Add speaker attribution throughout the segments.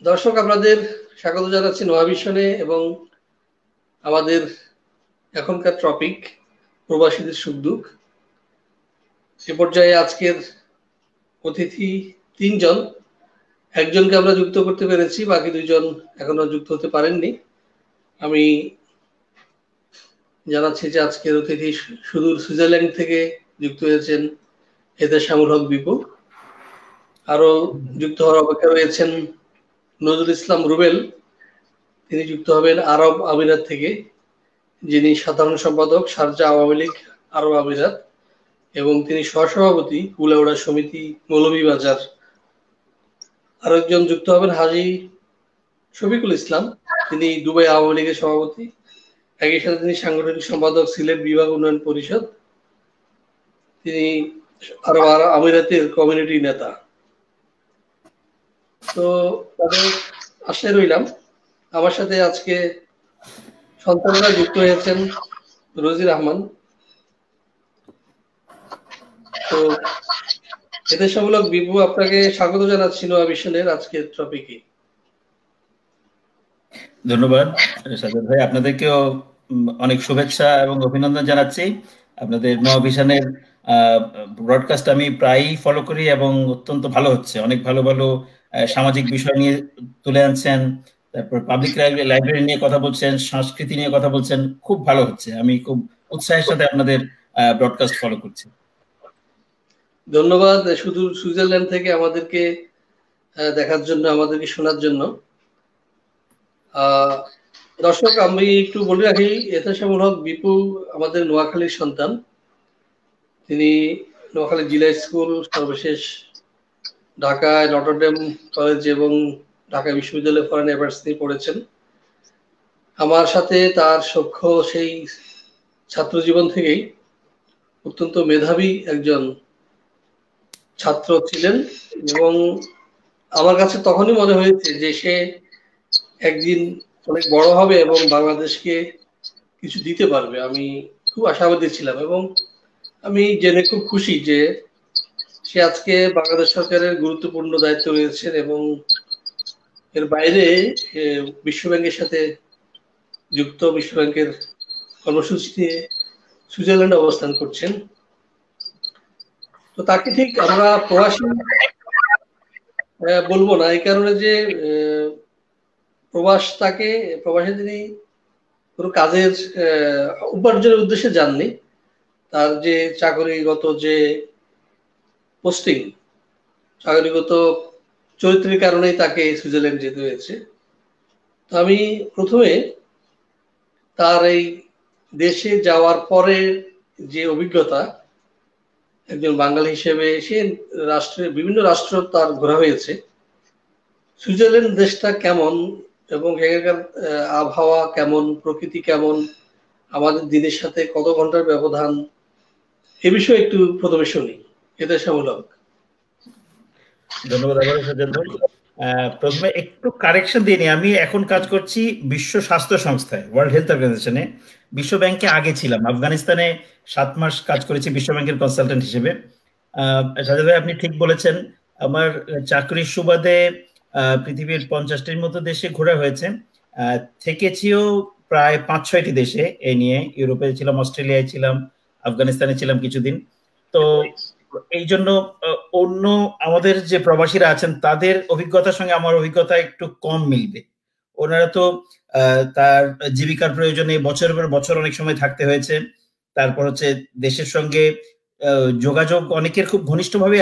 Speaker 1: দর্শক, আপনাদের স্বাগত জানাচ্ছি নোয়া ভিশনে এবং আমাদের এখনকার টপিক প্রবাসীদের সুখ দুঃখ। সে পর্যায়ে আজকের অতিথি তিনজন। একজনকে আমরা যুক্ত করতে পেরেছি, বাকি দুইজন এখনো যুক্ত হতে পারেননি। আমি জানাচ্ছি যে আজকের অতিথি সুদূর সুইজারল্যান্ড থেকে যুক্ত হয়েছেন এতেশামুল হক বিপু। আরো যুক্ত হওয়ার অপেক্ষা রয়েছেন নজরুল ইসলাম রুবেল, তিনি যুক্ত হবেন আরব আমিরাত থেকে, যিনি সাধারণ সম্পাদক শারজাহ আওয়ামী লীগ আরব আমিরাত এবং তিনি সহসভাপতি কুলাউড়া সমিতি মৌলভীবাজার। আরেকজন যুক্ত হবেন হাজী শফিকুল ইসলাম, তিনি দুবাই আওয়ামী লীগের সভাপতি, একই সাথে তিনি সাংগঠনিক সম্পাদক সিলেট বিভাগ উন্নয়ন পরিষদ, তিনি আরব আমিরাতের কমিউনিটি নেতা। তো তাদের আশায় রইলাম। আমার সাথে আজকে সন্তানরা যুক্ত হয়েছেন রোজি রহমান। তো এতেশামূলক বিপু, আপনাকে স্বাগত জানাচ্ছি নোয়া ভিশনের আজকের টপিকে।
Speaker 2: ধন্যবাদ সাজ্জাদ ভাই, আপনাদেরকেও অনেক শুভেচ্ছা এবং অভিনন্দন জানাচ্ছি। আপনাদের নোয়া ভিশনের ব্রডকাস্ট আমি প্রায়ই ফলো করি এবং অত্যন্ত ভালো হচ্ছে। অনেক ভালো ভালো সামাজিক বিষয় নিয়ে তুলে আনছেন, তারপর পাবলিক লাইব্রেরি নিয়ে কথা বলছেন, সংস্কৃতি নিয়ে কথা বলছেন, খুব ভালো হচ্ছে। আমি খুব উৎসাহের সাথে আপনাদের ব্রডকাস্ট ফলো করছি।
Speaker 1: ধন্যবাদ শুধু সুইজারল্যান্ড থেকে আমাদেরকে দেখার জন্য, আমাদেরকে শোনার জন্য। দর্শক, আমি একটু বলে রাখি, এতেশামুল হক বিপু আমাদের নোয়াখালীর সন্তান। তিনি নোয়াখালী জিলা স্কুল, সর্বশেষ ঢাকায় নটরডেম কলেজ এবং ঢাকা বিশ্ববিদ্যালয়ে ফরেন অ্যাফেয়ার্স নিয়ে পড়েছেন। আমার সাথে তার সখ্য সেই ছাত্র জীবন থেকেই। অত্যন্ত মেধাবী একজন ছাত্র ছিলেন এবং আমার কাছে তখনই মনে হয়েছে যে সে একদিন অনেক বড় হবে এবং বাংলাদেশকে কিছু দিতে পারবে। আমি খুব আশাবাদী ছিলাম এবং আমি জেনে খুব খুশি যে সে আজকে বাংলাদেশ সরকারের গুরুত্বপূর্ণ দায়িত্ব রয়েছেন এবং এর বাইরে বিশ্বব্যাংকের সাথে যুক্ত, বিশ্বব্যাংকের কর্মসূচি নিয়ে সুইজারল্যান্ডে অবস্থান করছেন। তো তাকে ঠিক আমরা প্রবাসী বলবো না, এই কারণে যে প্রবাসে তিনি কোনো কাজের উপার্জনের উদ্দেশ্যে যাননি। তার যে চাকরিগত যে পোস্টিং, চাকরিগত চরিত্রের কারণেই তাকে সুইজারল্যান্ড যেতে হয়েছে। তো আমি প্রথমে তার এই দেশে যাওয়ার পরে যে অভিজ্ঞতা, একজন বাঙালি হিসেবে সে বিভিন্ন রাষ্ট্র তার ঘোরা হয়েছে, সুইজারল্যান্ড দেশটা কেমন এবং এখানকার আবহাওয়া কেমন, প্রকৃতি কেমন, আমাদের দিনের সাথে কত ঘন্টার ব্যবধান, এ বিষয়ে একটু প্রথমে শুনি। এতেশামুল হক।
Speaker 2: ধন্যবাদ আবার সাজ্জাদ ভাই। প্রথমে একটু কারেকশন দিয়ে নিই, আমি এখন কাজ করছি বিশ্ব স্বাস্থ্য সংস্থায়, ওয়ার্ল্ড হেলথ অর্গানাইজেশনে। বিশ্ব ব্যাংকে আগে ছিলাম, আফগানিস্তানে 7 মাস কাজ করেছি বিশ্ব ব্যাংকের কনসালটেন্ট হিসেবে। সাজ্জাদ ভাই, আপনি ঠিক বলেছেন। আমার চাকরির সুবাদে পৃথিবীর 50টির মতো দেশে ঘোরা হয়েছে। থেকেছিও প্রায় 5-6টি দেশে। এ নিয়ে ইউরোপে ছিলাম, অস্ট্রেলিয়ায় ছিলাম, আফগানিস্তানে ছিলাম কিছুদিন। তো এই জন্য অন্য আমাদের যে প্রবাসীরা আছেন তাদের অভিজ্ঞতার সঙ্গে আমার অভিজ্ঞতা একটু কম মিলবে। ওনারা তো তার জীবিকার প্রয়োজনে বছরের পর বছর অনেক সময় থাকতে হয়েছে। তারপর হচ্ছে দেশের সঙ্গে যোগাযোগ অনেকের খুব ঘনিষ্ঠভাবে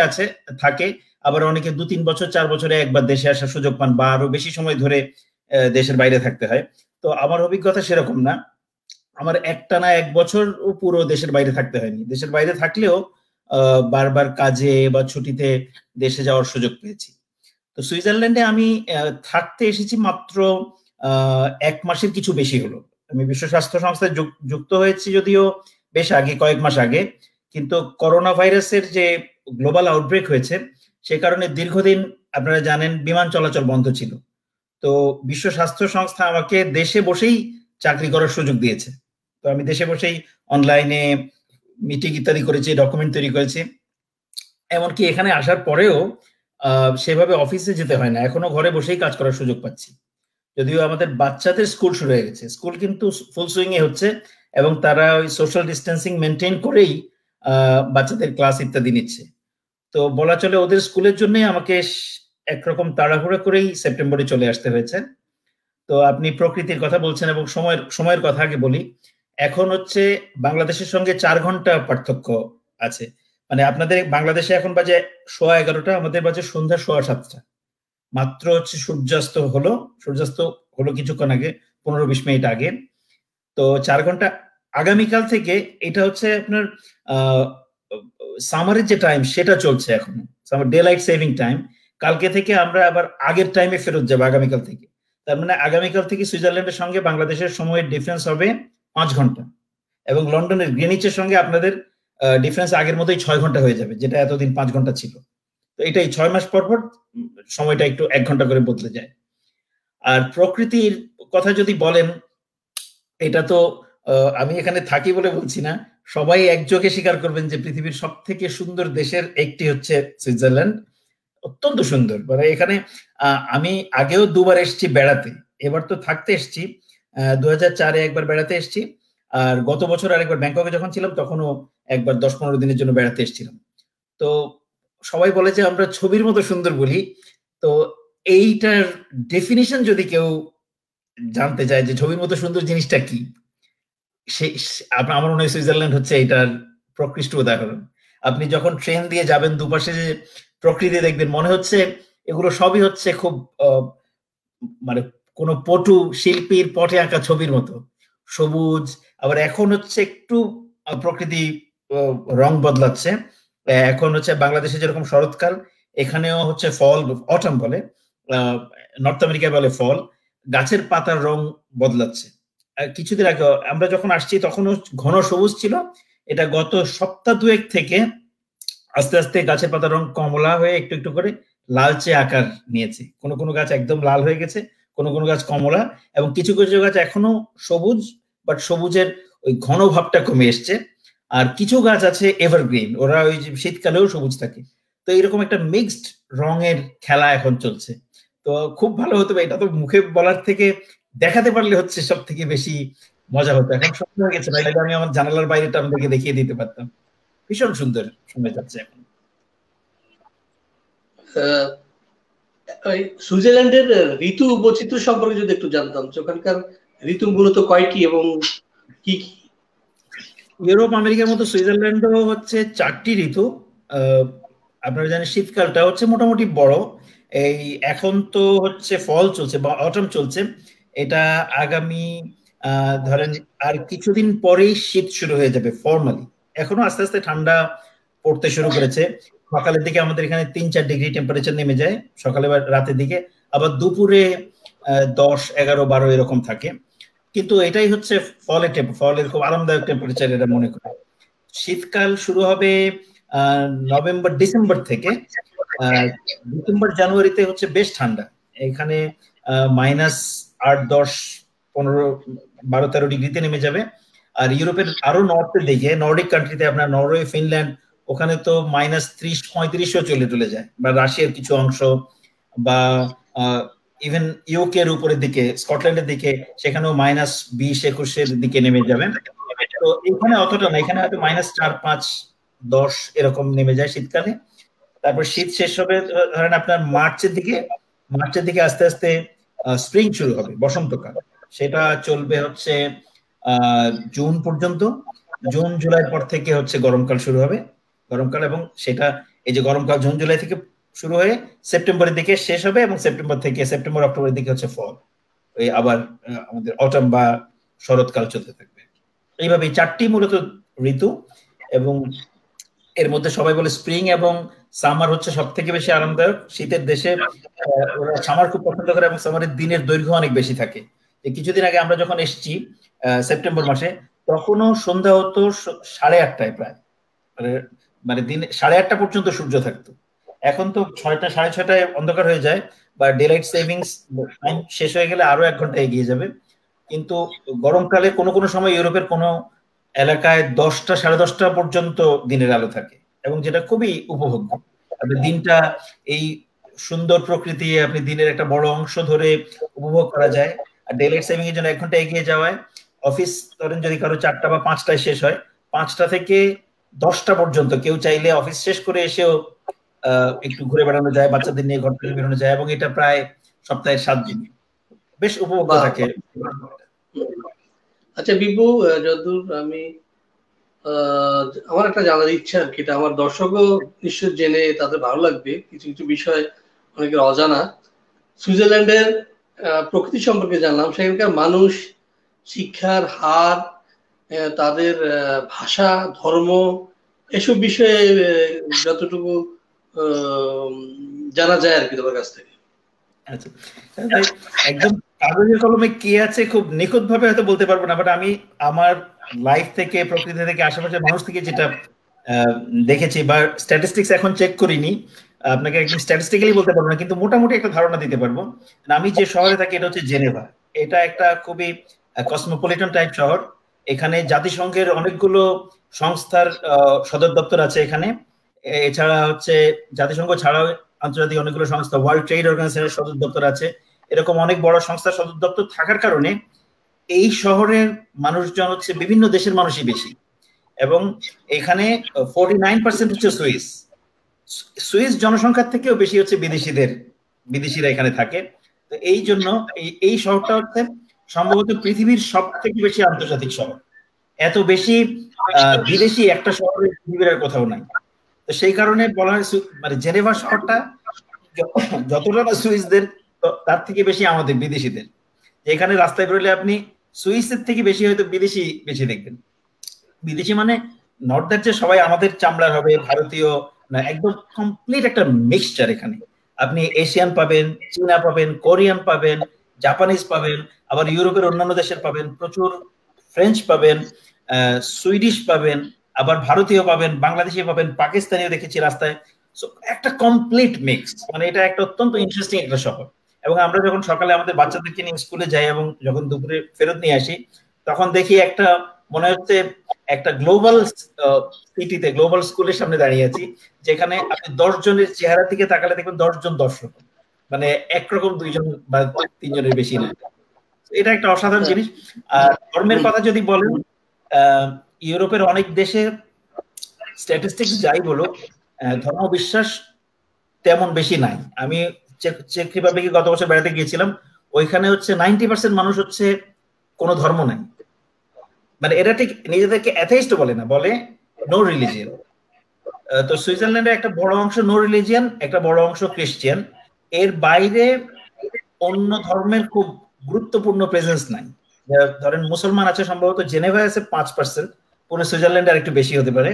Speaker 2: থাকে, আবার অনেকে 2-3 বছর 4 বছরে একবার দেশে আসার সুযোগ পান বা আরো বেশি সময় ধরে দেশের বাইরে থাকতে হয়। তো আমার অভিজ্ঞতা সেরকম না। আমার একটানা 1 বছর পুরো দেশের বাইরে থাকতে হয়নি। দেশের বাইরে থাকলেও বারবার কাজে বা ছুটিতে দেশে যাওয়ার সুযোগ পেয়েছি। তো সুইজারল্যান্ডে আমি থাকতে এসেছি মাত্র 1 মাসের কিছু বেশি হলো। আমি বিশ্ব স্বাস্থ্য সংস্থায় যুক্ত হয়েছি যদিও বেশ আগে, কয়েক মাস আগে, কিন্তু করোনা ভাইরাসের যে গ্লোবাল আউটব্রেক হয়েছে সে কারণে দীর্ঘদিন আপনারা জানেন বিমান চলাচল বন্ধ ছিল। তো বিশ্ব স্বাস্থ্য সংস্থা আমাকে দেশে বসেই চাকরি করার সুযোগ দিয়েছে। তো আমি দেশে বসেই অনলাইনে মিটিং ইত্যাদি করেছি, ডকুমেন্ট তৈরি করেছি। এমনকি এখানে আসার পরেও সেভাবে অফিসে যেতে হয় না, এখনো ঘরে বসেই কাজ করার সুযোগ পাচ্ছি। যদিও আমাদের বাচ্চাদের স্কুল শুরু হয়ে গেছে, স্কুল কিন্তু ফুল সুইং এ হচ্ছে এবং তারা ওই সোশ্যাল ডিস্টেন্সিং মেনটেন করেই বাচ্চাদের ক্লাস ইত্যাদি নিচ্ছে। তো বলা চলে ওদের স্কুলের জন্যই আমাকে একরকম তাড়াহুড়ো করেই সেপ্টেম্বরে চলে আসতে হয়েছে। তো আপনি প্রকৃতির কথা বলছেন এবং সময়ের কথা আগে বলি। এখন হচ্ছে বাংলাদেশের সঙ্গে 4 ঘন্টা পার্থক্য আছে। মানে আপনাদের বাংলাদেশে এখন বাজে 11:15, আমাদের বাজে সন্ধ্যা 7:15। মাত্র হচ্ছে সূর্যাস্ত হলো কিছুক্ষণ আগে, 15-20 মিনিট আগে। তো 4 ঘন্টা আগামীকাল থেকে এটা হচ্ছে আপনার সামারের যে টাইম সেটা চলছে এখন, summer day light saving time. কালকে থেকে আমরা আবার আগের টাইমে ফেরত যাবো আগামীকাল থেকে। তার মানে আগামীকাল থেকে সুইজারল্যান্ডের সঙ্গে বাংলাদেশের সময়ের ডিফারেন্স হবে 5 ঘন্টা, এবং লন্ডনের গ্রিনিচের সঙ্গে আপনাদের ডিফারেন্স আগের মতোই 6 ঘন্টা হয়ে যাবে, যেটা এতদিন 5 ঘন্টা ছিল। তো এটাই 6 মাস পর পর সময়টা একটু 1 ঘন্টা করে বদলে যায়। আর প্রকৃতির কথা যদি বলেন, এটা তো আমি এখানে থাকি বলে বলছি না, সবাই একযোগে স্বীকার করবেন যে পৃথিবীর সব থেকে সুন্দর দেশের একটি হচ্ছে সুইজারল্যান্ড। অত্যন্ত সুন্দর, মানে এখানে আমি আগেও 2বার এসেছি বেড়াতে, এবার তো থাকতে এসেছি। 2004-এ একবার বেড়াতে এসেছি, আর গত বছর আরেকবার ব্যাংককে যখন ছিলাম তখনও একবার 10-15 দিনের জন্য বেড়াতে এসেছিলাম। তো সবাই বলে যে আমরা ছবির মতো সুন্দর বলি। তো এইটার ডেফিনিশন যদি কেউ জানতে চায় যে ছবির মতো সুন্দর জিনিসটা কি, আমার মনে হয় সুইজারল্যান্ড হচ্ছে এটার প্রকৃষ্ট উদাহরণ। আপনি যখন ট্রেন দিয়ে যাবেন, দুপাশে যে প্রকৃতি দেখবেন, মনে হচ্ছে এগুলো সবই হচ্ছে খুব মানে কোনো পটু শিল্পীর পটে আঁকা ছবির মতো সবুজ। আবার এখন হচ্ছে একটু প্রকৃতি রং বদলাচ্ছে। এখন হচ্ছে বাংলাদেশে যেরকম শরৎকাল, এখানেও হচ্ছে ফল, অটম বলে, নর্থ আমেরিকায় বলে ফল। গাছের পাতার রং বদলাচ্ছে। কিছুদিন আগে আমরা যখন আসছি তখনও ঘন সবুজ ছিল, এটা গত সপ্তাহ 2-1 থেকে আস্তে আস্তে গাছের পাতার রং কমলা হয়ে একটু একটু করে লালচে আকার নিয়েছে। কোনো কোনো গাছ একদম লাল হয়ে গেছে, কোনো কোনো গাছ কমলা, এবং কিছু কিছু গাছ এখনো সবুজ, বাট সবুজের ওই ঘন ভাবটা কমে এসছে। আর কিছু গাছ আছে এভারগ্রিন, ওরা ওই শীতকালেও সবুজ থাকে। তো এরকম একটা মিক্সড রঙের খেলা এখন চলছে। তো খুব ভালো হতো, এটা তো মুখে বলার থেকে দেখাতে পারলে হচ্ছে সব থেকে বেশি মজা হতো। এখন স্বপ্ন হয়ে গেছে ভাই, আমি আমার জানালার বাইরেটা আপনাদেরকে দেখিয়ে দিতে পারতাম। ভীষণ সুন্দর সময় যাচ্ছে এখন।
Speaker 1: সুইজারল্যান্ডের ঋতু বৈচিত্র্য সম্পর্কে যদি একটু জানতাম, ওখানকার ঋতু মূলত কয়টি এবং কি কি?
Speaker 2: ইউরোপ আমেরিকার মতো সুইজারল্যান্ডও হচ্ছে 4টি ঋতু। আপনারা জানেন শীতকালটা হচ্ছে মোটামুটি বড়। এই এখন তো হচ্ছে ফল চলছে বা অটম চলছে, এটা আগামী ধরেন আর কিছুদিন পরেই শীত শুরু হয়ে যাবে ফর্মালি। এখনো আস্তে আস্তে ঠান্ডা পড়তে শুরু করেছে। সকালের দিকে আমাদের এখানে 3-4 ডিগ্রি টেম্পারেচার নেমে যায় সকালে বা রাতের দিকে, আবার দুপুরে 10, 11, 12 এরকম থাকে। কিন্তু এটাই হচ্ছে ফলের খুব আরামদায়ক টেম্পারেচার এটা মনে করি। শীতকাল শুরু হবে নভেম্বর ডিসেম্বর থেকে। ডিসেম্বর জানুয়ারিতে হচ্ছে বেশ ঠান্ডা, এখানে -8, 10, 15, 12, 13 ডিগ্রিতে নেমে যাবে। আর ইউরোপের আরো নর্থের দিকে নর্ডিক কান্ট্রিতে, আপনার নরওয়ে, ফিনল্যান্ড, ওখানে তো -30-35ও চলে যায়, বা রাশিয়ার কিছু অংশ, বা ইভেন ইউকে এর উপরের দিকে স্কটল্যান্ডের দিকে, সেখানেও -20-21 দিকে নেমে যাবে। তো এখানে অতটা না, এখানে হয়তো -4, 5, 10 এরকম নেমে যায় শীতকালে। তারপর শীত শেষ হবে ধরেন আপনার মার্চের দিকে আস্তে আস্তে স্প্রিং শুরু হবে, বসন্তকাল। সেটা চলবে হচ্ছে জুন পর্যন্ত। জুন জুলাই পর থেকে হচ্ছে গরমকাল শুরু হবে, গরমকাল। এবং সেটা এই যে গরমকাল জুন জুলাই থেকে শুরু হয়ে সেপ্টেম্বরের দিকে শেষ হবে, এবং সেপ্টেম্বর অক্টোবরের দিকে হচ্ছে ফল, ওই আবার আমাদের অটম বা শরৎকাল চলতে থাকবে। এইভাবে 4টি মূলত ঋতু, এবং এর মধ্যে সবাই বলে স্প্রিং এবং সামার হচ্ছে সব থেকে বেশি আরামদায়ক। শীতের দেশে ওরা সামার খুব পছন্দ করে, এবং সামারের দিনের দৈর্ঘ্য অনেক বেশি থাকে। কিছুদিন আগে আমরা যখন এসেছি সেপ্টেম্বর মাসে, তখনও সন্ধ্যা হতো 8:30 প্রায়, মানে দিন 8:30 পর্যন্ত সূর্য থাকতো। এখন তো 6টা, 6:30 অন্ধকার হয়ে যায়, বা ডেলাইট সেভিংস টাইম শেষ হয়ে গেলে আরো 1 ঘন্টা এগিয়ে যাবে। কিন্তু গরমকালে কোনো কোনো সময় ইউরোপের কোনো এলাকায় 10টা, 10:30 পর্যন্ত দিনের আলো থাকে, এবং যেটা খুবই উপভোগ্য। দিনটা এই সুন্দর প্রকৃতি, আপনি দিনের একটা বড় অংশ ধরে উপভোগ করা যায়। আর ডে লাইট সেভিং এর জন্য 1 ঘন্টা এগিয়ে যাওয়ায় অফিস ধরেন যদি কারো 4টা বা 5টায় শেষ হয়, 5টা থেকে 10টা পর্যন্ত কেউ চাইলে অফিস শেষ করে এসেও একটু ঘুরে বেড়ানো যায়, বাচ্চাদের নিয়ে ঘর থেকে বেরোনো যায়, এবং এটা প্রায় সপ্তাহে 7 দিন, বেশ উপভোগ্য থাকে।
Speaker 1: আচ্ছা বিপু, যতদূর আমি আমার একটা জানার ইচ্ছা আর কি, এটা আমার দর্শকও নিশ্চয় জেনে তাদের ভালো লাগবে, কিছু কিছু বিষয় অনেকের অজানা। সুইজারল্যান্ডের প্রকৃতি সম্পর্কে জানলাম, সেখানকার মানুষ, শিক্ষার হার, তাদের ভাষা, ধর্ম, এসব বিষয়ে যতটুকু জানা যায় আর কি তোমার কাছ থেকে।
Speaker 2: আচ্ছা, একদম কাগজের কলমে কে আছে খুব নিখুঁত ভাবে হয়তো বলতে পারবো না, বাট আমি আমার লাইফ থেকে, প্রকৃতি থেকে, আশেপাশের মানুষ থেকে যেটা দেখেছি, বা স্ট্যাটিস্টিক্স এখন চেক করিনি, আপনাকে একদম স্ট্যাটিস্টিক্যালি বলতে পারবো না, কিন্তু মোটামুটি একটা ধারণা দিতে পারবো। আমি যে শহরে থাকি এটা হচ্ছে জেনেভা। এটা একটা খুবই কসমোপলিটন টাইপ শহর। এখানে জাতিসংঘের অনেকগুলো সংস্থার সদর দপ্তর আছে এখানে। এছাড়া হচ্ছে জাতিসংঘ ছাড়াও আন্তর্জাতিক অনেকগুলো সংস্থা, ওয়ার্ল্ড ট্রেড অর্গানাইজেশনের সদর দপ্তর আছে, এরকম অনেক বড় সংস্থার সদর দপ্তর থাকার কারণে এই শহরের মানুষজন হচ্ছে বিভিন্ন দেশের মানুষই বেশি, এবং এখানে 49% হচ্ছে সুইস। সুইস জনসংখ্যার থেকেও বেশি হচ্ছে বিদেশিরা এখানে থাকে। তো এই জন্য এই শহরটা হচ্ছে সম্ভবত পৃথিবীর সব থেকে বেশি আন্তর্জাতিক শহর। এত বেশি বিদেশি একটা শহরে পৃথিবীর আর কোথাও নাই। তো সেই কারণে বলা হয় মানে জেনেভা শহরটা যতটা না সুইসদের, তার থেকে বেশি আমাদের বিদেশিদের। এখানে রাস্তায় বেরোলে আপনি সুইসের থেকে বেশি হয়তো বিদেশি বেশি দেখবেন। বিদেশি মানে নট দ্যাট যে সবাই আমাদের চামড়ার হবে, ভারতীয় না, একদম কমপ্লিট একটা মিক্সচার। এখানে আপনি এশিয়ান পাবেন, চীনা পাবেন, কোরিয়ান পাবেন, জাপানিজ পাবেন, আবার ইউরোপের অন্যান্য দেশের পাবেন, প্রচুর ফ্রেঞ্চ পাবেন, সুইডিশ পাবেন, আবার ভারতীয় পাবেন, বাংলাদেশি পাবেন, পাকিস্তানিও দেখেছি রাস্তায়। একটা কমপ্লিট মিক্স, মানে এটা একটা অত্যন্ত ইন্টারেস্টিং একটা শহর। এবং আমরা যখন সকালে আমাদের বাচ্চাদেরকে নিয়ে স্কুলে যাই এবং যখন দুপুরে ফেরত নিয়ে আসি, তখন দেখি একটা মনে হচ্ছে একটা গ্লোবাল সিটিতে, গ্লোবাল স্কুলের সামনে দাঁড়িয়ে আছি, যেখানে আপনি 10 জনের চেহারা থেকে তাকালে দেখবেন 10 জন 10 রকম, মানে একরকম 2 জন বা 3 জনের বেশি না। এটা একটা অসাধারণ জিনিস। আর ধর্মের কথা যদি বলেন, ইউরোপের অনেক দেশে স্ট্যাটিস্টিক্স যাই বলো, ধর্ম বিশ্বাস তেমন বেশি নাই। আমি চেক রিপাবলিকে গত বছর বেড়াতে গিয়েছিলাম, ওইখানে হচ্ছে 90% মানুষ হচ্ছে কোনো ধর্ম নাই, মানে এরা ঠিক নিজেদেরকে অ্যাথেইস্ট বলে না, বলে নো রিলিজিয়ান। তো সুইজারল্যান্ডে একটা বড় অংশ নো রিলিজিয়ান, একটা বড় অংশ খ্রিস্টান। এর বাইরে অন্য ধর্মের খুব গুরুত্বপূর্ণ প্রেজেন্স নাই। ধরেন মুসলমান আছে সম্ভবত জেনেভায় আছে 5%, পুরো সুইজারল্যান্ডে আর একটু বেশি হতে পারে।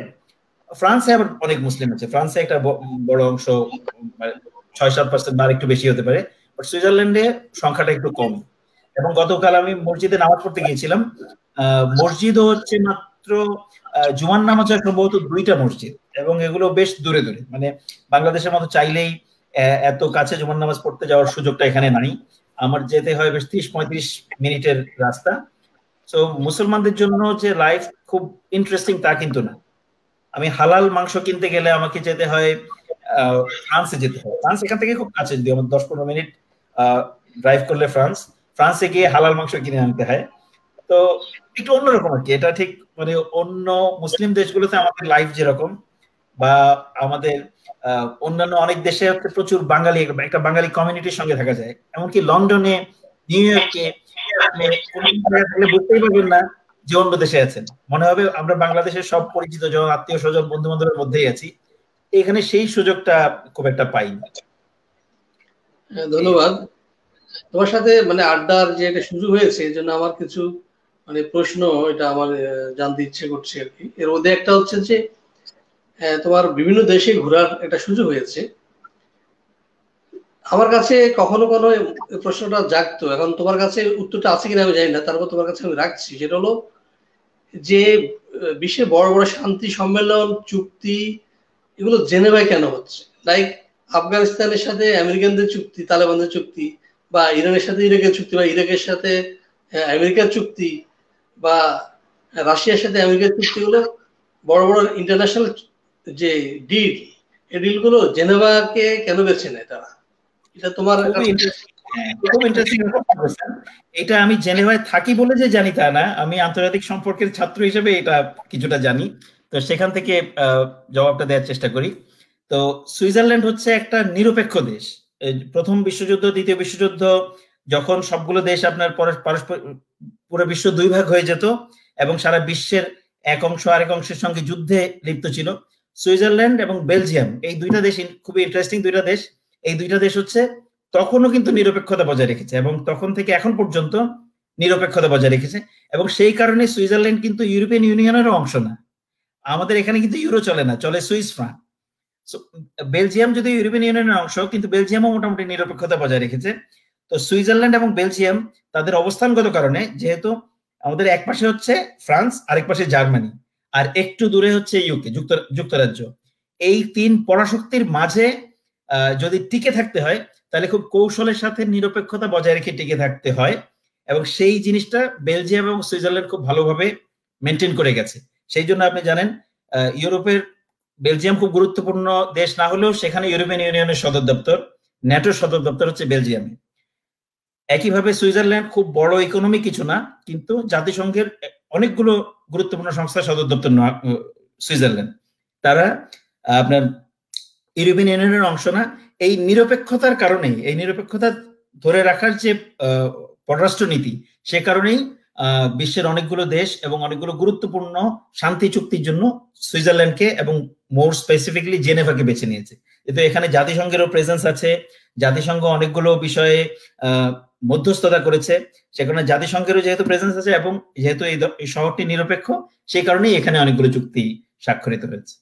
Speaker 2: ফ্রান্সে আবার অনেক মুসলিম আছে, ফ্রান্সে একটা বড় অংশ 6-7% বা একটু বেশি হতে পারে, বাট সুইজারল্যান্ডে সংখ্যাটা একটু কম। এবং গতকাল আমি মসজিদে নামাজ পড়তে গিয়েছিলাম, মসজিদও হচ্ছে মাত্র জুমার নামাজ হয় সম্ভবত 2টা মসজিদ, এবং এগুলো বেশ দূরে দূরে, মানে বাংলাদেশের মতো চাইলেই এত কাছে জুমার নামাজ পড়তে যাওয়ার সুযোগটা এখানে নাই। আমার যেতে হয় বেশ 30-35 মিনিটের রাস্তা। তো মুসলমানদের জন্য যে লাইফ খুব ইন্টারেস্টিং তা কিন্তু না। আমি হালাল মাংস কিনতে গেলে আমাকে যেতে হয় ফ্রান্সে যেতে হয়। ফ্রান্স এখান থেকে খুব কাছে, যদি আমার 10-15 মিনিট ড্রাইভ করলে ফ্রান্সে গিয়ে হালাল মাংস কিনে আনতে হয়। তো একটু অন্যরকম আর কি। এটা ঠিক মানে অন্য মুসলিম দেশগুলোতে আমাদের লাইফ যেরকম, বা আমাদের অন্যান্য অনেক দেশে প্রচুর বাঙালি, একটা বাঙালি কমিউনিটির সঙ্গে থাকা যায়। এমনকি লন্ডনে, নিউ ইয়র্কে বুঝতেই পারবেন না যে অন্য দেশে আছেন, মনে হবে আমরা বাংলাদেশের সব পরিচিত জন, আত্মীয় স্বজন, বন্ধু বান্ধবের মধ্যেই আছি। এখানে সেই সুযোগটা খুব একটা পাইনি।
Speaker 1: ধন্যবাদ। তোমার সাথে মানে আড্ডার যে একটা সুযোগ হয়েছে, এই জন্য আমার কিছু মানে প্রশ্ন এটা আমার জানতে ইচ্ছে করছে আর কি। এর মধ্যে একটা হচ্ছে যে তোমার বিভিন্ন দেশে ঘোরার একটা সুযোগ হয়েছে। আমার কাছে কখনো কোনো প্রশ্নটা জাগতো, এখন তোমার কাছে উত্তরটা আছে কিনা আমি জানি না, তারপর তোমার কাছে আমি রাখছি। সেটা হলো যে বিশ্বের বড় বড় শান্তি সম্মেলন, চুক্তি, এগুলো জেনেভায় কেন হচ্ছে? লাইক আফগানিস্তানের সাথে আমেরিকানদের চুক্তি, তালেবানদের চুক্তি, বা ইরানের সাথে ইরাকের চুক্তি, বা ইরাকের সাথে আমেরিকার চুক্তি, বা রাশিয়ার সাথে আমেরিকার চুক্তিগুলো, বড় বড় ইন্টারন্যাশনাল যে ডিল, এই ডিলগুলো জেনেভাকে কেন বেছে নেয় তারা? এটা তোমার
Speaker 2: খুব ইন্টারেস্টিং। এটা আমি জেনেভায় থাকি বলে যে জানি তা না, আমি আন্তর্জাতিক সম্পর্কের ছাত্র হিসেবে এটা কিছুটা জানি, তো সেখান থেকে জবাবটা দেওয়ার চেষ্টা করি। তো সুইজারল্যান্ড হচ্ছে একটা নিরপেক্ষ দেশ। প্রথম বিশ্বযুদ্ধ, দ্বিতীয় বিশ্বযুদ্ধ যখন সবগুলো দেশ আপনার পারস্পর পুরো বিশ্ব দুই ভাগ হয়ে যেত এবং সারা বিশ্বের এক অংশ আরেক অংশের সঙ্গে যুদ্ধে লিপ্ত ছিল, সুইজারল্যান্ড এবং বেলজিয়াম এই দুইটা দেশ খুবই ইন্টারেস্টিং দুইটা দেশ। এই দুইটা দেশ হচ্ছে তখনও কিন্তু নিরপেক্ষতা বজায় রেখেছে এবং তখন থেকে এখন পর্যন্ত নিরপেক্ষতা বজায় রেখেছে, এবং সেই কারণে সুইজারল্যান্ড কিন্তু ইউরোপিয়ান ইউনিয়নেরও অংশ না। আমাদের এখানে কিন্তু ইউরো চলে না, চলে সুইস ফ্রাঙ্ক। বেলজিয়াম যদি ইউরোপিয়ান ইউনিয়নের অংশ, কিন্তু বেলজিয়ামও মোটামুটি নিরপেক্ষতা বজায় রেখেছে। তো সুইজারল্যান্ড এবং বেলজিয়াম তাদের অবস্থানগত কারণে, যেহেতু আমাদের এক পাশে হচ্ছে ফ্রান্স, আরেক পাশে জার্মানি, আর একটু দূরে হচ্ছে ইউকে, যুক্তরাজ্য, এই তিন পরাশক্তির মাঝে যদি টিকে থাকতে হয় তাহলে খুব কৌশলের সাথে নিরপেক্ষতা বজায় রেখে টিকে থাকতে হয়, এবং সেই জিনিসটা বেলজিয়াম এবং সুইজারল্যান্ড খুব ভালোভাবে মেনটেন করে গেছে। সেই জন্য আপনি জানেন ইউরোপের বেলজিয়াম খুব গুরুত্বপূর্ণ দেশ না হলেও সেখানে ইউরোপিয়ান ইউনিয়নের সদর দপ্তর, ন্যাটোর সদর দপ্তর হচ্ছে বেলজিয়ামে। একইভাবে সুইজারল্যান্ড খুব বড় ইকোনমি কিছু না, কিন্তু জাতিসংঘের অনেকগুলো গুরুত্বপূর্ণ সংস্থার সদর দপ্তর সুইজারল্যান্ড, তারা আপনার ইউরোপিয়ান ইউনিয়নের অংশ না। এই নিরপেক্ষতার কারণেই, এই নিরপেক্ষতা ধরে রাখার যে পররাষ্ট্রনীতি, সে কারণেই বিশ্বের অনেকগুলো দেশ এবং অনেকগুলো গুরুত্বপূর্ণ শান্তি চুক্তির জন্য সুইজারল্যান্ডকে এবং মোর স্পেসিফিকলি জেনেভাকে বেছে নিয়েছে। কিন্তু এখানে জাতিসংঘেরও প্রেজেন্স আছে, জাতিসংঘ অনেকগুলো বিষয়ে মধ্যস্থতা করেছে, সেখানে জাতিসংঘেরও যেহেতু প্রেজেন্স আছে এবং যেহেতু এই শহরটি নিরপেক্ষ, সেই কারণেই এখানে অনেকগুলো চুক্তি স্বাক্ষরিত হয়েছে।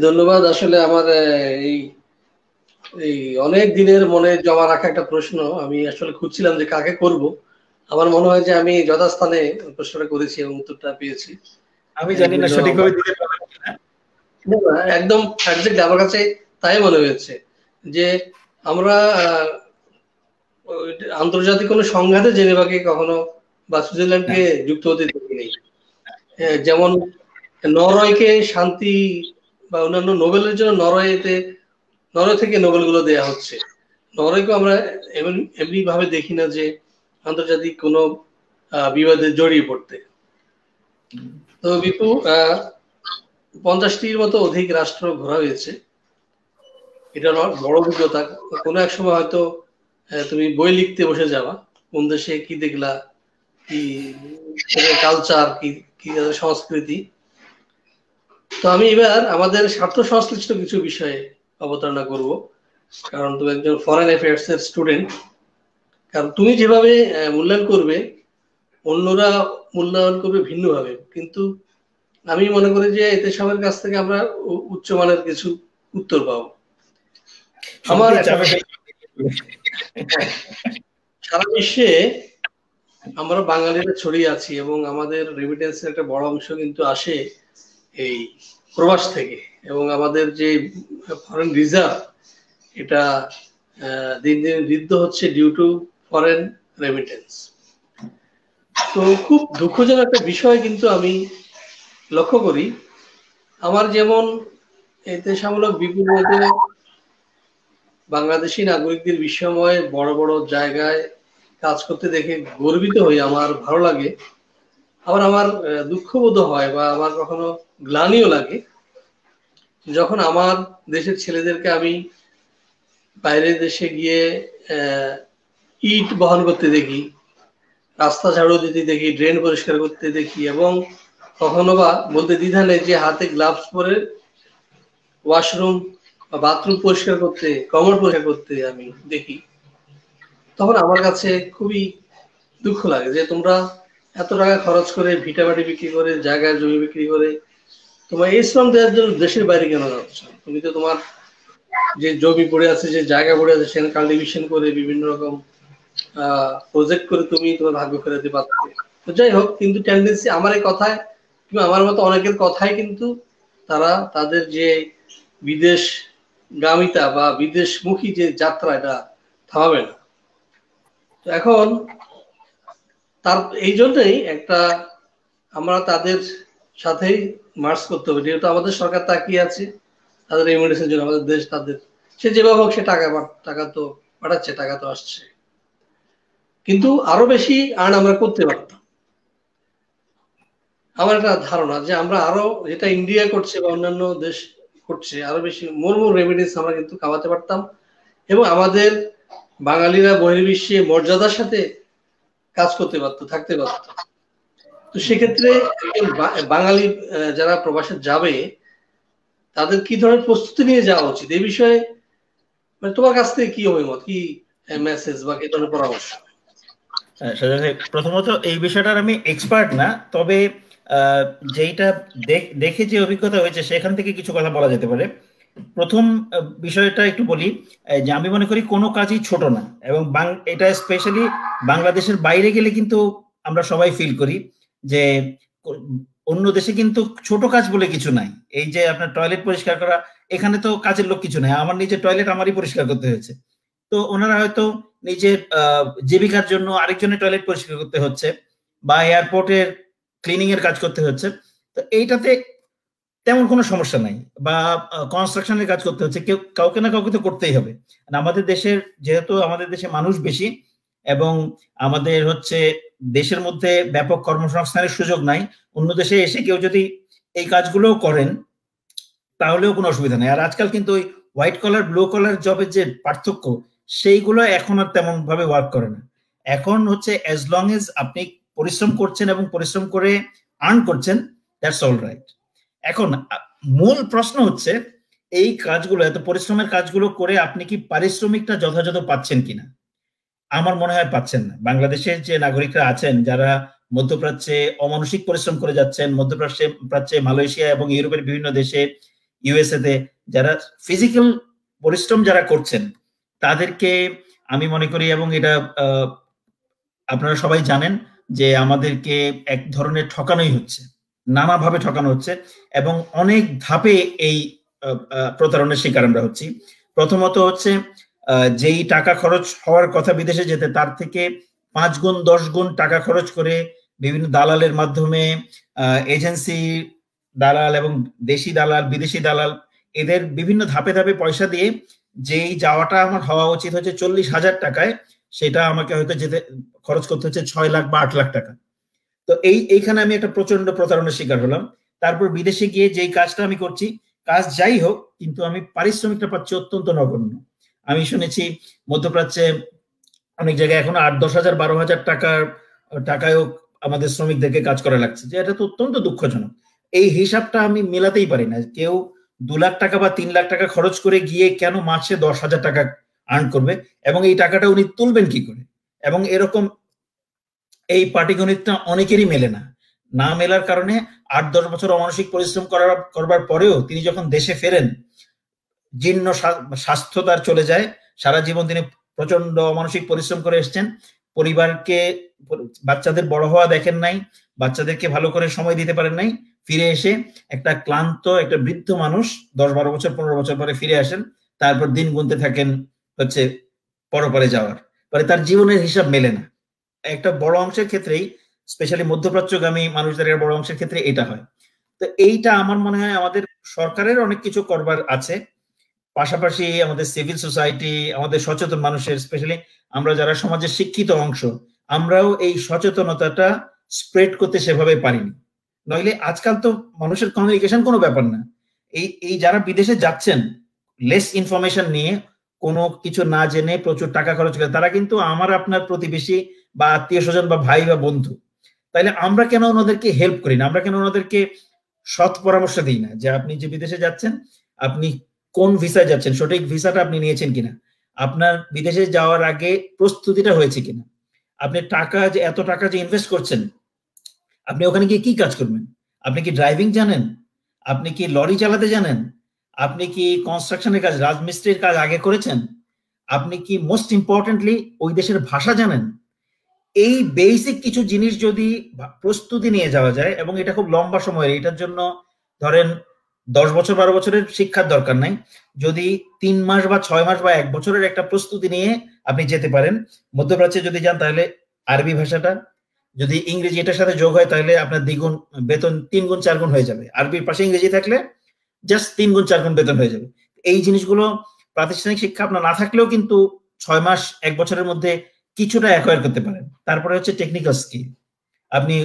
Speaker 1: ধন্যবাদ। আসলে আমার এই অনেক দিনের মনে জমা রাখা একটা প্রশ্ন, আমি আসলে খুঁজছিলাম যে কাকে করব। আমার মনে হয় যে আমি যথাস্থানে প্রশ্নটা করেছি এবং উত্তরটা পেয়েছি।
Speaker 2: আমি জানি না সঠিকভাবে দিতে পারলাম কিনা।
Speaker 1: একদম এক্স্যাক্টলি আমার কাছে তাই মনে হয়েছে যে আমরা আন্তর্জাতিক কোনো সংঘাতে জেনেভাকে কখনো বা সুইজারল্যান্ডকে যুক্ত হতে দেখিনি। যেমন নরওয়েকে শান্তি বা অন্যান্য নোবেলের জন্য নরওয়ে থেকে নোবেল গুলো দেওয়া হচ্ছে, নরওয়েকে আমরা এমনি ভাবে দেখি না যে আন্তর্জাতিক কোনো বিবাদে জড়িয়ে পড়তে। তো বিপু 50টির মতো অধিক রাষ্ট্র ঘোরা হয়েছে, এটা বড় অভিজ্ঞতা। কোনো এক সময় হয়তো তুমি বই লিখতে বসে যাবা, কোন দেশে কি দেখলা, কি কালচার, কি সংস্কৃতি। তো আমি এবার আমাদের স্বার্থ সংশ্লিষ্ট কিছু বিষয়ে অবতারণা করব, কারণ তুমি একজন ফরেন অ্যাফেয়ার্স এর স্টুডেন্ট। কারণ তুমি যেভাবে মূল্যায়ন করবে, অন্যরা মূল্যায়ন করবে ভিন্নভাবে, কিন্তু আমি মনে করি যে এতে সবার কাছ থেকে আমরা উচ্চমানের কিছু উত্তর পাবো। আমার সারা বিশ্বে আমরা বাঙালিরা ছড়িয়ে আছি এবং আমাদের রেমিটেন্সের একটা বড় অংশ কিন্তু আসে এই প্রবাস থেকে, এবং আমাদের যে ফরেন রিজার্ভ এটা দিন দিন বৃদ্ধি হচ্ছে ডিউ টু ফরেন রেমিটেন্স। তো খুব দুঃখজনক একটা বিষয় কিন্তু আমি লক্ষ্য করি, আমার যেমন এতে সামূলক বিপুল বাংলাদেশি নাগরিকদের বিশ্বময় বড় বড় জায়গায় কাজ করতে দেখে গর্বিত হই, আমার ভালো লাগে। আবার আমার দুঃখবোধ হয় বা আমার কখনো গ্লানিও লাগে যখন আমার দেশের ছেলেদেরকে আমি বাইরের দেশে গিয়ে ইট বহন করতে দেখি, রাস্তা ঝাড়ু দিতে দেখি, ড্রেন পরিষ্কার করতে দেখি, এবং কখনো বা বলতে দ্বিধা নেই যে হাতে গ্লাভস পরে ওয়াশরুম বা বাথরুম পরিষ্কার করতে, কমর পরিষ্কার করতে আমি দেখি। তখন আমার কাছে খুবই দুঃখ লাগে যে তোমরা এত টাকা খরচ করে ভিটামাটি বিক্রি করে, জায়গায় জমি বিক্রি করে তোমার এই শ্রম দেওয়ার জন্য দেশের বাইরে কেন যাচ্ছ? তুমি তো তোমার যে জমি পড়ে আছে, যে জায়গা পড়ে আছে, সেখানে কাল্টিভেশন করে বিভিন্ন রকম প্রজেক্ট করে তুমি তোমার ভাগ্য ফেরাতে পারছো। তো যাই হোক, কিন্তু টেন্ডেন্সি আমার এই কথায় কিংবা আমার মতো অনেকের কথাই কিন্তু তারা তাদের যে বিদেশ গামিতা বা বিদেশমুখী যে যাত্রা, এটা থামাবে না। তো এখন তার এই জন্যই একটা আমরা তাদের সাথেই মার্চ করতে হবে, যেহেতু আমাদের সরকার তাকিয়ে আছে, তাদের রেমিটেন্সের জন্য আমাদের দেশ তাদের, সে যেভাবে হোক সে টাকা তো পাঠাচ্ছে, টাকা তো আসছে, কিন্তু আরো বেশি আর্ন আমরা করতে পারতাম। আমার একটা ধারণা যে আমরা আরো, যেটা ইন্ডিয়া করছে বা অন্যান্য দেশ করছে, আরো বেশি মোর রেমিটেন্স আমরা কিন্তু কামাতে পারতাম, এবং আমাদের বাঙালিরা বহির্বিশ্বে মর্যাদার সাথে কাজ করতে পারতো, থাকতে পারতো। তো সেক্ষেত্রে বাঙালি যারা প্রবাসে যাবে তাদের কি ধরনের প্রস্তুতি নিয়ে যাওয়া উচিত এই বিষয়ে, মানে তোমার কাছ থেকে কি অভিমত, কি মেসেজ বা কি ধরনের পরামর্শ?
Speaker 2: প্রথমত এই বিষয়টার আমি এক্সপার্ট না, তবে যেইটা দেখে যে অভিজ্ঞতা হয়েছে সেখান থেকে কিছু কথা বলা যেতে পারে। প্রথম বিষয়টা একটু বলি, যে আমি মনে করি কোনো কাজই ছোট না, এবং এটা স্পেশালি বাংলাদেশের বাইরে গেলে কিন্তু আমরা সবাই ফিল করি যে অন্য দেশে কিন্তু ছোট কাজ বলে কিছু নাই। এই যে আপনার টয়লেট পরিষ্কার করা, এখানে তো কাজের লোক কিছু নাই, আমার নিজের টয়লেট আমারই পরিষ্কার করতে হয়েছে। তো ওনারা হয়তো নিজের জীবিকার জন্য আরেকজনের টয়লেট পরিষ্কার করতে হচ্ছে, বা এয়ারপোর্টের ক্লিনিং এর কাজ করতে হচ্ছে। তো এইটাতে তেমন কোনো সমস্যা নাই, বা কনস্ট্রাকশনের কাজ করতে হচ্ছে, কেউ কাউকে না কাউকে তো করতেই হবে। আমাদের দেশের, যেহেতু আমাদের দেশে মানুষ বেশি এবং আমাদের হচ্ছে দেশের মধ্যে ব্যাপক কর্মসংস্থানের সুযোগ নাই, অন্য দেশে এসে কেউ যদি এই কাজগুলোও করেন তাহলেও কোনো অসুবিধা নেই। আর আজকাল কিন্তু ওই হোয়াইট কলার ব্লু কলার জবের যে পার্থক্য, সেইগুলো এখন আর তেমন ভাবে ওয়ার্ক করে না। এখন হচ্ছে অ্যাজ লং এজ আপনি পরিশ্রম করছেন এবং পরিশ্রম করে আর্ন করছেন, দ্যাটস অল রাইট। এখন মূল প্রশ্ন হচ্ছে এই কাজগুলো, এত পরিশ্রমের কাজগুলো করে আপনি কি পারিশ্রমিকটা যথাযথ পাচ্ছেন কিনা? আমার মনে হয় পাচ্ছেন না। বাংলাদেশের যে নাগরিকরা আছেন যারা মধ্যপ্রাচ্যে অমানসিক পরিশ্রম করে যাচ্ছেন, মধ্যপ্রাচ্যে মালয়েশিয়া এবং ইউরোপের বিভিন্ন দেশে, ইউএসএ তে যারা ফিজিক্যাল পরিশ্রম যারা করছেন, তাদেরকে আমি মনে করি, এবং এটা আপনারা সবাই জানেন যে আমাদেরকে এক ধরনের ঠকানোই হচ্ছে, নানাভাবে ঠকানো হচ্ছে, এবং অনেক ধাপে এই প্রতারণার শিকার আমরা হচ্ছি। প্রথমত হচ্ছে যেই টাকা খরচ হওয়ার কথা বিদেশে যেতে, তার থেকে 5 গুণ 10 গুণ টাকা খরচ করে বিভিন্ন দালালের মাধ্যমে, এজেন্সি দালাল এবং দেশি দালাল, বিদেশি দালাল, এদের বিভিন্ন ধাপে ধাপে পয়সা দিয়ে যেই যাওয়াটা আমার হওয়া উচিত হচ্ছে 40,000 টাকায়, সেটা আমাকে হয়তো যেতে খরচ করতে হচ্ছে 6 লাখ বা 8 লাখ টাকা। তো এইখানে আমি একটা প্রচন্ড প্রতারণার শিকার হলাম। তারপর বিদেশে গিয়ে যেই কাজটা আমি করছি, কাজ যাই হোক, কিন্তু আমি পারিশ্রমিকটা পাচ্ছি অত্যন্ত নগণ্য। আমি শুনেছি মধ্যপ্রাচ্যে অনেক জায়গায় এখন 8-10 হাজার 12 হাজার টাকায়ও আমাদের শ্রমিকদেরকে কাজ করা লাগছে, যে এটা তো অত্যন্ত দুঃখজনক। এই হিসাবটা আমি মেলাতেই পারি না। কেউ 2 লাখ টাকা বা 3 লাখ টাকা খরচ করে গিয়ে কেন মাসে 10,000 টাকা আর্ন করবে, এবং এই টাকাটা উনি তুলবেন কি করে? এবং এরকম এই পাটিগণিতটা অনেকেরই মেলে না। না মেলার কারণে 8-10 বছর অমানসিক পরিশ্রম করবার পরেও তিনি যখন দেশে ফেরেন, জীর্ণ স্বাস্থ্য তার চলে যায়। সারা জীবন তিনি প্রচন্ড অমানসিক পরিশ্রম করে এসছেন, পরিবারকে, বাচ্চাদের বড় হওয়া দেখেন নাই, বাচ্চাদেরকে ভালো করে সময় দিতে পারেন নাই। ফিরে এসে একটা ক্লান্ত, একটা বৃদ্ধ মানুষ 10-12 বছর 15 বছর পরে ফিরে আসেন, তারপর দিন গুনতে থাকেন হচ্ছে পরপারে যাওয়ার, পরে তার জীবনের হিসাব মেলে না। একটা বড় অংশের ক্ষেত্রেই, স্পেশালি মধ্যপ্রাচ্যগামী মানুষদের বড় অংশের ক্ষেত্রে এটা হয়। তো এইটা আমার মনে হয় আমাদের সরকারের অনেক কিছু করবার আছে, পাশাপাশি আমাদের সিভিল সোসাইটি, আমাদের সচেতন মানুষের, স্পেশালি আমরা যারা সমাজের শিক্ষিত অংশ, আমরাও এই সচেতনতাটা স্প্রেড করতে সেভাবে পারিনি। নইলে আজকাল তো মানুষের কমিউনিকেশন কোনো ব্যাপার না। এই যারা বিদেশে যাচ্ছেন লেস ইনফরমেশন নিয়ে, কোনো কিছু না জেনে প্রচুর টাকা খরচ করে, তারা কিন্তু আমার আপনার প্রতিবেশী বা আত্মীয় স্বজন বা ভাই বা বন্ধু। তাইলে আমরা কেন ওনাদেরকে হেল্প করি না? আমরা কেন ওনাদেরকে সৎ পরামর্শ দিই না যে আপনি যে বিদেশে যাচ্ছেন, আপনি কোন ভিসায় যাচ্ছেন, সঠিক ভিসাটা আপনি নিয়েছেন কিনা, আপনার বিদেশে যাওয়ার আগে প্রস্তুতিটা হয়েছে কিনা, আপনি এত টাকা যে ইনভেস্ট করছেন, আপনি ওখানে গিয়ে কি কাজ করবেন? আপনি কি ড্রাইভিং জানেন? আপনি কি লরি চালাতে জানেন? আপনি কি কনস্ট্রাকশনের কাজ, রাজমিস্ত্রির কাজ আগে করেছেন? আপনি কি মোস্ট ইম্পর্টেন্টলি ওই দেশের ভাষা জানেন? এই বেসিক কিছু জিনিস যদি প্রস্তুতি নিয়ে যাওয়া যায়, এবং এটা খুব লম্বা সময়ের, এটার জন্য ধরেন 10 বছর 12 বছরের শিক্ষার দরকার নাই, যদি 3 মাস বা 6 মাস বা 1 বছরের একটা প্রস্তুতি নিয়ে আপনি যেতে পারেন। মধ্যপ্রাচ্যে যদি যান তাহলে আরবি ভাষাটা, যদি ইংরেজি এটার সাথে যোগ হয়, তাহলে আপনার দ্বিগুণ বেতন, 3 গুণ 4 গুণ হয়ে যাবে। আরবির পাশে ইংরেজি থাকলে জাস্ট 3 গুণ 4 গুণ বেতন হয়ে যাবে। এই জিনিসগুলো প্রাতিষ্ঠানিক শিক্ষা আপনার না থাকলেও কিন্তু 6 মাস 1 বছরের মধ্যে কিছুটা অ্যাকোয়ার করতে পারেন। তারপরে হচ্ছে টেকনিক্যাল স্কিল, আপনি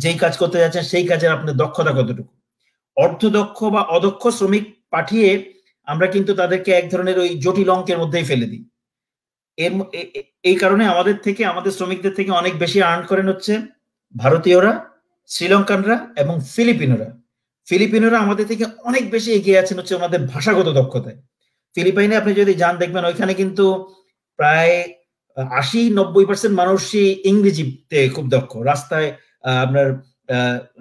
Speaker 2: যেই কাজ করতে যাচ্ছেন সেই কাজের আপনার দক্ষতা কতটুকু। অর্ধদক্ষ বা অদক্ষ শ্রমিক পাঠিয়ে আমরা কিন্তু তাদেরকে এক ধরনের ওই জটিল অঙ্কের মধ্যেই ফেলে দিই। এই কারণে আমাদের শ্রমিকদের থেকে অনেক বেশি আর্ন করেন হচ্ছে ভারতীয়রা, শ্রীলঙ্কানরা এবং ফিলিপিনোরা আমাদের থেকে অনেক বেশি এগিয়ে আছেন হচ্ছে আমাদের ভাষাগত দক্ষতায়। ফিলিপাইনে আপনি যদি যান দেখবেন ওইখানে কিন্তু প্রায় 80-90% মানুষই ইংরেজিতে খুব দক্ষ। রাস্তায় আপনার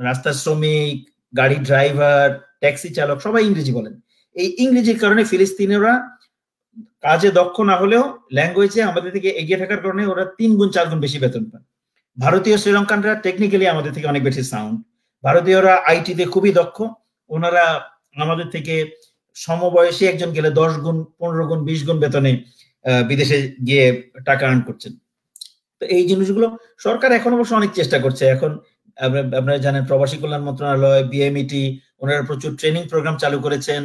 Speaker 2: রাস্তার শ্রমিক, গাড়ি ড্রাইভার, ট্যাক্সি চালক সবাই ইংরেজি বলেন। এই ইংরেজির কারণে ফিলিস্তিনিরা কাজে দক্ষ না হলেও ল্যাঙ্গুয়েজে আমাদের থেকে এগিয়ে থাকার কারণে ওরা 3 গুণ 4 গুণ বেশি বেতন পায়। ভারতীয় শ্রীলঙ্কানরা টেকনিক্যালি আমাদের থেকে অনেক বেশি সাউন্ড। ভারতীয়রা আইটিতে খুবই দক্ষ, ওনারা আমাদের থেকে সমবয়সী একজন গেলে 10 গুণ 15 গুণ 20 গুণ বেতনে বিদেশে গিয়ে টাকা আর্ন করছেন। তো এই জিনিসগুলো সরকার এখন অবশ্য অনেক চেষ্টা করছে। এখন আপনারা জানেন প্রবাসী কল্যাণ মন্ত্রণালয়, বিএমইটি ওনারা প্রচুর ট্রেনিং প্রোগ্রাম চালু করেছেন।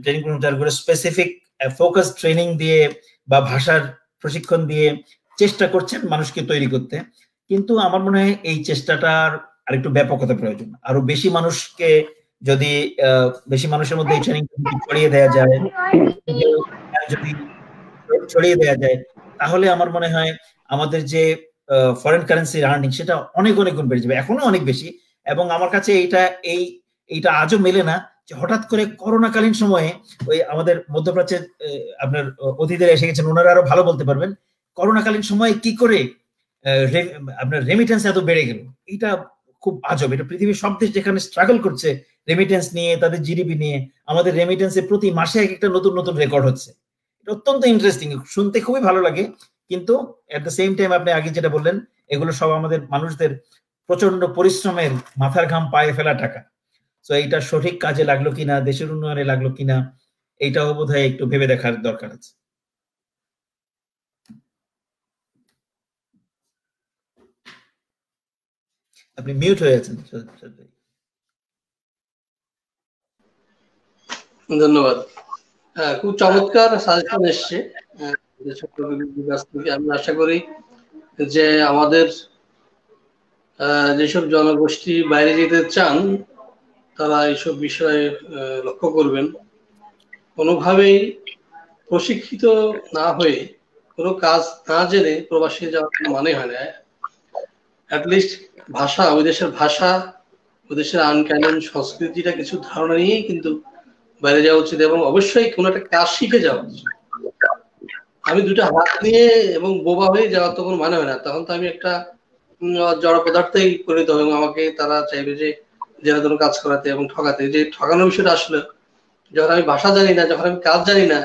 Speaker 2: ট্রেনিং প্রোগ্রাম চালু করে স্পেসিফিক ফোকাস ট্রেনিং দিয়ে বা ভাষার প্রশিক্ষণ দিয়ে চেষ্টা করছেন মানুষকে তৈরি করতে। কিন্তু আমার মনে হয় এই চেষ্টাটার আরেকটু ব্যাপকতা প্রয়োজন। আরো বেশি মানুষকে যদি বেশি মানুষের মধ্যে এই ট্রেনিং ছড়িয়ে দেওয়া যায়, যদি ছড়িয়ে দেওয়া যায়, তাহলে আমার মনে হয় আমাদের যে ফরেন কারেন্সির আর্নিং সেটা অনেক অনেক গুণ বেড়ে যাবে। এখনো অনেক বেশি। এবং আমার কাছে এইটা আজও মেলে না যে হঠাৎ করে করোনাকালীন সময়ে ওই আমাদের মধ্যপ্রাচ্যের আপনার অতিথিরা এসে গেছেন, ওনারা আরো ভালো বলতে পারবেন করোনাকালীন সময়ে কি করে আপনার রেমিটেন্স এত বেড়ে গেল। এটা খুব আজব। এটা পৃথিবীর সব দেশ যেখানে স্ট্রাগল করছে রেমিটেন্স নিয়ে, তাদের জিডিপি নিয়ে, আমাদের রেমিটেন্সে প্রতি মাসে এক একটা নতুন নতুন রেকর্ড হচ্ছে। এটা অত্যন্ত ইন্টারেস্টিং, শুনতে খুবই ভালো লাগে। কিন্তু এট দ্য সেম টাইম আপনি আগে যেটা বললেন, এগুলো সব আমাদের মানুষদের প্রচন্ড পরিশ্রমের মাথার ঘাম পায়ে ফেলা টাকা। তো এইটা সঠিক কাজে লাগলো কিনা, দেশের উন্নয়নে লাগলো কিনা, এইটাও বোধহয় একটু ভেবে দেখার দরকার আছে। আপনি মিউট হয়ে আছেন।
Speaker 1: ধন্যবাদ। খুব চমৎকার সাজেশন এসছে। আমি আশা করি যে আমাদের যেসব জনগোষ্ঠী বাইরে যেতে চান তারা এইসব বিষয়ে লক্ষ্য করবেন। কোনোভাবেই প্রশিক্ষিত না হয়ে, কোনো কাজ না জেনে প্রবাসী যাওয়ার মানে হয় না। অ্যাটলিস্ট ভাষা, ওই দেশের ভাষা, ওই দেশের আইন কানুন সংস্কৃতিটা কিছু ধারণা নিয়েই কিন্তু বাইরে যাওয়া উচিত, এবং অবশ্যই কোনো একটা কাজ শিখে যাওয়া উচিত। আমি দুটো হাত নিয়ে এবং বোবা হয়ে যাওয়ার তো কোনো মানে হয় না। তখন তো আমি একটা জড় পদার্থেই পরিণত হবে, এবং আমাকে তারা চাইবে যে যেন কোনো কাজ করাতে এবং ঠকাতে। যে ঠকানোর বিষয়টা আসলে যখন আমি ভাষা জানি না, যখন আমি কাজ জানি না,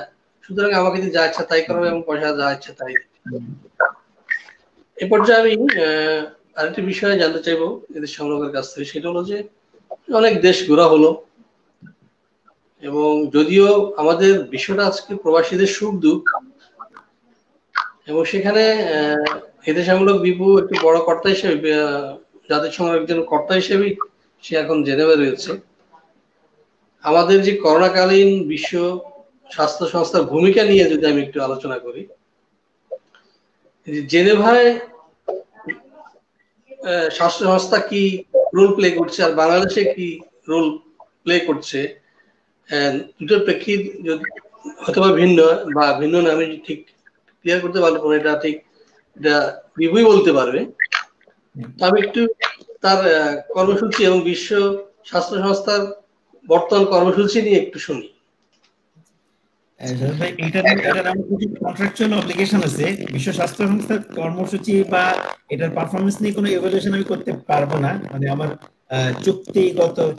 Speaker 1: সুতরাং আমাকে যদি যা ইচ্ছা তাই করাবে এবং পয়সা যা ইচ্ছা তাই। এ পর্যায়ে আমি আরেকটি বিষয়ে জানতে চাইবো এদের সংগ্রহের কাছ থেকে, সেটা হলো যে অনেক দেশ ঘোরা হলো, এবং যদিও আমাদের বিষয়টা আজকে প্রবাসীদের সুখ দুঃখ, এবং সেখানে এদেশামূলক বিপু একটু বড় কর্তা হিসেবে, জাতিসংঘের একজন কর্তা হিসেবেই সে এখন জেনেভা রয়েছে। আমাদের যে করোনাকালীন বিশ্ব স্বাস্থ্য সংস্থার ভূমিকা নিয়ে যদি আমি একটু আলোচনা করি, জেনেভায় স্বাস্থ্য সংস্থা কি রোল প্লে করছে আর বাংলাদেশে কি রোল প্লে করছে, দুটোর প্রেক্ষিত যদি হয়তো বা ভিন্ন বা ভিন্ন না, আমি ঠিক ক্লিয়ার করতে পারবো না, এটা ঠিক এটা বিভুই বলতে পারবে। তো আমি একটু তার কর্মসূচি এবং বিশ্ব স্বাস্থ্য সংস্থার বর্তমান কর্মসূচি নিয়ে একটু শুনি।
Speaker 2: কন্ট্রাকচুয়াল অব্লিগেশন আছে বিশ্ব স্বাস্থ্য সংস্থার কর্মসূচি বা এটার পারফরমেন্স নিয়ে কোনো ইভালুয়েশন আমি করতে পারবো না, মানে আমার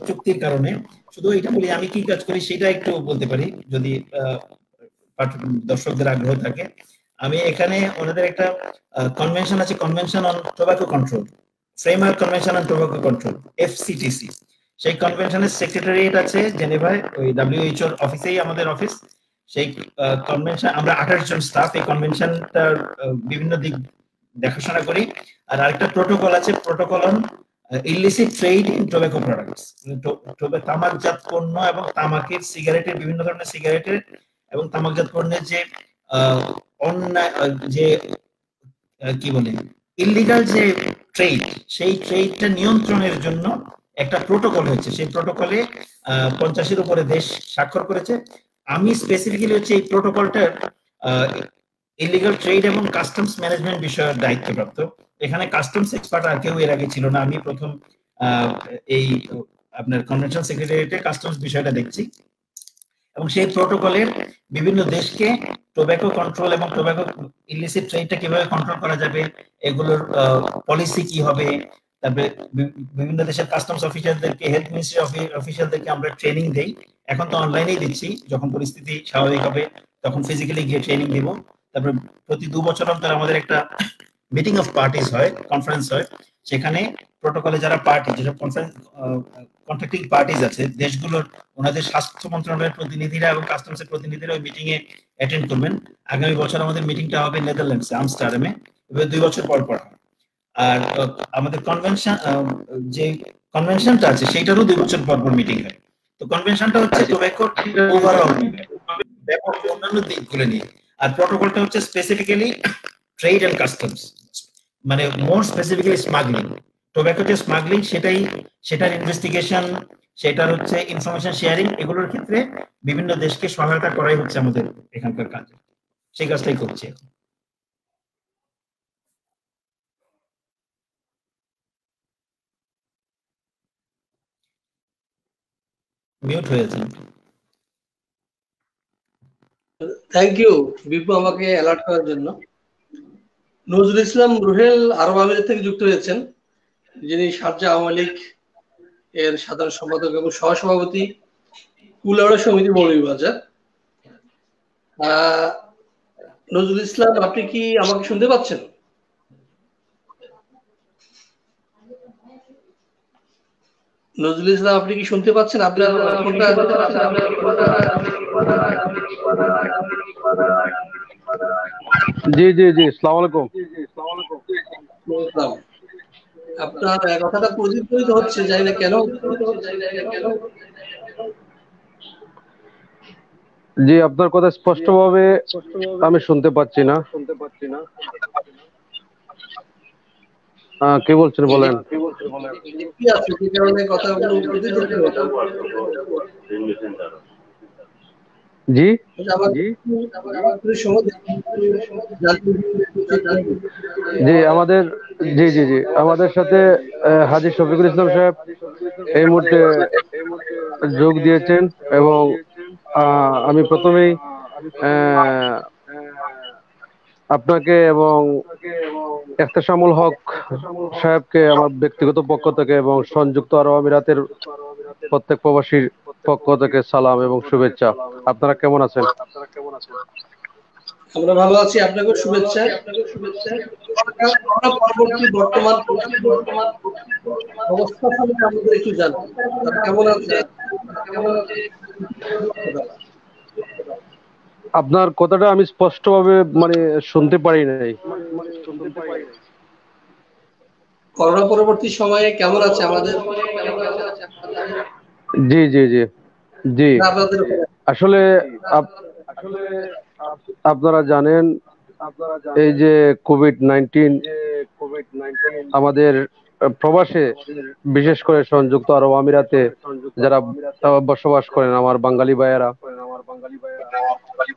Speaker 2: চুক্তির কারণে। শুধু এটা বলি আমি কি কাজ করি সেটা একটু বলতে পারি যদি দর্শকদের আগ্রহ থাকে। আমি এখানে ওনাদের একটা কনভেনশন আছে, convention on tobacco control, framework convention on tobacco control, এফসিটিসি। সেই কনভেনশনের সেক্রেটারিয়েট আছে জেনেভায়, ওই WHO এর অফিসেই আমাদের অফিস। সেই কনভেনশন আমরা 28 জন স্টাফ এই কনভেনশনটার বিভিন্ন দিক দেখাশোনা করি। আর আরেকটা প্রোটোকল আছে, protocol on illicit trade in tobacco products, তামাকজাত পণ্য এবং তামাকের, সিগারেটের, বিভিন্ন ধরনের সিগারেটের এবং তামাকজাত পণ্যের যে অন্যায়, যে কি বলে ইলিগাল যে ট্রেড, সেই ট্রেডটা নিয়ন্ত্রণের জন্য একটা প্রোটোকল হচ্ছে। সেই প্রোটোকলে 50-এর উপরে দেশ স্বাক্ষর করেছে। আমি স্পেসিফিক্যালি হচ্ছে এই প্রোটোকলটার ইলিগাল ট্রেড এবং কাস্টমস ম্যানেজমেন্ট বিষয়ের দায়িত্বপ্রাপ্ত। এখানে কাস্টমস এক্সপার্ট আর কেউ এর আগে ছিল না, আমি প্রথম এই আপনার কনভেনশন সেক্রেটারিয়েটে কাস্টমস বিষয়টা দেখছি। এবং সেই প্রোটোকলের বিভিন্ন দেশকে টোব্যাকো কন্ট্রোল এবং টোব্যাকো ইলিসিট ট্রেডটা কিভাবে কন্ট্রোল করা যাবে, এগুলোর পলিসি কি হবে, তারপরে বিভিন্ন দেশের কাস্টমস অফিসারদেরকে, হেলথ মিনিস্ট্রি অফিসারদেরকে আমরা ট্রেনিং দেই। এখন তো অনলাইনেই দিচ্ছি, যখন পরিস্থিতি স্বাভাবিক হবে তখন ফিজিক্যালি গিয়ে ট্রেনিং দিব। তারপরে প্রতি 2 বছর অন্তর আমাদের একটা মিটিং অফ পার্টিস হয়, কনফারেন্স হয়, সেখানে প্রোটোকলে যারা পার্টি, যেসব কনফারেন্স কন্ট্রাক্টিং পার্টিস আছে দেশগুলোর, ওনাদের স্বাস্থ্য মন্ত্রণালয়ের প্রতিনিধিরা এবং কাস্টমসের প্রতিনিধিরা ওই মিটিং এ অ্যাটেন্ড করবেন। আগামী বছর আমাদের মিটিংটা হবে নেদারল্যান্ডসে, আমস্টারডামে, এবার 2 বছর পর পর। আর আমাদের যে কনভেনশনটা আছে সেটারও 2 বছর পর পর মিটিং হয়। তো কনভেনশনটা হচ্ছে টোব্যাকো ওভারঅল ব্যাপক অন্যান্য দিকগুলো নিয়ে, আর প্রোটোকলটা হচ্ছে স্পেসিফিক্যালি ট্রেড এন্ড কাস্টমস, মানে মোর স্পেসিফিক্যালি স্মাগলিং, টোব্যাকো যে স্মাগলিং সেটার ইনভেস্টিগেশন, সেটার হচ্ছে ইনফরমেশন শেয়ারিং, এগুলোর ক্ষেত্রে বিভিন্ন দেশকে সহায়তা করাই হচ্ছে আমাদের এখানকার কাজ। সেই কাজটাই করছি এখন। মিউট হয়েছে।
Speaker 1: থ্যাংক ইউ বিপু আমাকে অ্যালার্ট করার জন্য। নজরুল ইসলাম রুহেল আরব আমিরাত থেকে যুক্ত হয়েছেন, যিনি শারজাহ আওয়ামী লীগ এর সাধারণ সম্পাদক এবং সহসভাপতি কুলাউড়া সমিতি মৌলভীবাজার। নজরুল ইসলাম, আপনি কি আমাকে শুনতে পাচ্ছেন? নজরুল ইসলাম, আপনি কি শুনতে পাচ্ছেন? আপনার
Speaker 3: জি জি জি, আসসালামু আলাইকুম।
Speaker 1: আপনার কথাটা প্রতিধ্বনিত হচ্ছে, জানি না কেন।
Speaker 3: জি, আপনার কথা স্পষ্টভাবে আমি শুনতে পাচ্ছি না। কি বলছেন বলেন।
Speaker 1: কি আছে যে কারণে কথাগুলো প্রতিধ্বনিত হচ্ছে?
Speaker 3: জি জি, আমাদের সাথে হাজী শফিকুল ইসলাম সাহেব এই মুহূর্তে যোগ দিয়েছেন, এবং আমি প্রথমেই আপনাকে এবং ইখতেশামুল হক সাহেবকে আমার ব্যক্তিগত পক্ষ থেকে এবং সংযুক্ত আরব আমিরাতের প্রত্যেক প্রবাসীর পক্ষ থেকে সালাম এবং শুভেচ্ছা। আপনারা কেমন আছেন?
Speaker 1: আমরা ভালো আছি, আপনাকেও শুভেচ্ছা। পরবর্তী বর্তমান অবস্থা সম্পর্কে আমাদের একটু জানতে, কেমন আছে?
Speaker 3: আপনার কথাটা আমি স্পষ্টভাবে মানে শুনতে পারি নাই।
Speaker 1: করোনা পরবর্তী সময়ে কেমন আছে আমাদের?
Speaker 3: জি জি জি জি, আসলে আপনারা জানেন এই যে কোভিড-19 আমাদের প্রবাসে, বিশেষ করে সংযুক্ত আরব আমিরাতে যারা বসবাস করেন আমার বাঙালি ভাইয়েরা,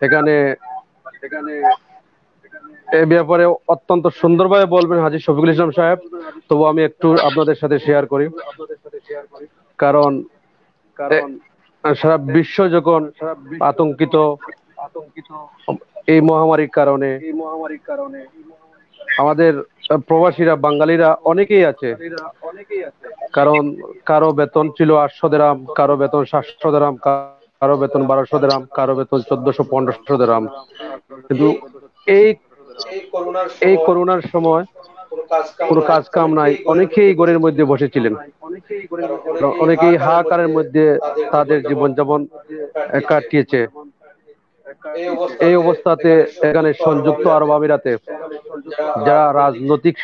Speaker 3: এখানে এ ব্যাপারে অত্যন্ত সুন্দরভাবে বলবেন হাজী শফিকুল ইসলাম সাহেব, তবু আমি একটু আপনাদের সাথে শেয়ার করি। কারণ সারা বিশ্ব যখন আতঙ্কিত এই মহামারীর কারণে, আমাদের প্রবাসীরা বাঙালিরা অনেকেই আছে, কারণ কারো বেতন ছিল 800 দিরহাম, কারো বেতন 700 দিরহাম, কারো বেতন 1200 দিরহাম, কারো বেতন 1400-1500 দিরহাম। কিন্তু এই করোনার সময় কোনো কাজ কাম নাই, অনেকেই ঘরের মধ্যে বসেছিলেন, অনেকেই হাহাকারের মধ্যে তাদের জীবনযাপন কাটিয়েছে। এই অবস্থাতে এখানে সংযুক্ত আরব আমিরাতে যারা রাজনৈতিক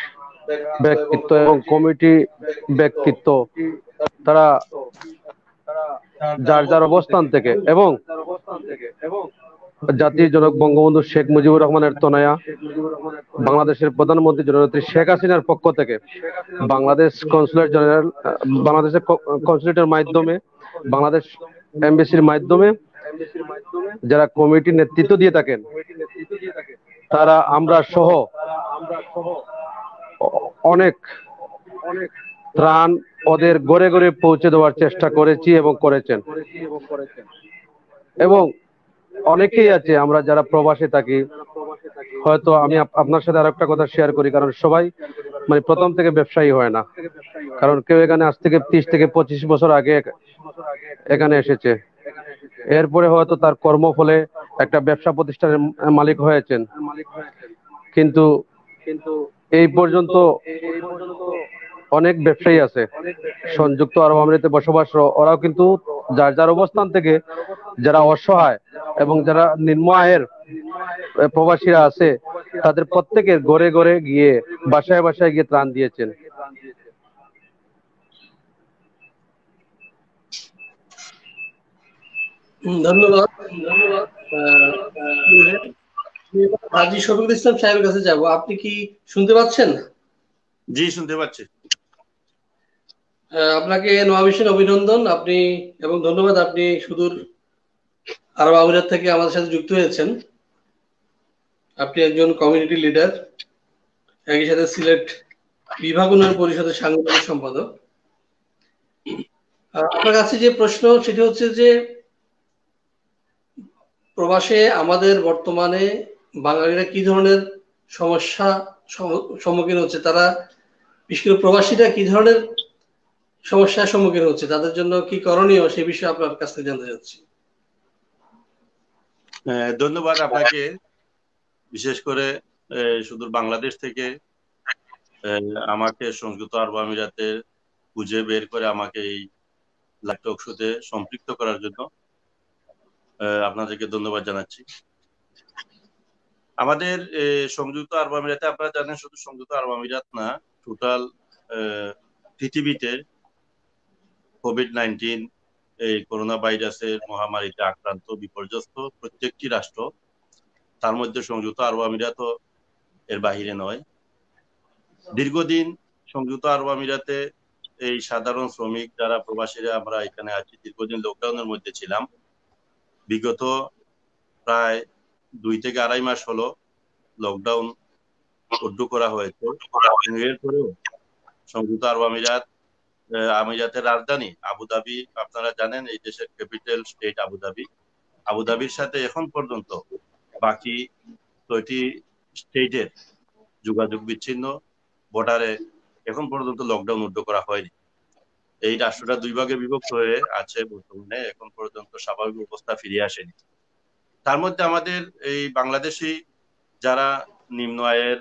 Speaker 3: ব্যক্তিত্ব এবং কমিটি ব্যক্তিত্ব তারা যার যার অবস্থান থেকে এবং জাতির জনক বঙ্গবন্ধু শেখ মুজিবুর রহমানের তনয়া বাংলাদেশের প্রধানমন্ত্রী জননেত্রী শেখ হাসিনার পক্ষ থেকে বাংলাদেশ কনসুলেট জেনারেল, বাংলাদেশের কনসুলেটের মাধ্যমে, বাংলাদেশ এমবেসির মাধ্যমে যারা কমিটির নেতৃত্ব দিয়ে থাকেন তারা আমরা সহ অনেক ত্রাণ ওদের ঘরে ঘরে পৌঁছে দেওয়ার চেষ্টা করেছি এবং করেছেন। এবং অনেকেই আছে আমরা যারা প্রবাসে থাকি, হয়তো আমি আপনার সাথে আরেকটা কথা শেয়ার করি, কারণ সবাই মানে প্রথম থেকে ব্যবসায়ী হয় না, কারণ কেউ এখানে আজ থেকে 30 থেকে 25 বছর আগে এখানে এসেছে, এরপরে হয়তো তার কর্মফলে একটা ব্যবসা প্রতিষ্ঠানের মালিক হয়েছেন, কিন্তু এই পর্যন্ত অনেক ব্যবসায়ী আছে সংযুক্ত আরব আমিরাতে বসবাস, ওরাও কিন্তু যার যার অবস্থান থেকে যারা অসহায় এবং যারা নিম্ন আয়ের প্রবাসীরা আছে তাদের প্রত্যেকের ঘরে ঘরে গিয়ে বাসায় বাসায় গিয়ে ত্রাণ দিয়েছেন।
Speaker 1: ধন্যবাদ। হাজী শফিকুল ইসলাম সাহেবের কাছে যাব। আপনি কি শুনতে পাচ্ছেন?
Speaker 4: জি, শুনতে পাচ্ছি।
Speaker 1: আপনাকে নোয়া মিশন অভিনন্দন, আপনি এবং ধন্যবাদ, আপনি সুদূর আরব আমিরাত থেকে আমাদের সাথে যুক্ত হয়েছেন। আপনি একজন কমিউনিটি লিডার, একই সাথে সিলেট বিভাগ উন্নয়ন পরিষদের সাংগঠনিক সম্পাদক। আপনার কাছে যে প্রশ্ন সেটি হচ্ছে যে প্রবাসে আমাদের বর্তমানে বাঙালিরা কি ধরনের সমস্যা সম্মুখীন হচ্ছে, তারা বিশেষ করে প্রবাসীরা কি ধরনের সমস্যার সম্মুখীন হচ্ছে, তাদের জন্য কি করণীয় সে বিষয়ে আপনার কাছ থেকে জানতে চাচ্ছি।
Speaker 4: ধন্যবাদ আপনাকে, বিশেষ করে সুদূর বাংলাদেশ থেকে আমাকে সংযুক্ত আরব আমিরাতে খুঁজে বের করে আমাকে এই লাইভ টক শোতে সম্পৃক্ত করার জন্য আপনাদেরকে ধন্যবাদ জানাচ্ছি। আমাদের সংযুক্ত আরব আমিরাতে আপনারা জানেন শুধু সংযুক্ত আরব আমিরাত না, টোটাল পৃথিবীতে কোভিড-19 এই করোনা ভাইরাসের মহামারীতে আক্রান্ত বিপর্যস্ত প্রত্যেকটি রাষ্ট্র, তার মধ্যে সংযুক্ত আরব আমিরাতও এর বাহিরে নয়। দীর্ঘদিন সংযুক্ত আরব আমিরাতে এই সাধারণ শ্রমিক যারা প্রবাসীরা আমরা এখানে আছি, দীর্ঘদিন লকডাউনের মধ্যে ছিলাম। বিগত প্রায় 2 থেকে 2.5 মাস হলো লকডাউন উড্ডু করা হয়েছে। এরপরেও সংযুক্ত আরব আমিরাতের রাজধানী আবুধাবি, আপনারা জানেন এই দেশের ক্যাপিটাল স্টেট আবুধাবির সাথে এখন পর্যন্ত বাকি 6টি স্টেটের যোগাযোগ বিচ্ছিন্ন, বর্ডারে এখন পর্যন্ত লকডাউন উড্ডু করা হয়নি। এই রাষ্ট্রটা 2 ভাগে বিভক্ত হয়ে আছে বর্তমানে, এখন পর্যন্ত স্বাভাবিক অবস্থা ফিরে আসেনি। তার মধ্যে আমাদের এই বাংলাদেশি যারা নিম্ন আয়ের,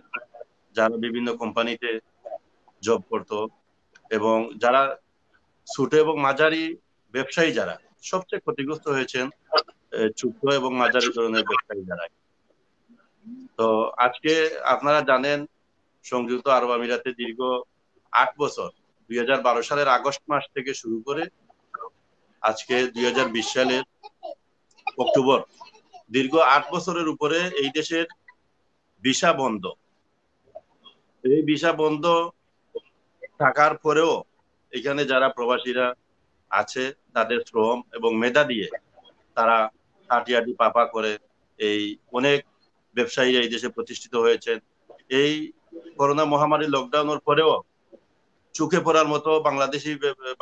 Speaker 4: যারা বিভিন্ন কোম্পানিতে জব করত এবং যারা ছোট এবং মাঝারি ব্যবসায়ী, যারা সবচেয়ে ক্ষতিগ্রস্ত হয়েছেন ছোট এবং মাঝারি ধরনের ব্যবসায়ী যারা। তো আজকে আপনারা জানেন সংযুক্ত আরব আমিরাতে দীর্ঘ 8 বছর 2012 সালের আগস্ট মাস থেকে শুরু করে আজকে 2020 সালের অক্টোবর, দীর্ঘ 8 বছরের উপরে এই দেশের ভিসা বন্ধ। এই ভিসা বন্ধ থাকার পরেও এখানে যারা প্রবাসীরা আছে তাদের শ্রম এবং মেধা দিয়ে তারা হাঁটি পাপা করে এই অনেক ব্যবসায়ী এই দেশে প্রতিষ্ঠিত হয়েছেন। এই করোনা মহামারী লকডাউনের পরেও চোখে পড়ার মতো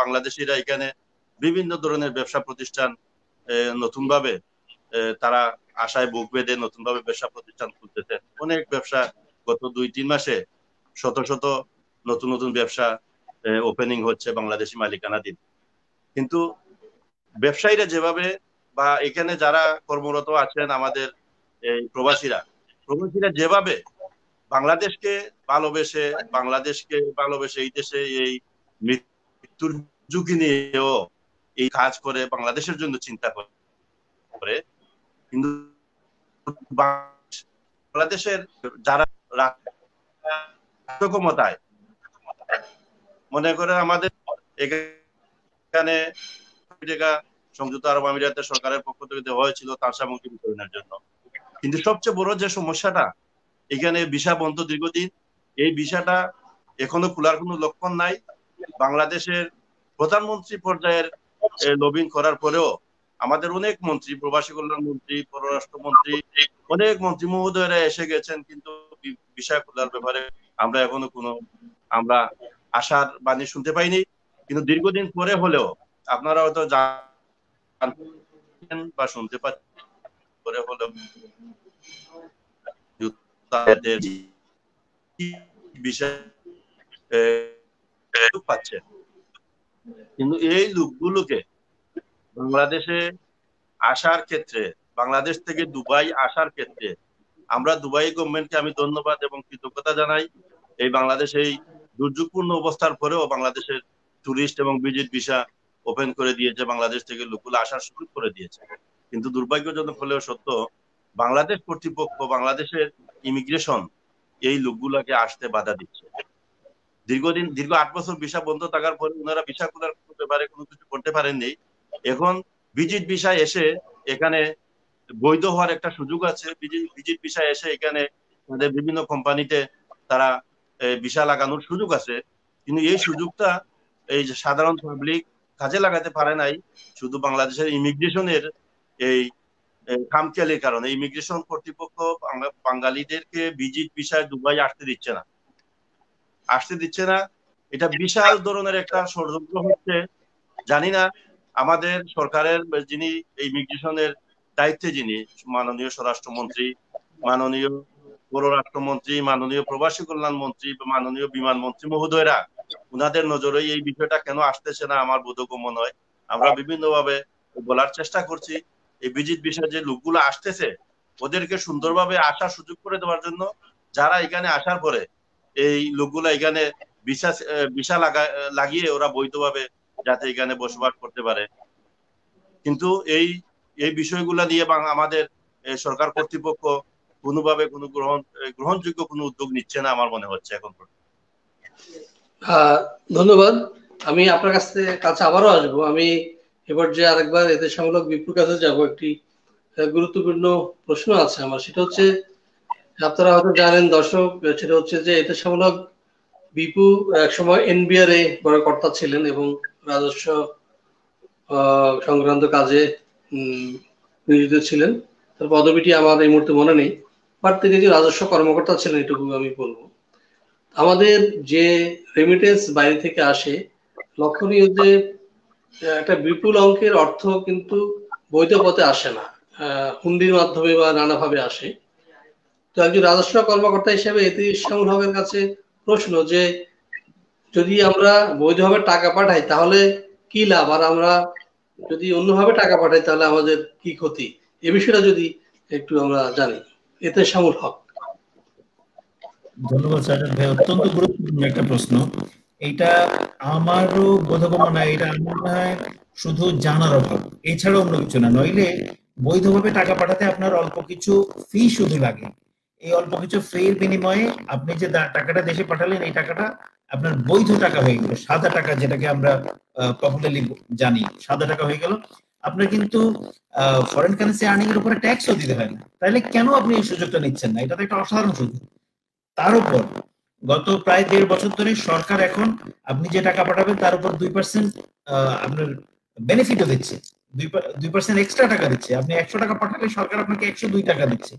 Speaker 4: বাংলাদেশিরা এখানে বিভিন্ন ধরনের ব্যবসা প্রতিষ্ঠান নতুনভাবে তারা আশায় বুক বেঁধে নতুনভাবে ব্যবসা প্রতিষ্ঠান খুলতেছেন। অনেক ব্যবসা গত 2-3 মাসে শত শত নতুন নতুন ব্যবসা ওপেনিং হচ্ছে বাংলাদেশি মালিকানাধীন। কিন্তু ব্যবসায়ীরা যেভাবে বা এখানে যারা কর্মরত আছেন আমাদের এই প্রবাসীরা যেভাবে বাংলাদেশকে ভালোবেসে এই দেশে এই মৃত্যুর ঝুঁকি নিয়েও এই কাজ করে বাংলাদেশের জন্য চিন্তা করে, কিন্তু বাংলাদেশের যারা রাষ্ট্র ক্ষমতায় মনে করে আমাদের এখানে টাকা সংযুক্ত আরব আমিরাতের সরকারের পক্ষ থেকে দেওয়া হয়েছিল তার সামগ্রী বিতরণের জন্য। কিন্তু সবচেয়ে বড় যে সমস্যাটা এখানে ভিসা বন্ধ দীর্ঘদিন, এই ভিসাটা এখনো খোলার কোনো লক্ষণ নাই। বাংলাদেশের প্রধানমন্ত্রী পর্যায়ের লবিং করার পরেও আমাদের অনেক মন্ত্রী, প্রবাসী কল্যাণ মন্ত্রী, পররাষ্ট্রমন্ত্রী, অনেক মন্ত্রী মহোদয়রা এসে গেছেন, কিন্তু ভিসা খোলার ব্যাপারে আমরা এখনো আমরা আশার বাণী শুনতে পাইনি। কিন্তু দীর্ঘদিন পরে হলেও আপনারা হয়তো জানেন বা শুনতে পাচ্ছেন পরে হলেও পাচ্ছে, কিন্তু এই লোকগুলোকে বাংলাদেশে আসার ক্ষেত্রে, বাংলাদেশ থেকে দুবাই আসার ক্ষেত্রে আমরা দুবাই গভর্নমেন্টকে আমি ধন্যবাদ এবং কৃতজ্ঞতা জানাই। এই বাংলাদেশ এই দুর্যোগপূর্ণ অবস্থার পরেও বাংলাদেশের টুরিস্ট এবং ভিজিট ভিসা ওপেন করে দিয়েছে, বাংলাদেশ থেকে লোকগুলো আসার সুযোগ করে দিয়েছে। কিন্তু দুর্ভাগ্যজনক হলেও সত্য, বাংলাদেশ কর্তৃপক্ষ, বাংলাদেশের ইমিগ্রেশন এই লোকগুলোকে আসতে বাধা দিচ্ছে। দীর্ঘ 8 বছর ভিসা বন্ধ থাকার পরে ওনারা ভিসা খোলার ব্যাপারে কোনো কিছু করতে পারেননি। এখন ভিজিট ভিসা এসে এখানে বৈধ হওয়ার একটা সুযোগ আছে। ভিজিট ভিসা এসে এখানে তাদের বিভিন্ন কোম্পানিতে তারা ভিসা লাগানোর সুযোগ আছে, কিন্তু এই সুযোগটা এই যে সাধারণ পাবলিক কাজে লাগাতে পারে নাই। শুধু বাংলাদেশের ইমিগ্রেশনের এই খামখেয়ালির কারণে ইমিগ্রেশন কর্তৃপক্ষ বাঙালিদেরকে ভিজিট ভিসায় দুবাই আসতে দিচ্ছে না। এটা বিশাল ধরনের একটা ষড়যন্ত্র হচ্ছে। জানি না আমাদের সরকারের যিনি ইমিগ্রেশনের দায়িত্বে, যিনি মাননীয় স্বরাষ্ট্রমন্ত্রী, মাননীয় পররাষ্ট্রমন্ত্রী, মাননীয় প্রবাসী কল্যাণ মন্ত্রী, মাননীয় বিমান মন্ত্রী মহোদয়রা, ওনাদের নজরে এই বিষয়টা কেন আসতেছে না আমার বোধগম্য নয়। আমরা বিভিন্নভাবে বলার চেষ্টা করছি, এই ভিজিট ভিসায় যে লোকগুলো আসতেছে ওদেরকে সুন্দরভাবে আসার সুযোগ করে দেওয়ার জন্য, যারা এখানে আসার পরে এই লোকগুলো এখানে ভিসা লাগিয়ে ওরা বৈধভাবে যাতে এখানে বসবাস করতে পারে। কিন্তু এই বিষয়গুলো নিয়ে আমাদের সরকার কর্তৃপক্ষ কোনোভাবে কোনো গ্রহণযোগ্য কোনো উদ্যোগ নিচ্ছে না আমার মনে হচ্ছে এখন।
Speaker 1: ধন্যবাদ। আমি আপনার কাছে আবারও আসবো। আমি এবার যে আরেকবার এদেশামূলক বিপুর কাছে যাব, একটি গুরুত্বপূর্ণ প্রশ্ন আছে আমার। সেটা হচ্ছে, আপনারা হয়তো জানেন দর্শক, সেটা হচ্ছে যে এদেশামূলক বিপু একসময় এনবিআর এ বড় কর্তা ছিলেন এবং রাজস্ব সংক্রান্ত কাজে নিয়োজিত ছিলেন। তার পদবিটি আমার এই মুহূর্তে মনে নেই, বাট তিনি যে রাজস্ব কর্মকর্তা ছিলেন এটুকু আমি বলবো। আমাদের যে রেমিটেন্স বাইরে থেকে আসে, লক্ষণীয় যে একটা বিপুল অঙ্কের অর্থ কিন্তু বৈধ পথে আসে না, হুন্ডির মাধ্যমে বা নানাভাবে আসে। তো একজন রাজস্ব কর্মকর্তা হিসেবে এদেশামূল হকের কাছে প্রশ্ন যে, যদি আমরা বৈধভাবে টাকা পাঠাই তাহলে কি লাভ, আর আমরা যদি অন্যভাবে টাকা পাঠাই তাহলে আমাদের কি ক্ষতি, এ বিষয়টা যদি একটু আমরা জানি। এদেশামূল হক।
Speaker 2: ধন্যবাদ স্যার ভাই, অত্যন্ত গুরুত্বপূর্ণ একটা প্রশ্ন। এটা আমারও বোধগম্য না, এটা আমার মনে হয় শুধু জানার অভাব, এছাড়া অন্য কিছু না। নইলে বৈধভাবে টাকা পাঠাতে আপনার অল্প কিছু ফি শুধু লাগে। এই অল্প কিছু ফির বিনিময়ে আপনি যে টাকাটা দেশে পাঠালেন, এই টাকাটা আপনার বৈধ টাকা হয়ে গেল, সাদা টাকা যেটাকে আমরা পপুলারলি জানি, সাদা টাকা হয়ে গেল। আপনার কিন্তু ফরেন কারেন্সি আর্নিং এর উপরে ট্যাক্সও দিতে হয় না। তাহলে কেন আপনি এই সুযোগটা নিচ্ছেন না? এটা তো একটা অসাধারণ সুযোগ। তার উপর গত প্রায় 1.5 বছর ধরে সরকার এখন আপনি যে টাকা পাঠাবেন তার উপর 2% আপনার বেনিফিটও দিচ্ছে, 2% এক্সট্রা টাকা দিচ্ছে। আপনি 100 টাকা পাঠালে সরকার আপনাকে 102 টাকা দিচ্ছে।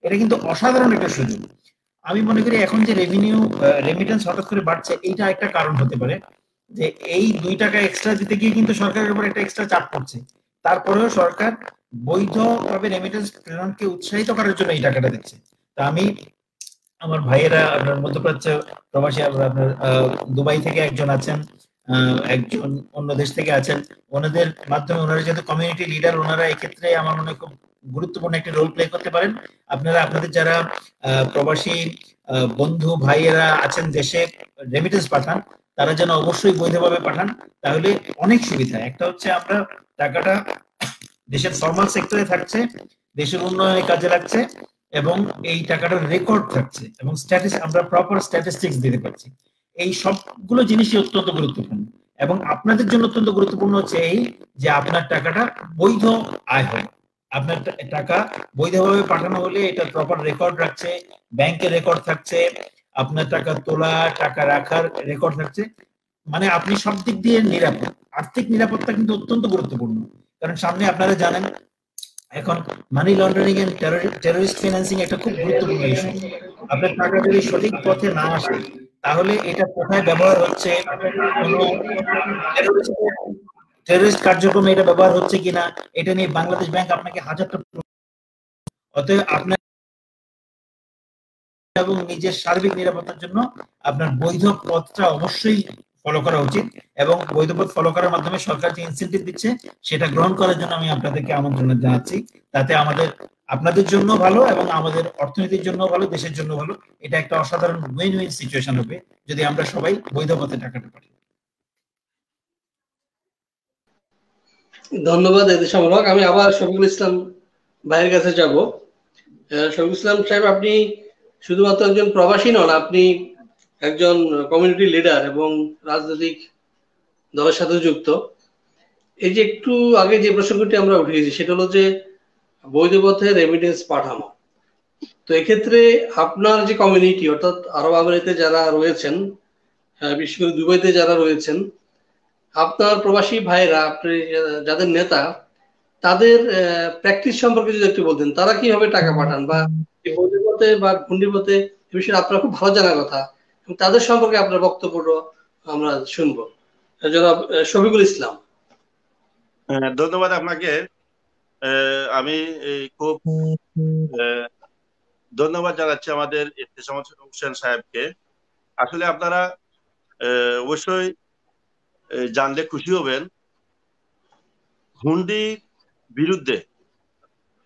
Speaker 2: এটা কিন্তু অসাধারণ একটা সুযোগ। আমি মনে করি এখন যে রেমিটেন্স হঠাৎ করে বাড়ছে, এইটা একটা কারণ হতে পারে যে এই 2 টাকা এক্সট্রা দিতে গিয়ে কিন্তু সরকারের উপর একটা এক্সট্রা চাপ পড়ছে। তারপরেও সরকার বৈধভাবে রেমিটেন্স প্রেরণকে উৎসাহিত করার জন্য এই টাকাটা দিচ্ছে। তা আমি আমার ভাইয়েরা আপনার মধ্যপ্রাচ্য প্রবাসী, আপনার দুবাই থেকে একজন আছেন, একজন অন্য দেশ থেকে আছেন, ওনাদের মাধ্যমে ওনারা যেহেতু কমিউনিটি লিডার, ওনারা এক্ষেত্রে আমার মনে হয় খুব গুরুত্বপূর্ণ একটি রোল প্লে করতে পারেন। আপনারা আপনাদের যারা প্রবাসী বন্ধু ভাইয়েরা আছেন দেশে রেমিটেন্স পাঠান, তারা যেন অবশ্যই বৈধভাবে পাঠান, তাহলে অনেক সুবিধা। একটা হচ্ছে আমরা টাকাটা দেশের ফর্মাল সেক্টরে থাকছে, দেশের উন্নয়নে কাজে লাগছে, এবং এই টাকাটার রেকর্ড থাকছে, এবং আমরা প্রপার স্ট্যাটিস্টিক্স দিতে পারছি। এই সবগুলো জিনিসই অত্যন্ত গুরুত্বপূর্ণ। এবং আপনাদের জন্য অত্যন্ত গুরুত্বপূর্ণ হচ্ছে এই যে আপনার টাকাটা বৈধ আয় হয়, আপনার টাকা বৈধভাবে পাঠানো হলে এটা প্রপার রেকর্ড রাখছে, ব্যাংকের রেকর্ড থাকছে, আপনার টাকা তোলা টাকা রাখার রেকর্ড থাকছে, মানে আপনি সব দিক দিয়ে নিরাপদ। আর্থিক নিরাপত্তা কিন্তু অত্যন্ত গুরুত্বপূর্ণ, কারণ সামনে আপনারা জানেন এখন money laundering and terrorist financing একটা খুব গুরুত্বপূর্ণ ইস্যু। আপনার টাকা যদি সঠিক পথে না আসে তাহলে এটা কোথায় ব্যবহার হচ্ছে, কোনো টেররিস্ট কার্যক্রমে এটা ব্যবহার হচ্ছে কিনা, এটা নিয়ে বাংলাদেশ ব্যাংক আপনাকে হাজারটা, অতএব আপনার এবং নিজের সার্বিক নিরাপত্তার জন্য আপনার বৈধ পথটা অবশ্যই ফলো করা উচিত। এবং বৈধ পথ ফলো করার মাধ্যমে সরকার যে ইনসেন্টিভ দিচ্ছে সেটা গ্রহণ করার জন্য আমি আপনাদেরকে আমন্ত্রণ জানাচ্ছি। তাতে আপনাদের জন্য ভালো এবং আমাদের অর্থনীতির জন্য ভালো, দেশের জন্য ভালো। এটা একটা অসাধারণ উইন উইন সিচুয়েশন হবে যদি আমরা সবাই বৈধ পথে টাকাটা পাই।
Speaker 1: ধন্যবাদ এহতেশামুল হক। আমি আবার শফিকুল ইসলাম ভাইয়ের কাছে যাব। শফিকুল ইসলাম সাহেব, আপনি শুধুমাত্র একজন প্রবাসী নন, আপনি একজন কমিউনিটি লিডার এবং রাজনৈতিক দলের সাথে যুক্ত। এই যে একটু আগে যে প্রসঙ্গটি আমরা উঠিয়েছি সেটা হলো যে বৈধ পথে রেমিটেন্স পাঠানো। তো এক্ষেত্রে আপনার যে কমিউনিটি, অর্থাৎ আরব আমিরাতে যারা রয়েছেন, বিশেষ করে দুবাইতে যারা রয়েছেন, আপনার প্রবাসী ভাইরা, আপনি যাদের নেতা, তাদের প্র্যাকটিস সম্পর্কে যদি একটু বলতেন, তারা কিভাবে টাকা পাঠান বা বৈধ পথে বা ঘুন্ডি পথে, এ বিষয়ে আপনার খুব ভালো জানার কথা, এবং তাদের সম্পর্কে আপনার বক্তব্য আমরা শুনবো। জনাব শফিকুল ইসলাম।
Speaker 4: ধন্যবাদ আপনাকে। আমি খুব ধন্যবাদ জানাচ্ছি আমাদের ইহতেশামুল হোসেন সাহেবকে। আসলে আপনারা অবশ্যই জানলে খুশি হবেন, হুন্ডির বিরুদ্ধে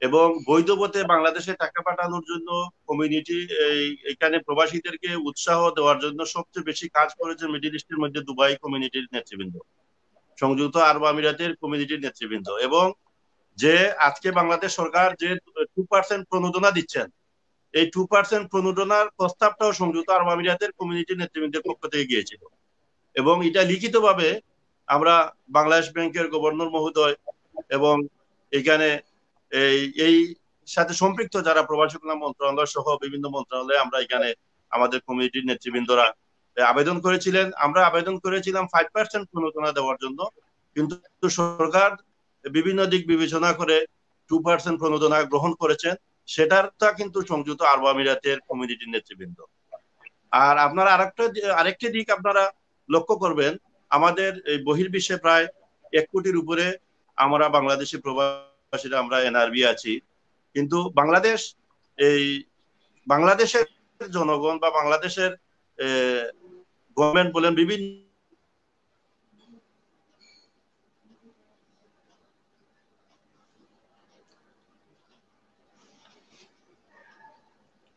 Speaker 4: এবং বৈধ পথে বাংলাদেশে টাকা পাঠানোর জন্য কমিউনিটি এখানে প্রবাসীদেরকে উৎসাহ দেওয়ার জন্য সবচেয়ে বেশি কাজ করেছে মিডল ইস্টের মধ্যে দুবাই কমিউনিটির নেতৃবৃন্দ, সংযুক্ত আরব আমিরাতের কমিউনিটির নেতৃবৃন্দ। এবং যে আজকে বাংলাদেশ সরকার যে 2% প্রণোদনা দিচ্ছেন, এই 2% প্রণোদনার প্রস্তাবটাও সংযুক্ত আরব আমিরাতের কমিউনিটির নেতৃবৃন্দের পক্ষ থেকে গিয়েছিল। এবং এটা লিখিতভাবে আমরা বাংলাদেশ ব্যাংকের গভর্নর মহোদয় এবং এখানে এই সাথে সম্পৃক্ত যারা প্রবাসী কল্যাণ মন্ত্রণালয় সহ বিভিন্ন মন্ত্রণালয়ে আমরা এখানে আমাদের কমিউনিটির নেতৃবৃন্দরা আবেদন করেছিলেন। আমরা আবেদন করেছিলাম 5% প্রণোদনা দেওয়ার জন্য, কিন্তু সরকার বিভিন্ন দিক বিবেচনা করে 2% প্রণোদনা গ্রহণ করেছেন। সেটারটা কিন্তু সংযুক্ত আরব আমিরাতের কমিউনিটির নেতৃবৃন্দ। আর আপনারা আরেকটি দিক আপনারা লক্ষ্য করবেন, আমাদের এই বহির্বিশ্বে প্রায় 1 কোটির উপরে আমরা বাংলাদেশি প্রবাসীরা আমরা এনআরবি আছি, কিন্তু বাংলাদেশের জনগণ বা বাংলাদেশের গভর্নমেন্ট বলেন বিভিন্ন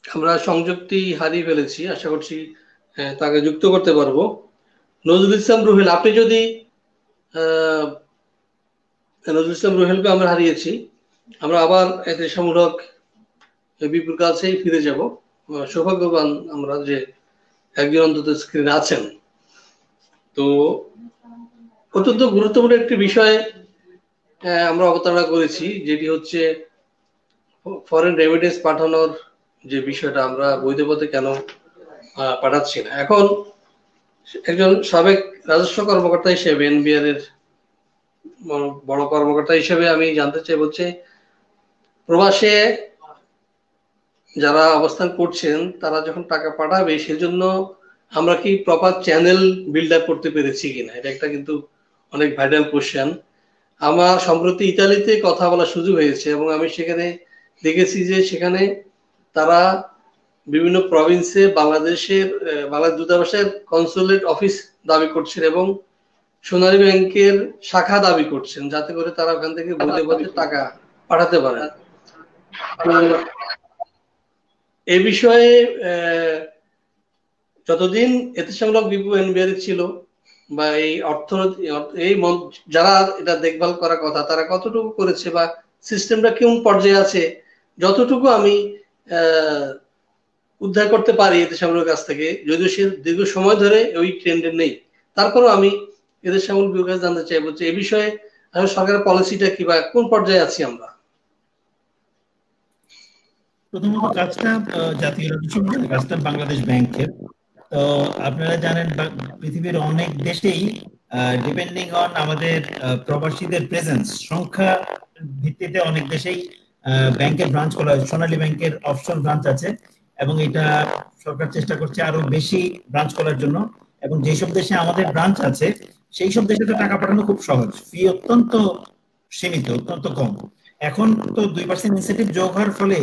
Speaker 1: আমরা সংযুক্তি হারিয়ে ফেলেছি, আশা করছি তাকে যুক্ত করতে পারবো। নজরুল ইসলাম রুহেল, আপনি যদি নজরুল ইসলাম রুহেলকে আমরা হারিয়েছি, আমরা আবার এহতেশামুল হক বিপুর কাছেই ফিরে যাব। সৌভাগ্যবান আমরা যে একজন অন্তত স্ক্রিনে আছেন। তো অত্যন্ত গুরুত্বপূর্ণ একটি বিষয় আমরা অবতারণা করেছি, যেটি হচ্ছে ফরেন রেমিটেন্স পাঠানোর যে বিষয়টা, আমরা বৈধ পথে কেন পাঠাচ্ছি না। এখন একজন সাবেক রাজস্ব কর্মকর্তা হিসেবে, এনবিআর এর বড় কর্মকর্তা হিসেবে আমি জানতে চাই, হচ্ছে প্রবাসে যারা অবস্থান করছেন তারা যখন টাকা পাঠাবে সেজন্য আমরা কি প্রপার চ্যানেল বিল্ড আপ করতে পেরেছি কিনা, এটা একটা কিন্তু অনেক ভাইটাল কোশ্চেন। আমার সম্প্রতি ইতালিতে কথা বলার সুযোগ হয়েছে এবং আমি সেখানে দেখেছি যে সেখানে তারা বিভিন্ন প্রভিন্সে বাংলাদেশ দূতাবাসের কনসুলেট অফিস দাবি করছেন এবং সোনালী ব্যাংকের শাখা দাবি করছেন, যাতে করে তারা ওখান থেকে বৈধ পথে টাকা পাঠাতে পারে। এ বিষয়ে যতদিন এহতেশামুল হক বিপু এনবিআর ছিল বা এই অর্থনীতি যারা এটা দেখভাল করার কথা, তারা কতটুকু করেছে বা সিস্টেমটা কেমন পর্যায়ে আছে, যতটুকু আমি উদ্ধার করতে পারি এদের সামনের কাছ থেকে, যদিও সে দীর্ঘ সময় ধরে ওই ট্রেন্ডে নেই। তারপরেও আমি এদের সামনে বিভাগ জানতে চাইবো যে এই বিষয়ে সরকারের পলিসিটা কি বা কোন পর্যায়ে আছি আমরা।
Speaker 2: প্রথমত কাজটা জাতীয় রাজস্ব কাজটা বাংলাদেশ ব্যাংকের। তো আপনারা জানেন পৃথিবীর অনেক দেশেই ডিপেন্ডিং অন আমাদের প্রবাসীদের প্রেজেন্স সংখ্যা ভিত্তিতে অনেক দেশেই ব্যাংকের ব্রাঞ্চ খোলা হয়। সোনালী ব্যাংকের অফশোর ব্রাঞ্চ আছে এবং এটা সরকার চেষ্টা করছে আরো বেশি ব্রাঞ্চ খোলার জন্য। এবং যেসব দেশে আমাদের ব্রাঞ্চ আছে সেই সব দেশে তো টাকা পাঠানো খুব সহজ, ফি অত্যন্ত সীমিত, অত্যন্ত কম। এখন তো 2% ইনসেন্টিভ যোগ হওয়ার ফলে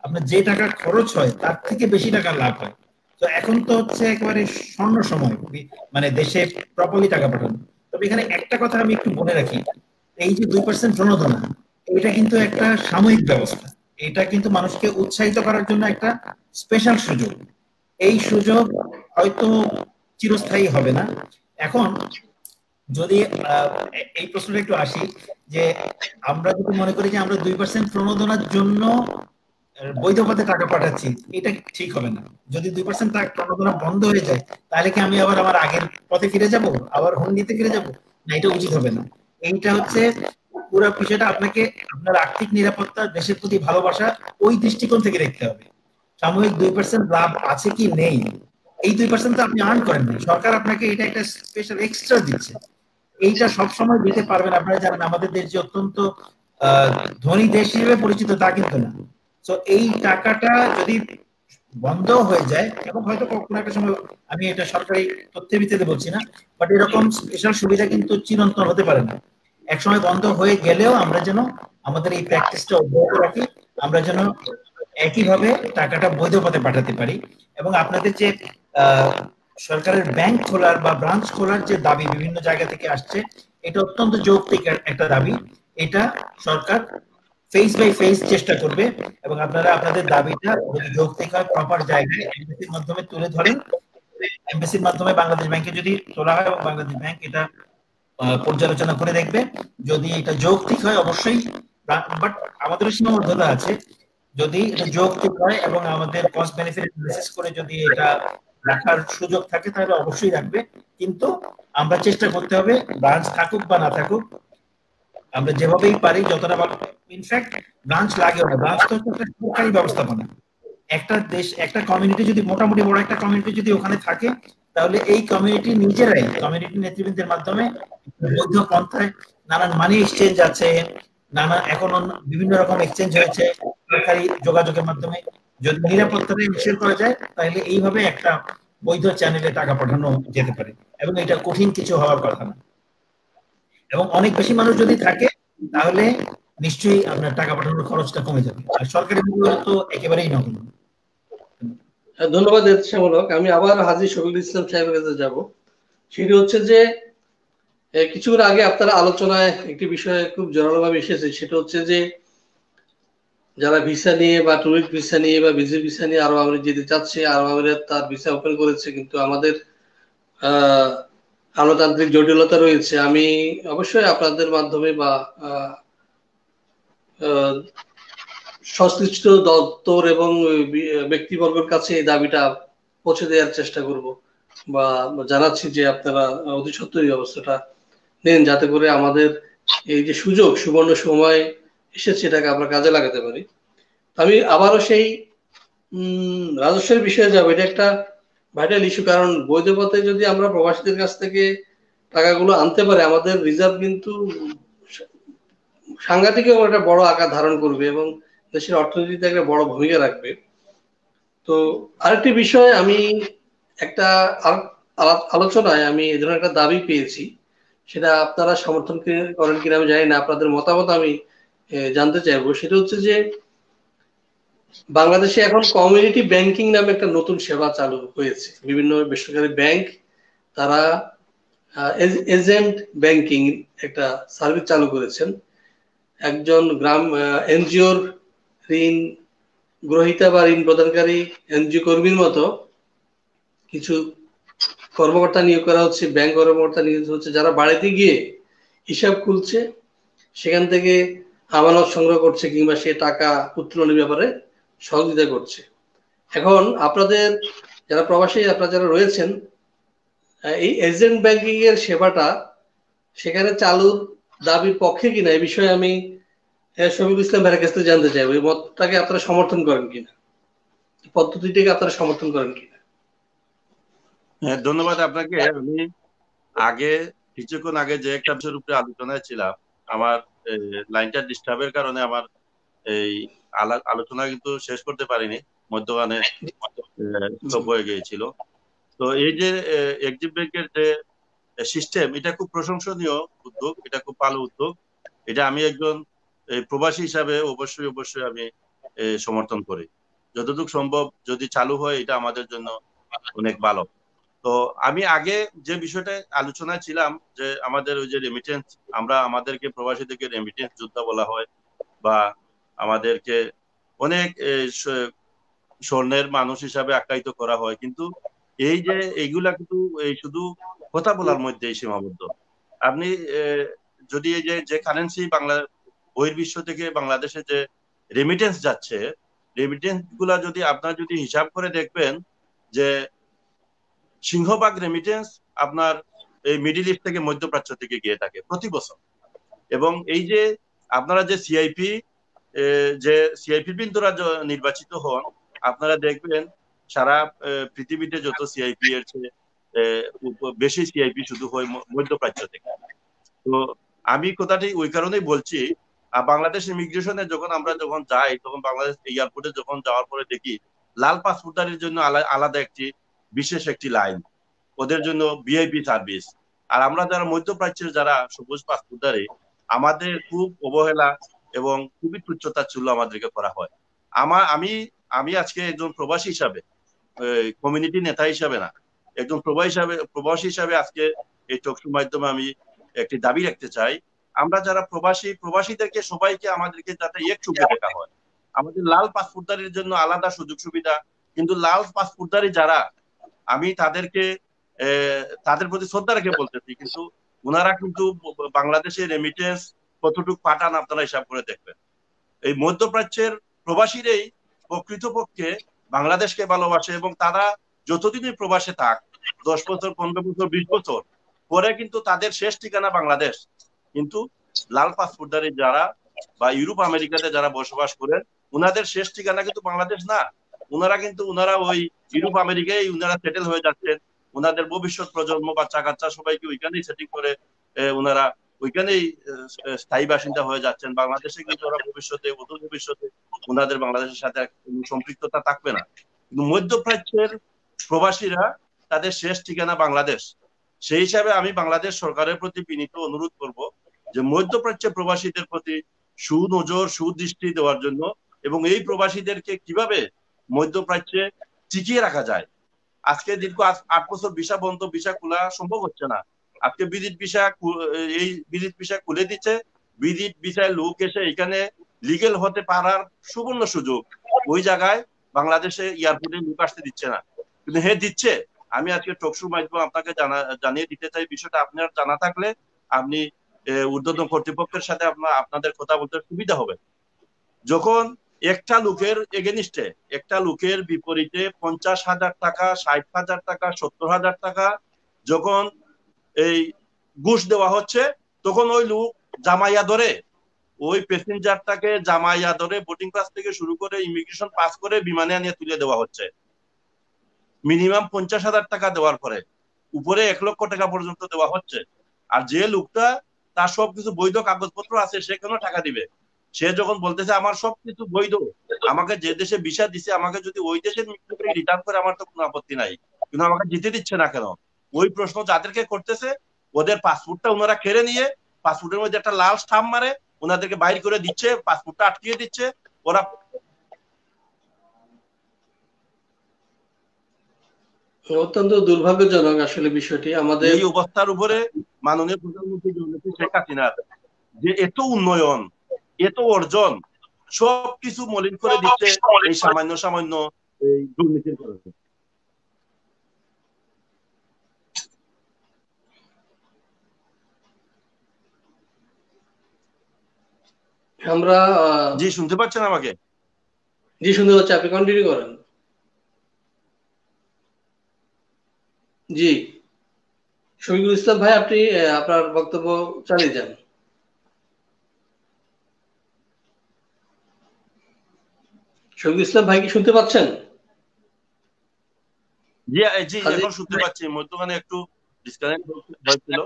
Speaker 2: আপনার যে টাকা খরচ হয় তার থেকে বেশি টাকা লাভ হয়। তো এখন তো হচ্ছে একেবারে স্বর্ণ সময় মানে দেশে প্রপারলি টাকা পাঠানো। তবে এখানে একটা কথা আমি একটু বলে রাখি, এই যে 2% প্রণোদনা, এটা কিন্তু একটা সাময়িক ব্যবস্থা। এটা কিন্তু মানুষকে উৎসাহিত করার জন্য একটা স্পেশাল সুযোগ। এই সুযোগ হয়তো চিরস্থায়ী হবে না। এখন যদি এই প্রশ্নটা একটু আসি যে আমরা যদি মনে করি যে আমরা 2% প্রণোদনার জন্য বৈধ পথে টাকা পাঠাচ্ছি, এটা ঠিক হবে না। যদি 2% প্রণোদনা বন্ধ হয়ে যায় তাহলে কি আমি আবার আমার আগের পথে ফিরে যাব, আবার হুন্ডিতে ফিরে যাব? না, এটা উচিত হবে না। এইটা হচ্ছে পুরো বিষয়টা আপনাকে আপনার আর্থিক নিরাপত্তা, দেশের প্রতি ভালোবাসা, ওই দৃষ্টিকোণ থেকে দেখতে হবে। সাময়িক 2% লাভ আছে কি নেই, এই 2% তো আপনি আর্ন করেন না, সরকার আপনাকে এটা একটা স্পেশাল এক্সট্রা দিচ্ছে। এইটা সবসময় দিতে পারবেন। আপনারা জানেন আমাদের দেশ যে অত্যন্ত ধনী দেশ হিসেবে পরিচিত তা কিন্তু না। তো এই টাকাটা যদি বন্ধ হয়ে যায়, এবং হয়তো কোনো একটা সময়, আমি এটা সরকারি তথ্যের ভিত্তিতে বলছি না, বাট এরকম স্পেশাল সুবিধা কিন্তু চিরন্তন হতে পারে না। একসময় বন্ধ হয়ে গেলেও আমরা যেন আমাদের এই প্র্যাকটিসটা অব্যাহত রাখি, আমরা যেন একইভাবে টাকাটা বৈধ পথে পাঠাতে পারি। এবং আপনাদের যে সরকারের ব্যাংক খোলার বা ব্রাঞ্চ খোলার যে দাবি বিভিন্ন জায়গা থেকে আসছে, এটা অত্যন্ত যৌক্তিক একটা দাবি। এটা সরকার ফেস বাই ফেস চেষ্টা করবে এবং আপনারা আপনাদের দাবিটা যদি যৌক্তিক হয় প্রপার জায়গায় এমবেসির মাধ্যমে তুলে ধরেন। এমবেসির মাধ্যমে বাংলাদেশ ব্যাংকে যদি তোলা হয় এবং বাংলাদেশ ব্যাংক এটা পর্যালোচনা করে দেখবে, যদি এটা যৌক্তিক হয় অবশ্যই, বাট আমাদের সীমাবদ্ধতা আছে। যদি এটা যৌক্তিক হয় এবং আমাদের কস্ট বেনিফিট অ্যানালাইসিস করে যদি এটা রাখার সুযোগ থাকে তাহলে অবশ্যই রাখবে। কিন্তু আমরা চেষ্টা করতে হবে ব্রাঞ্চ থাকুক বা না থাকুক, আমরা যেভাবেই পারি যতটা, ইনফ্যাক্ট ব্রাঞ্চ লাগেও না, ব্রাঞ্চ তো একটা সরকারি ব্যবস্থাপনা। একটা দেশ, একটা কমিউনিটি যদি মোটামুটি বড় একটা কমিউনিটি যদি ওখানে থাকে, তাহলে এই কমিউনিটি নিজেরাই কমিউনিটি নেতৃবৃন্দের মাধ্যমে বৈধ পন্থায় নানান মানি এক্সচেঞ্জ আছে, নানা এখন বিভিন্ন রকম এক্সচেঞ্জ হয়েছে সরকারি যোগাযোগের মাধ্যমে, যদি নিরাপত্তাটা নিশ্চিত করা যায় তাহলে এইভাবে একটা বৈধ চ্যানেলে টাকা পাঠানো যেতে পারে এবং এটা কঠিন কিছু হওয়ার কথা না। এবং অনেক বেশি মানুষ যদি থাকে তাহলে নিশ্চয়ই আপনার টাকা পাঠানোর খরচটা কমে যাবে, আর সরকারি মূল্য তো একেবারেই নগণ্য।
Speaker 1: ধন্যবাদ শ্যামলক। আমি আবার হাজী শফিকুল ইসলাম সাহেবের কাছে যাব। সেটি হচ্ছে যে কিছুক্ষণ আগে আপনারা আলোচনায় একটি বিষয়ে খুব জোরালোভাবে এসেছে, সেটা হচ্ছে যে যারা ভিসা নিয়ে বা টুরিস্ট ভিসা নিয়ে বা ভিজিট ভিসা নিয়ে আরব আমিরাত যেতে চাচ্ছে, আরব আমিরাত তার ভিসা ওপেন করেছে, কিন্তু আমাদের আমলাতান্ত্রিক জটিলতা রয়েছে। আমি অবশ্যই আপনাদের মাধ্যমে বা সংশ্লিষ্ট দপ্তর এবং ব্যক্তিবর্গের কাছে এই দাবিটা পৌঁছে দেওয়ার চেষ্টা করব বা জানাচ্ছি যে আপনারা অতি সত্বরই ব্যবস্থাটা নেন, যাতে করে আমাদের এই যে সুযোগ, সুবর্ণ সময় এসেছে, এটাকে আমরা কাজে লাগাতে পারি। আমি আবারও সেই রাজস্বের বিষয়ে যাবো। এটা একটা ভাইটাল ইস্যু, কারণ বৈধ পথে যদি আমরা প্রবাসীদের কাছ থেকে টাকাগুলো আনতে পারি, আমাদের রিজার্ভ কিন্তু সাংঘাতিক একটা বড় আকার ধারণ করবে এবং দেশের অর্থনীতিতে একটা বড় ভূমিকা রাখবে। তো আরেকটি বিষয়, আমি একটা আলোচনায় আমি এই ধরনের একটা দাবি পেয়েছি, সেটা আপনারা সমর্থন করেন কিনা আমি জানি না, আপনাদের মতামত আমি জানতে চাইবো। সেটা হচ্ছে যে বাংলাদেশে এখন কমিউনিটি ব্যাংকিং নামে একটা নতুন সেবা চালু হয়েছে। বিভিন্ন বেসরকারি ব্যাংক তারা এজেন্ট ব্যাংকিং একটা সার্ভিস চালু করেছেন। একজন গ্রাম এনজিওর ঋণ গ্রহীতা বা ঋণ প্রদানকারী এনজিও কর্মীর মতো কিছু কর্মকর্তা নিয়োগ করা হচ্ছে, ব্যাংক কর্মকর্তা নিয়োগ হচ্ছে, যারা বাড়িতে গিয়ে হিসাব খুলছে, সেখান থেকে আমানত সংগ্রহ করছে কিংবা সে টাকা উত্তোলনের ব্যাপারে সহযোগিতা করছে। এখন আপনাদের যারা প্রবাসী, আপনারা যারা রয়েছেন, এই এজেন্ট ব্যাংকিং এর সেবাটা সেখানে চালুর দাবির পক্ষে কিনা এই বিষয়ে আমি শফিকুল ইসলাম ভাইয়ের কাছ থেকে জানতে চাইবো। এই মতটাকে আপনারা সমর্থন করেন কিনা, পদ্ধতিটাকে আপনারা সমর্থন করেন কিনা?
Speaker 4: হ্যাঁ, ধন্যবাদ আপনাকে। আমি আগে কিছুক্ষণ আগে যে একটা বিষয়ের উপরে আলোচনায় ছিলাম, আমার লাইনটা ডিস্টার্বের কারণে আমার এই আলোচনা কিন্তু শেষ করতে পারিনি, মধ্যখানে স্টপ হয়ে গিয়েছিল। তো এই যে এক্সিম ব্যাংকের যে সিস্টেম, এটা খুব প্রশংসনীয় উদ্যোগ, এটা খুব ভালো উদ্যোগ। এটা আমি একজন প্রবাসী হিসাবে অবশ্যই আমি সমর্থন করি। যতটুকু সম্ভব যদি চালু হয় এটা আমাদের জন্য অনেক ভালো। তো আমি আগে যে বিষয়টা আলোচনায় ছিলাম যে আমাদের ওই যে রেমিটেন্স, আমরা আমাদেরকে প্রবাসীদেরকে রেমিটেন্স যোদ্ধা বলা হয়, বা আমাদেরকে অনেক স্বর্ণের মানুষ হিসাবে আখ্যায়িত করা হয়, কিন্তু এই যে এইগুলা কিন্তু এই শুধু কথা বলার মধ্যেই সীমাবদ্ধ। আপনি যদি এই যে কারেন্সি বহির্বিশ্ব থেকে বাংলাদেশে যে রেমিটেন্স যাচ্ছে, রেমিটেন্স গুলা যদি আপনার যদি হিসাব করে দেখবেন যে সিংহভাগ রেমিটেন্স আপনার এই মিডিল ইস্ট থেকে মধ্যপ্রাচ্য থেকে গিয়ে থাকে প্রতি বছর। এবং এই যে আপনারা যে সিআইপি বিন্দুরা নির্বাচিত হন, আপনারা দেখবেন সারা পৃথিবীতে যত সিআইপি এর চেয়ে বেশি সিআইপি শুধু হয় মধ্যপ্রাচ্য থেকে। তো আমি কথাটি ওই কারণেই বলছি, বাংলাদেশ ইমিগ্রেশনে আমরা যখন যাই, তখন বাংলাদেশ এয়ারপোর্টে যখন যাওয়ার পরে দেখি লাল পাসপোর্টদারির জন্য আলাদা বিশেষ একটি লাইন, ওদের জন্য ভিআইপি সার্ভিস। আর আমরা যারা মধ্যপ্রাচ্যের যারা সবুজ পাসপোর্টদারি, আমাদের খুব অবহেলা এবং খুবই তুচ্ছতাচ্ছল্য আমাদেরকে করা হয়। আমি আজকে একজন প্রবাসী হিসাবে, কমিউনিটি নেতা হিসাবে না, একজন প্রবাসী হিসাবে আজকে এই টকশোর মাধ্যমে আমি একটি দাবি রাখতে চাই। আমরা যারা প্রবাসীদেরকে সবাইকে আমাদেরকে যাতে এক চোখে দেখা হয়। আমাদের লাল পাসপোর্টদারির জন্য আলাদা সুযোগ সুবিধা, কিন্তু লাল পাসপোর্টদারি যারা, আমি তাদের প্রতি শ্রদ্ধা রেখে বলতেছি, কিন্তু ওনারা কিন্তু বাংলাদেশের রেমিটেন্স কতটুকু পাঠান আপনারা হিসাব করে দেখবেন। এই মধ্যপ্রাচ্যের প্রবাসীরাই প্রকৃতপক্ষে বাংলাদেশকে ভালোবাসে, এবং তারা যতদিনই প্রবাসে থাক, 10 বছর 15 বছর 20 বছর পরে কিন্তু তাদের শেষ ঠিকানা বাংলাদেশ। কিন্তু লাল পাসপোর্টধারী যারা বা ইউরোপ আমেরিকাতে যারা বসবাস করেন, ওনাদের শেষ ঠিকানা কিন্তু বাংলাদেশ না। ওনারা ওই ইউরোপ আমেরিকায় ওনারা সেটেল হয়ে যাচ্ছেন, ওনাদের ভবিষ্যৎ প্রজন্ম বাচ্চা কাচ্চা সবাইকে ওইখানেই সেটিং করে ওনারা ওইখানেই স্থায়ী বাসিন্দা হয়ে যাচ্ছেন। বাংলাদেশে কিন্তু ওরা অদূর ভবিষ্যতে ওনাদের বাংলাদেশের সাথে সম্পৃক্ততা থাকবে না। কিন্তু মধ্যপ্রাচ্যের প্রবাসীরা তাদের শেষ ঠিকানা বাংলাদেশ। সেই হিসাবে আমি বাংলাদেশ সরকারের প্রতি বিনীত অনুরোধ করব যে মধ্যপ্রাচ্যের প্রবাসীদের প্রতি সুনজর সুদৃষ্টি দেওয়ার জন্য, এবং এই প্রবাসীদেরকে কিভাবে মধ্যপ্রাচ্যে টিকিয়ে রাখা যায়। আজকে দীর্ঘ 8 বছর ভিসা বন্ধ, ভিসা খোলা সম্ভব হচ্ছে না। আজকে ভিজিট ভিসা খুলে দিচ্ছে, ভিজিট ভিসায় লোক এসে এখানে লিগেল হতে পারার সুবর্ণ সুযোগ। ওই জায়গায় বাংলাদেশে এয়ারপোর্টে লোক আসতে দিচ্ছে না, কিন্তু দিচ্ছে। আমি আজকে টকশোর মাধ্যমে আপনাকে জানিয়ে দিতে চাই, বিষয়টা আপনার জানা থাকলে আপনি ঊর্ধ্বতন কর্তৃপক্ষের সাথে আপনাদের কথা বলতে সুবিধা হবে। যখন একটা লোকের এগেনিস্টে, একটা লোকের বিপরীতে 50,000 টাকা, 60,000 টাকা, 70,000 টাকা যখন এই ঘুষ দেওয়া হচ্ছে, তখন ওই লোক জামাইয়া ধরে, ওই প্যাসেঞ্জারটাকে জামাইয়া ধরে বোর্ডিং পাস থেকে শুরু করে ইমিগ্রেশন পাস করে বিমানে আনিয়ে তুলে দেওয়া হচ্ছে। মিনিমাম 50,000 টাকা দেওয়ার পরে উপরে 1 লক্ষ টাকা পর্যন্ত দেওয়া হচ্ছে। আর যে লোকটা তার সবকিছু বৈধ কাগজপত্র আছে, সে কেন টাকা দিবে? সে যখন বলতেছে আমার সবকিছু বৈধ, আমাকে যে দেশে ভিসা দিছে আমাকে যদি ওই দেশের রিটার্ন করে আমার তো কোনো আপত্তি নাই, কিন্তু আমাকে যেতে দিচ্ছে না কেন? ওই প্রশ্ন যাদেরকে করতেছে, ওদের পাসপোর্টটা ওনারা কেড়ে নিয়ে পাসপোর্টের মধ্যে একটা লাল স্টাম্প মারে, ওনাদেরকে বাইর করে দিচ্ছে, পাসপোর্টটা আটকিয়ে দিচ্ছে। ওরা
Speaker 1: অত্যন্ত দুর্ভাগ্যজনক আসলে বিষয়টি। আমাদের
Speaker 4: এই অবস্থার উপরে মাননীয় প্রধানমন্ত্রী শেখ হাসিনার যে এত উন্নয়ন, এত অর্জন, সবকিছু মলিন করে দিচ্ছে এই সামান্য এই দুর্নীতির কারণে।
Speaker 1: আমরা
Speaker 4: জি, শুনতে পাচ্ছেন আমাকে?
Speaker 1: জি, শুনতে পাচ্ছি, আপনি কন্টিনিউ করেন। জি, শফিকুল ইসলাম ভাই, আপনি আপনার বক্তব্য চালিয়ে যান। শফিকুল ইসলাম ভাই কি শুনতে পাচ্ছেন?
Speaker 4: জি জি, এখন শুনতে পাচ্ছি, মধ্যখানে একটু ডিসকানেক্ট হয়েছিল।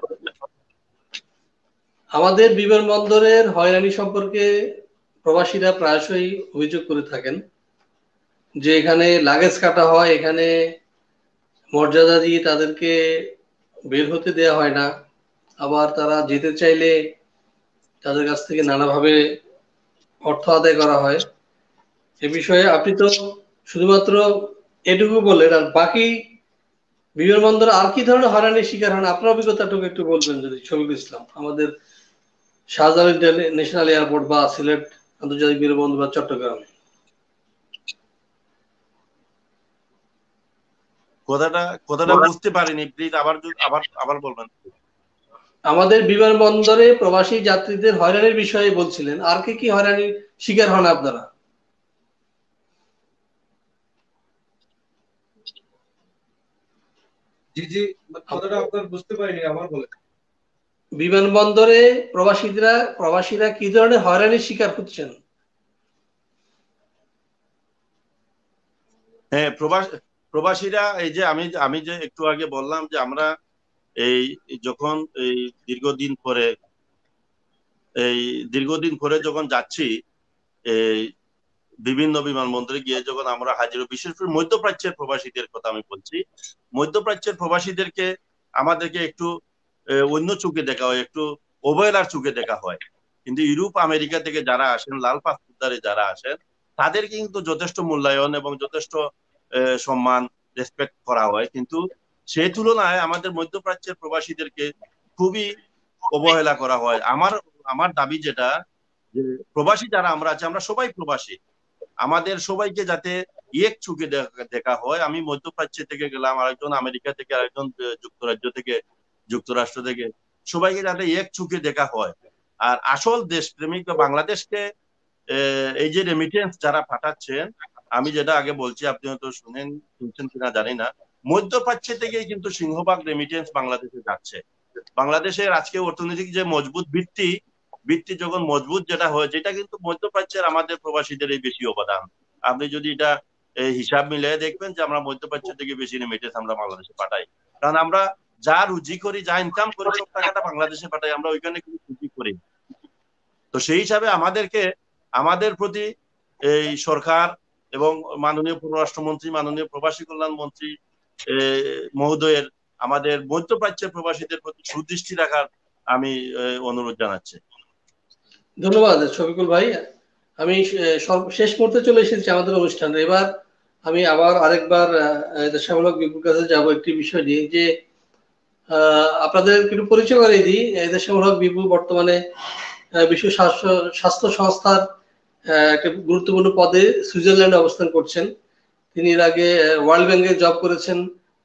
Speaker 1: আমাদের বিমানবন্দরের হয়রানি সম্পর্কে প্রবাসীরা প্রায়শই অভিযোগ করে থাকেন যে এখানে লাগেজ কাটা হয়, এখানে মর্যাদা দিয়ে তাদেরকে বের হতে দেওয়া হয় না, আবার তারা যেতে চাইলে তাদের কাছ থেকে নানাভাবে অর্থ আদায় করা হয়। এ বিষয়ে আপনি তো শুধুমাত্র এটুকু বললেন, আর বাকি বিমানবন্দরে আর কি ধরনের হয়রানির শিকার হন আপনার অভিজ্ঞতাটুকু একটু বলবেন যদি। শফিকুল ইসলাম, আমাদের শাহজালাল ন্যাশনাল এয়ারপোর্ট বা সিলেট আন্তর্জাতিক বিমানবন্দর বা চট্টগ্রামে।
Speaker 4: কথাটা বুঝতে পারিনি, প্লিজ আবার বলবেন।
Speaker 1: আমাদের বিমানবন্দরে প্রবাসী যাত্রীদের হয়রানির বিষয়ে বলছিলেন, আর কি কি হয়রানির শিকার হন আপনারা?
Speaker 5: জি জি, কথাটা আপনার বুঝতে পারিনি, আবার বলেন।
Speaker 1: বিমানবন্দরে প্রবাসীরা কি ধরনের হয়রানির শিকার হচ্ছেন?
Speaker 4: হ্যাঁ, প্রবাসীরা এই যে আমি যে একটু আগে বললাম যে আমরা এই যখন এই দীর্ঘদিন পরে যখন যাচ্ছি এই বিভিন্ন বিমানবন্দরে গিয়ে যখন আমরা হাজির, বিশেষ করে মধ্যপ্রাচ্যের প্রবাসীদের কথা আমি বলছি, মধ্যপ্রাচ্যের প্রবাসীদেরকে আমাদেরকে একটু অন্য চোখে দেখা হয়, একটু অবহেলার চোখে দেখা হয়। কিন্তু ইউরোপ আমেরিকা থেকে যারা আসেন, লাল পাসপোর্টধারী যারা আসেন, তাদেরকে কিন্তু যথেষ্ট মূল্যায়ন এবং যথেষ্ট সম্মান, রেসপেক্ট করা হয়। কিন্তু সেই তুলনায় আমাদের মধ্যপ্রাচ্যের প্রবাসীদেরকে খুবই অবহেলা করা হয়। আমার দাবি যেটা, যে প্রবাসী যারা আমরা আছি, আমরা সবাই প্রবাসী, আমাদের সবাইকে যাতে এক চোখে দেখা হয়। আমি মধ্যপ্রাচ্য থেকে গেলাম, আরেকজন আমেরিকা থেকে, আরেকজন যুক্তরাষ্ট্র থেকে, সবাইকে যাতে এক চোখে দেখা হয়। আর আসল দেশপ্রেমিক বা বাংলাদেশকে এই যে রেমিটেন্স যারা পাঠাচ্ছেন, আমি যেটা আগে বলছি, আপনি হয়তো শুনছেন কিনা জানি না, মধ্যপ্রাচ্য থেকেই কিন্তু সিংহভাগ রেমিটেন্স বাংলাদেশে যাচ্ছে। বাংলাদেশের আজকে অর্থনৈতিক যে মজবুত ভিত্তি যখন মজবুত যেটা হয়, যেটা কিন্তু মধ্যপ্রাচ্যের আমাদের প্রবাসীদের বেশি অবদান। আপনি যদি এটা হিসাব মিলিয়ে দেখবেন যে আমরা মধ্যপ্রাচ্য থেকে বেশি রেমিটেন্স আমরা বাংলাদেশে পাঠাই, কারণ আমরা যা রুজি করি, যা ইনকাম করি, সব টাকাটা বাংলাদেশে পাঠাই, আমরা ওইখানে কিন্তু রুজি করি। তো সেই হিসাবে আমাদের প্রতি এই সরকার এবং মাননীয় পররাষ্ট্রমন্ত্রী, মাননীয় প্রবাসী কল্যাণ মন্ত্রী মহোদয়ের আমাদের মধ্যপ্রাচ্যের প্রবাসীদের প্রতি সুদৃষ্টি রাখার আমি অনুরোধ জানাচ্ছি।
Speaker 1: ধন্যবাদ শফিকুল ভাই। আমি শেষ মুহূর্তে চলে এসেছি আমাদের অনুষ্ঠানে। এবার আমি আবার আরেকবার দেশামূলক বিপুর কাছে যাব একটি বিষয় নিয়ে, যে আপনাদের একটু পরিচয় করে দিই। দেশামূলক বিপু বর্তমানে বিশ্ব স্বাস্থ্য সংস্থার একটা গুরুত্বপূর্ণ পদে সুইজারল্যান্ডে অবস্থান করছেন। তিনি এর আগে ওয়ার্ল্ড ব্যাংকে জব করেছেন,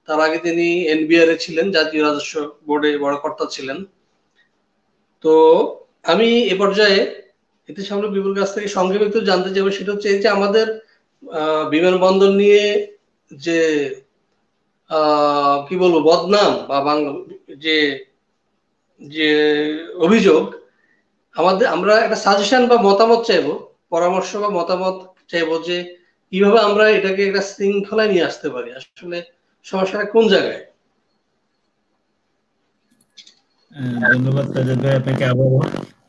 Speaker 1: তার আগে তিনি এনবিআর এ ছিলেন, জাতীয় রাজস্ব বোর্ডে বড় কর্তা ছিলেন। তো আমি এ পর্যায়ে দেশামূলক বিপুর কাছ থেকে সংক্ষেপে একটু জানতে চাইবো, সেটা হচ্ছে এই যে আমাদের বিমানবন্দর নিয়ে যে কি বলবো বদনাম বা যে যে অভিযোগ, আমরা একটা সাজেশন বা মতামত চাইবো, পরামর্শ বা মতামত চাইবো যে কিভাবে আমরা এটাকে একটা শৃঙ্খলায় নিয়ে আসতে পারি। আসলে সমস্যাটা কোন জায়গায়?
Speaker 2: ধন্যবাদ সাজ্জাদ ভাই আপনাকে আবারও।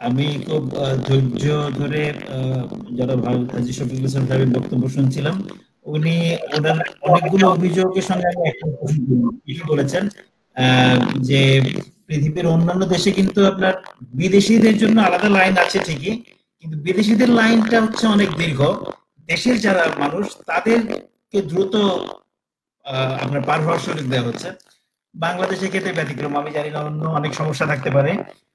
Speaker 2: আমি খুব ধৈর্য ধরে যারা হাজী শফিকুল ইসলাম সাহেবের বক্তব্য শুনছিলাম। ওনার অনেকগুলো অভিযোগের সঙ্গে আমি একটা প্রশ্ন বলেছেন যে পৃথিবীর অন্যান্য দেশে কিন্তু আপনার বিদেশিদের জন্য আলাদা লাইন আছে ঠিকই, কিন্তু বিদেশিদের লাইনটা হচ্ছে অনেক দীর্ঘ। দেশের যারা মানুষ তাদেরকে দ্রুত আপনার পার হওয়ার সুযোগ দেওয়া হচ্ছে। বাংলাদেশের ক্ষেত্রে ব্যতিক্রম, আমি জানি না অন্য অনেক সমস্যা থাকতে পারে।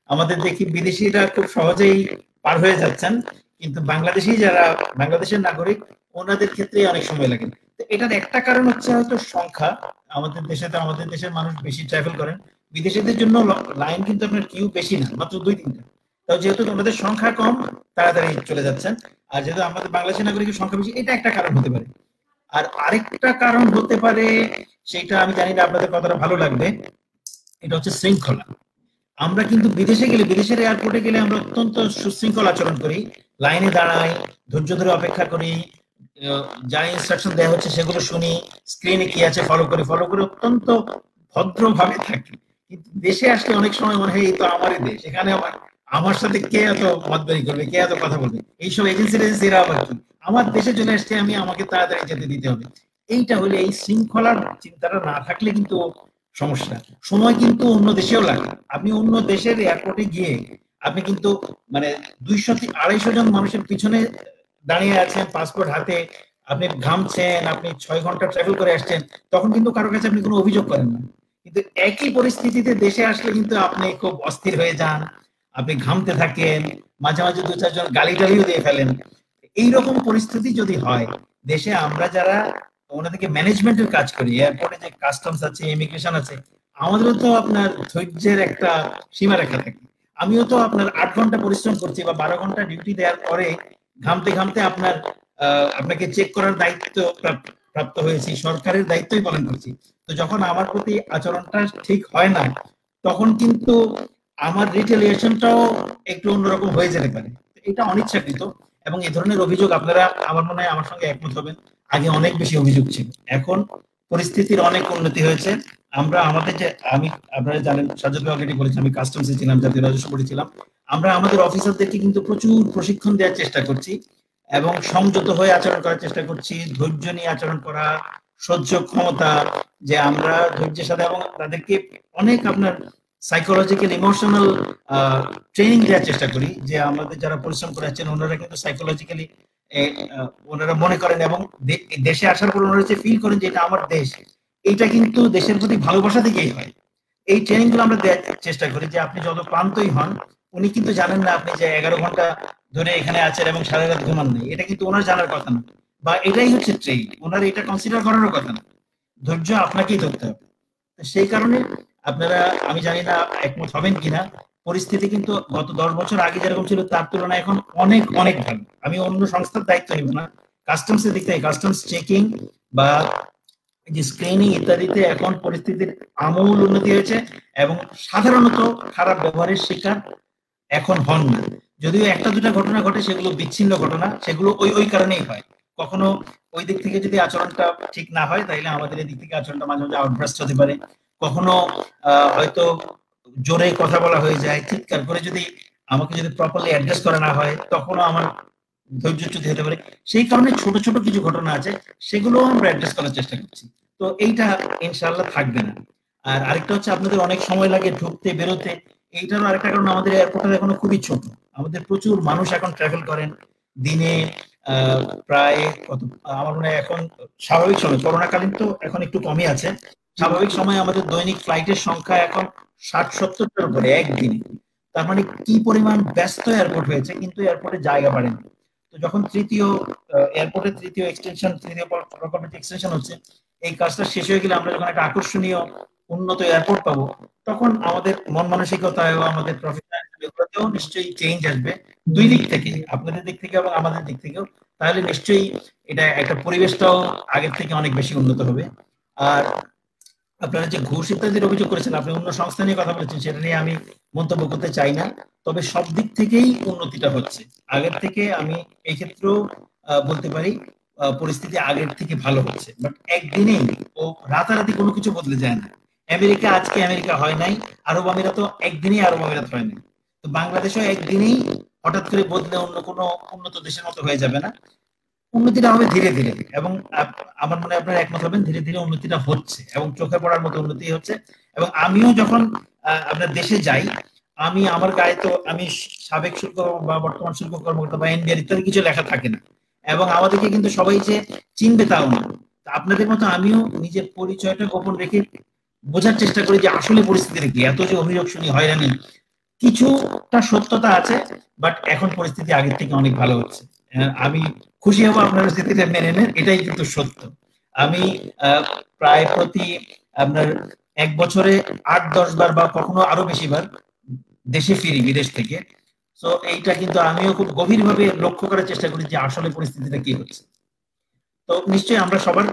Speaker 2: আমাদের দেখি বিদেশিরা খুব সহজেই পার হয়ে যাচ্ছেন, কিন্তু বাংলাদেশের নাগরিক, ওনাদের ক্ষেত্রে অনেক সময় লাগে। এটার একটা কারণ হচ্ছে হয়তো সংখ্যা। আমাদের দেশের মানুষ বেশি ট্রাভেল করেন, বিদেশিদের জন্য লাইন কিন্তু আপনার কিউ বেশি না, মাত্র 2-3টা। তাও যেহেতু ওনাদের সংখ্যা কম, তাড়াতাড়ি চলে যাচ্ছেন। আর যেহেতু আমাদের বাংলাদেশের নাগরিকের সংখ্যা বেশি, এটা একটা কারণ হতে পারে। আর আরেকটা কারণ হতে পারে সেটা আমি জানি না আপনাদের কতটা ভালো লাগবে। এটা হচ্ছে শৃঙ্খলা। আমরা কিন্তু বিদেশে গেলে, বিদেশের এয়ারপোর্টে গেলে আমরা অত্যন্ত সুশৃঙ্খল আচরণ করি, লাইনে দাঁড়াই, ধৈর্য ধরে অপেক্ষা করি, যা ইনস্ট্রাকশন দেওয়া হচ্ছে সেগুলো শুনি, স্ক্রিনে কি আছে ফলো করে অত্যন্ত ভদ্রভাবে থাকি। কিন্তু দেশে আসলে অনেক সময় মনে হয় এই তো আমারই দেশ, এখানে আমার সাথে কে এত মতবাড়ি করবে, কে এত কথা বলবে, এইসব এজেন্সিরা আবার কি, আমার দেশে চলে আসছে, আমি আমাকে তাড়াতাড়ি যেতে দিতে হবে। এইটা হলে, এই শৃঙ্খলার চিন্তাটা না থাকলে কিন্তু সমস্যা। সময় কিন্তু অন্য দেশেও লাগে। আপনি অন্য দেশের এয়ারপোর্টে গিয়ে আপনি কিন্তু মানে 200-250 জন মানুষের পিছনে দাঁড়িয়ে আছেন, পাসপোর্ট হাতে, আপনি ঘামছেন, আপনি 6 ঘন্টা ট্রাভেল করে আসছেন, তখন কিন্তু কারো কাছে আপনি কোনো অভিযোগ করেন না। কিন্তু একই পরিস্থিতিতে দেশে আসলে কিন্তু আপনি খুব অস্থির হয়ে যান, আপনি ঘামতে থাকেন, মাঝে মাঝে 2-4 জন গালিটালিও দিয়ে ফেলেন। এইরকম পরিস্থিতি যদি হয় দেশে, আমরা যারা ওনাদেরকে ম্যানেজমেন্টের কাজ করি, এয়ারপোর্টে যে কাস্টমস আছে, ইমিগ্রেশন আছে, আমাদেরও তো আপনার ধৈর্যের একটা সীমারেখা থাকে। আমিও তো আপনার 8 ঘন্টা পরিশ্রম করছি বা 12 ঘন্টা ডিউটি দেওয়ার পরে ঘামতে ঘামতে আপনাকে চেক করার দায়িত্ব প্রাপ্ত হয়েছি, সরকারের দায়িত্বই পালন করছি। তো যখন আমার প্রতি আচরণটা ঠিক হয় না, তখন কিন্তু আমার রিটেলিয়েশনটাও একটু অন্যরকম হয়ে যেতে পারে। এটা অনিচ্ছাকৃত, এবং এই ধরনের অভিযোগ আপনারা আমার মনে হয় আমার সঙ্গে একমত হবেন, আগে অনেক বেশি অভিযোগ ছিল, এখন পরিস্থিতির অনেক উন্নতি হয়েছে। আমরা আমাদের যে, আমি আপনারা জানেন, সাজ্জাদ ভাই অলরেডি বলেছি, আমি কাস্টমসে ছিলাম, জাতীয় রাজস্ব বোর্ডে ছিলাম। আমরা আমাদের অফিসারদেরকে কিন্তু প্রচুর প্রশিক্ষণ দেওয়ার চেষ্টা করছি এবং সংযত হয়ে আচরণ করার চেষ্টা করছি, ধৈর্য নিয়ে আচরণ করা, সহ্য ক্ষমতা, যে আমরা ধৈর্যের সাথে, এবং তাদেরকে অনেক আপনার সাইকোলজিক্যাল ইমোশনাল ট্রেনিং দেওয়ার চেষ্টা করি, যে আমাদের যারা পরিশ্রম করে আছেন ওনারা কিন্তু সাইকোলজিক্যালি ওনারা মনে করেন, এবং দেশে আসার পর ওনারা যে ফিল করেন যে এটা আমার দেশ, এইটা কিন্তু দেশের প্রতি ভালোবাসা থেকেই হয়। এই ট্রেনিং গুলো আমরা দেওয়ার চেষ্টা করি, যে আপনি যত ক্লান্তই হন, উনি কিন্তু জানেন না আপনি যে 11 ঘন্টা ধরে এখানে আছেন এবং সারা রাত ঘুমান নেই, এটা কিন্তু ওনার জানার কথা না, বা এটাই হচ্ছে ট্রেন, ওনার এটা কনসিডার করারও কথা না। ধৈর্য আপনাকেই ধরতে হবে। সেই কারণে আপনারা, আমি জানি না একমত হবেন কিনা, পরিস্থিতি কিন্তু গত 10 বছর আগে যেরকম ছিল তার তুলনায় এখন অনেক অনেক ভালো। আমি অন্য সংস্থার দায়িত্ব নিব না, কাস্টমস এর দিক থেকে, কাস্টমস চেকিং বা যে স্ক্রিনিং ইত্যাদিতে এখন পরিস্থিতির আমূল উন্নতি হয়েছে, এবং সাধারণত খারাপ ব্যবহারের শিকার এখন হন না। যদিও 1-2টা ঘটনা ঘটে, সেগুলো বিচ্ছিন্ন ঘটনা, সেগুলো ওই কারণেই হয়। কখনো ওই দিক থেকে যদি আচরণটা ঠিক না হয়, তাইলে আমাদের এই দিক থেকে আচরণটা মাঝে মাঝে আউটব্রাস্ট হতে পারে। কখনো হয়তো জোরে কথা বলা হয়ে যায়, চিৎকার করে যদি আমাকে যদি প্রপারলি অ্যাড্রেস করা না হয়, তখনও আমার ধৈর্যচ্যুতি হতে পারে। সেই কারণে ছোট ছোট কিছু ঘটনা আছে, সেগুলো আমরা অ্যাড্রেস করার চেষ্টা করছি। তো এইটা ইনশাআল্লাহ থাকবে না। আর আরেকটা হচ্ছে, আপনাদের অনেক সময় লাগে ঢুকতে বেরোতে, এইটারও আরেকটা কারণ, আমাদের এয়ারপোর্টটা এখনো খুবই ছোট, আমাদের প্রচুর মানুষ এখন ট্রাভেল করেন দিনে, প্রায় কত, আমার মনে হয় এখন স্বাভাবিক সময়, করোনাকালীন তো এখন একটু কমই আছে, স্বাভাবিক সময় আমাদের দৈনিক ফ্লাইটের সংখ্যা এখন 60-70টার উপরে একদিনে। তার মানে কি পরিমাণ ব্যস্ত এয়ারপোর্ট হয়েছে, কিন্তু এয়ারপোর্টে জায়গা বাড়েনি। তো যখন এয়ারপোর্টের তৃতীয় প্রকল্পের এক্সটেনশন হচ্ছে, এই কাজটা শেষ হয়ে গেলে আমরা যখন একটা আকর্ষণীয় উন্নত এয়ারপোর্ট পাবো, তখন আমাদের মন মানসিকতায় ও আমাদের প্রফেশনাল নিশ্চয়ই চেঞ্জ আসবে, দুই দিক থেকে, আপনাদের দিক থেকে এবং আমাদের দিক থেকেও। তাহলে নিশ্চয়ই এটা একটা পরিবেশটাও আগের থেকে অনেক বেশি উন্নত হবে। আর আপনারা যে ঘুষ ইত্যাদির অভিযোগ করেছেন, আপনি অন্য সংস্থা নিয়ে কথা বলেছেন, সেটা নিয়ে আমি মন্তব্য করতে চাই না, তবে সব দিক থেকেই উন্নতিটা হচ্ছে আগের থেকে। আমি এই ক্ষেত্রেও বলতে পারি পরিস্থিতি আগের থেকে ভালো হচ্ছে, বাট একদিনেই ও রাতারাতি কোনো কিছু বদলে যায় না। আমেরিকা আজকে আমেরিকা হয় নাই, আরব আমিরাতও একদিনেই আরব আমিরাত হয় নাই, তো বাংলাদেশও একদিনেই হঠাৎ করে বদলে অন্য কোনো উন্নত দেশের মতো হয়ে যাবে না। উন্নতিটা হবে ধীরে ধীরে, এবং আমার মনে হয় আপনারা একমত হবেন, ধীরে ধীরে উন্নতিটা হচ্ছে এবং চোখে পড়ার মতো উন্নতি হচ্ছে। এবং আমিও যখন আপনার দেশে যাই, আমি আমার গায়ে তো আমি সাবেক শুল্ক বা বর্তমান শুল্ক কর্মকর্তা বা এনবিআর ইত্যাদি কিছু লেখা থাকে না, এবং আমাদেরকে কিন্তু সবাই যে চিনবে তাও না। আপনাদের মতো আমিও নিজের পরিচয়টা গোপন রেখে বোঝার চেষ্টা করি যে আসলে পরিস্থিতিটা কি। এত যে অভিযোগ শুনি হয়রানি, কিছুটা সত্যতা আছে, বাট এখন পরিস্থিতি আগের থেকে অনেক ভালো হচ্ছে। আমি খুশি হব আপনারা স্থিতিটা মেনে নেন, এটাই কিন্তু সত্য। আমি প্রায় প্রতি আপনার 1 বছরে 8-10 বার বা কখনো আরো বেশি বার দেশে ফিরি বিদেশ থেকে। তো এইটা কিন্তু আমিও খুব গভীরভাবে লক্ষ্য করার চেষ্টা করি যে আসলে পরিস্থিতিটা কি হচ্ছে। তো নিশ্চয়ই আমরা সবার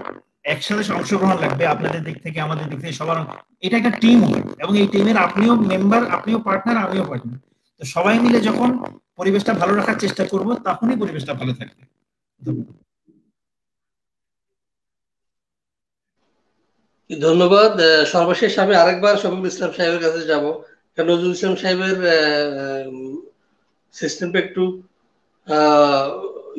Speaker 2: একসাথে অংশগ্রহণ লাগবে আপনাদের দিক থেকে, আমাদের দিক থেকে, সবার। এটা একটা টিম হয় এবং এই টিমের আপনিও মেম্বার, আপনিও পার্টনার, আমিও পার্টনার। তো সবাই মিলে যখন পরিবেশটা ভালো রাখার চেষ্টা করব, তখনই পরিবেশটা ভালো থাকবে।
Speaker 1: ধন্যবাদ। সর্বশেষ আমি আরেকবার শফিকুল ইসলাম সাহেবের কাছে যাব, কারণ নজরুল ইসলাম সাহেবের সিস্টেমটা একটু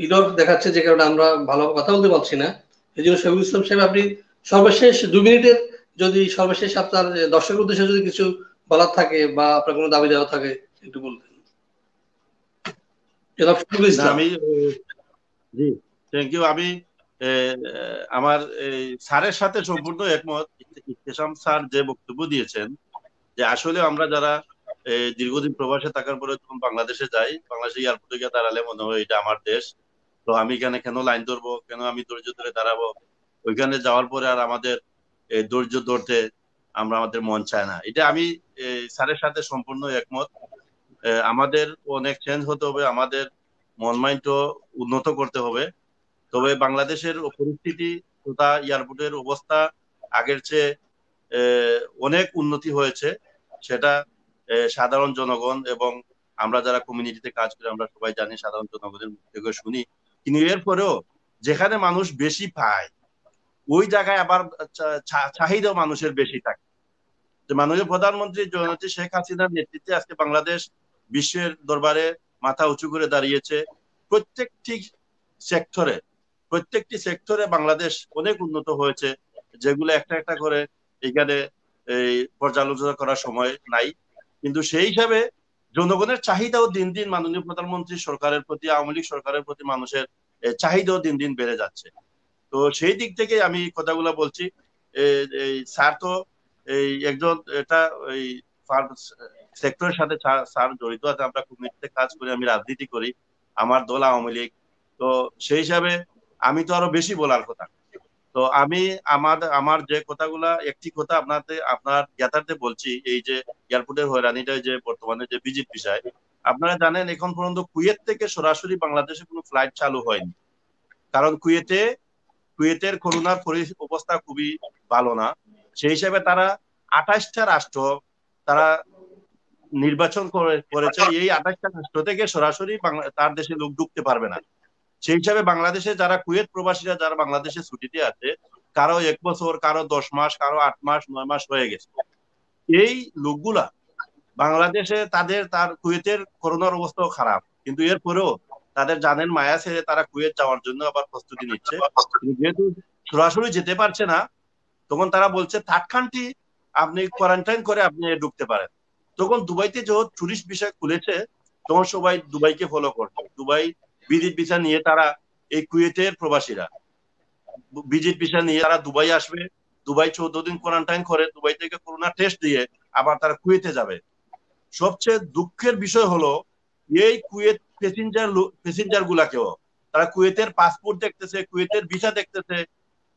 Speaker 1: ইডর দেখাচ্ছে, যে কারণে আমরা ভালো কথা বলতে পারছি না। এই জন্য শফিকুল ইসলাম সাহেব, আপনি সর্বশেষ 2 মিনিটের যদি সর্বশেষ আপনার দর্শকের উদ্দেশ্যে যদি কিছু বলার থাকে বা আপনার কোনো দাবি দেওয়া থাকে একটু বলতেন।
Speaker 4: আমি জি থ্যাংক ইউ। আমি আমার স্যারের সাথে সম্পূর্ণ একমত। ইহতেশাম স্যার যে বক্তব্য দিয়েছেন, যে আসলে আমরা যারা দীর্ঘদিন প্রবাসে থাকার পরে যখন বাংলাদেশে যাই, বাংলাদেশে এয়ারপোর্টে গিয়ে দাঁড়ালে মনে হয় এটা আমার দেশ, তো আমি এখানে কেন লাইন ধরবো, কেন আমি ধৈর্য ধরে দাঁড়াবো। ওইখানে যাওয়ার পরে আর আমাদের ধৈর্য ধরতে আমাদের মন চায় না। এটা আমি স্যারের সাথে সম্পূর্ণ একমত। আমাদের অনেক চেঞ্জ হতে হবে, আমাদের মন মাইন্ডও উন্নত করতে হবে। তবে বাংলাদেশের পরিস্থিতি তথা এয়ারপোর্টের অবস্থা আগের চেয়ে অনেক উন্নতি হয়েছে, সেটা সাধারণ জনগণ এবং আমরা যারা কমিউনিটিতে কাজ করি আমরা সবাই জানি, সাধারণ জনগণের মুখ থেকে শুনি। কিন্তু এরপরেও যেখানে মানুষ বেশি পায় ওই জায়গায় আবার চাহিদা মানুষের বেশি থাকে। মাননীয় প্রধানমন্ত্রী জননেত্রী শেখ হাসিনার নেতৃত্বে আজকে বাংলাদেশ বিশ্বের দরবারে মাথা উঁচু করে দাঁড়িয়েছে। প্রত্যেকটি সেক্টরে বাংলাদেশ অনেক উন্নত হয়েছে, যেগুলো একটা একটা করে এখানে পর্যালোচনা করার সময় নাই। কিন্তু সেই হিসাবে জনগণের চাহিদাও দিন দিন মাননীয় প্রধানমন্ত্রী সরকারের প্রতি, আওয়ামী লীগ সরকারের প্রতি মানুষের চাহিদাও দিন দিন বেড়ে যাচ্ছে। তো সেই দিক থেকে আমি কথাগুলো বলছি। স্যার তো একজন এটা সেক্টরের সাথে স্যার জড়িত আছে, আমরা কমিউনিটিতে কাজ করি, আমি রাজনীতি করি, আমার দল আওয়ামী লীগ। তো সেই হিসাবে আমি তো আরো বেশি বলার কথা। তো আমি আমার যে কথাগুলা একটি কথা আপনার জ্ঞাতার্থে বলছি। এই যে এয়ারপোর্টের হয়রানিটা যে বর্তমানে যে ভিজিট বিষয়, আপনারা জানেন এখন পর্যন্ত কুয়েত থেকে সরাসরি বাংলাদেশে কোনো ফ্লাইট চালু হয়নি, কারণ কুয়েতের করোনার অবস্থা খুবই ভালো না। সেই হিসাবে তারা 28টা রাষ্ট্র তারা নির্বাচন করেছে, এই 28টা রাষ্ট্র থেকে সরাসরি তার দেশে লোক ঢুকতে পারবে না। সেই হিসাবে বাংলাদেশে যারা কুয়েত প্রবাসীরা যারা বাংলাদেশে ছুটিতে আছে, কারো 1 বছর, কারো 10 মাস, কারো 8 মাস 9 মাস হয়ে গেছে। এই লোকগুলা বাংলাদেশে তার কুয়েতের করোনার অবস্থাও খারাপ, কিন্তু এরপরেও তাদের জানেন মায়া ছেড়ে তারা কুয়েত যাওয়ার জন্য আবার প্রস্তুতি নিচ্ছে। যেহেতু সরাসরি যেতে পারছে না, তখন তারা বলছে থার্ড কান্ট্রি আপনি কোয়ারেন্টাইন করে আপনি ঢুকতে পারেন। তখন দুবাইতে যখন টুরিস্ট ভিসা খুলেছে, তখন সবাই দুবাইকে ফলো করছে। দুবাই ভিজিট ভিসা নিয়ে তারা, এই কুয়েতের প্রবাসীরা ভিজিট ভিসা নিয়ে তারা দুবাই আসবে, দুবাই 14 দিন কোয়ারেন্টাইন করে দুবাই থেকে করোনা টেস্ট দিয়ে আবার তারা কুয়েতে যাবে। সবচেয়ে দুঃখের বিষয় হলো এই কুয়েত প্যাসেঞ্জার গুলাকেও তারা কুয়েতের পাসপোর্ট দেখতেছে, কুয়েতের ভিসা দেখতেছে,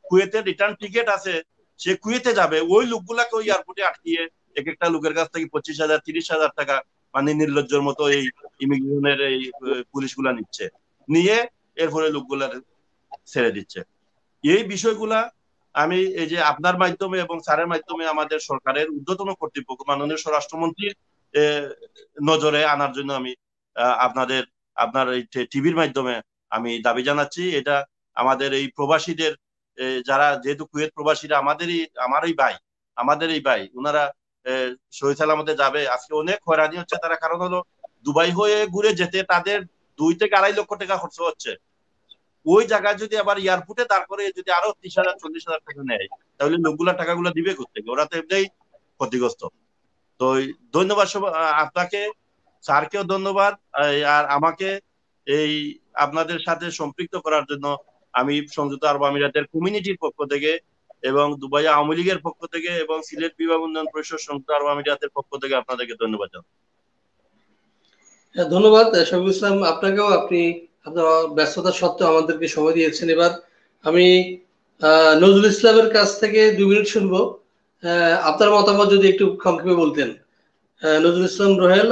Speaker 4: কুয়েতের রিটার্ন টিকিট আছে, সে কুয়েতে যাবে, ওই লোকগুলাকে ওই এয়ারপোর্টে আটকিয়ে এক একটা লোকের কাছ থেকে 25,000 30,000 টাকা মানে নির্লজ্জের মতো এই ইমিগ্রেশনের এই পুলিশগুলা নিয়ে এরপরে লোকগুলা ছেড়ে দিচ্ছে। এই বিষয়গুলা আমি এই যে আপনার মাধ্যমে এবং স্যারের মাধ্যমে আমাদের সরকারের ঊর্ধ্বতন কর্তৃপক্ষ মাননীয় স্বরাষ্ট্রমন্ত্রীর নজরে আনার জন্য আমি আপনার এই টিভির মাধ্যমে আমি দাবি জানাচ্ছি। এটা আমাদের এই প্রবাসীদের, যারা যেহেতু কুয়েত প্রবাসীরা আমাদের এই ভাই ওনারা সহি সালামতে যাবে। আজকে অনেক হয়রানি হচ্ছে তারা, কারণ হলো দুবাই হয়ে ঘুরে যেতে তাদের 2 থেকে 2.5 লক্ষ টাকা খরচ হচ্ছে। ওই জায়গায় যদি আবার এয়ারপোর্টে তারপরে যদি আরো 30,000 40,000 টাকা নেয়, তাহলে লোকগুলা টাকাগুলো দিবে কোথেকে? ওরা তো এমনিই ক্ষতিগ্রস্ত। তো ধন্যবাদ আপনাকে, স্যারকেও ধন্যবাদ, আর আমাকে এই আপনাদের সাথে সম্পৃক্ত করার জন্য আমি সংযুক্ত আরব আমিরাতের কমিউনিটির পক্ষ থেকে এবং দুবাই আওয়ামী লীগের পক্ষ থেকে এবং সিলেট বিভাগ উন্নয়ন পরিষদ সংযুক্ত আরব আমিরাতের পক্ষ থেকে আপনাদেরকে ধন্যবাদ জানাই।
Speaker 1: ধন্যবাদ শফিকুল ইসলাম আপনাকেও, আপনি আপনার ব্যস্ততা সত্ত্বেও আমাদেরকে সময় দিয়েছেন। এবার আমি নজরুল ইসলামের কাছ থেকে 2 মিনিট শুনবো, আপনার মতামত যদি একটু সংক্ষেপে বলতেন। নজরুল ইসলাম রোহেল,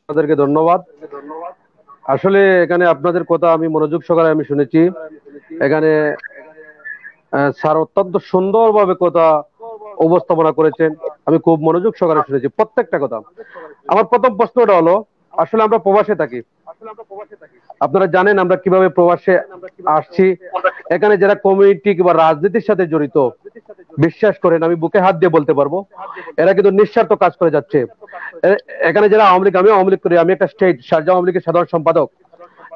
Speaker 3: আপনাদেরকে ধন্যবাদ। আসলে এখানে আপনাদের কথা আমি মনোযোগ সহকারে আমি শুনেছি। এখানে স্যার অত্যন্ত সুন্দরভাবে কথা উপস্থাপনা করেছেন, আমি খুব মনোযোগ সহকারে শুনেছি প্রত্যেকটা কথা। আমার প্রথম প্রশ্নটা হলো, আসলে আমরা প্রবাসে থাকি, আপনারা জানেন আমরা কিভাবে প্রবাসে আসছি। এখানে যারা কমিউনিটি কিংবা রাজনীতির সাথে জড়িত, বিশ্বাস করেন আমি বুকে হাত দিয়ে বলতে পারবো, এরা কিন্তু নিঃস্বার্থ কাজ করে যাচ্ছে। এখানে যারা আওয়ামী লীগ, আমি আওয়ামী লীগ করি, আমি একটা স্টেট শারজাহ আওয়ামী লীগের সাধারণ সম্পাদক।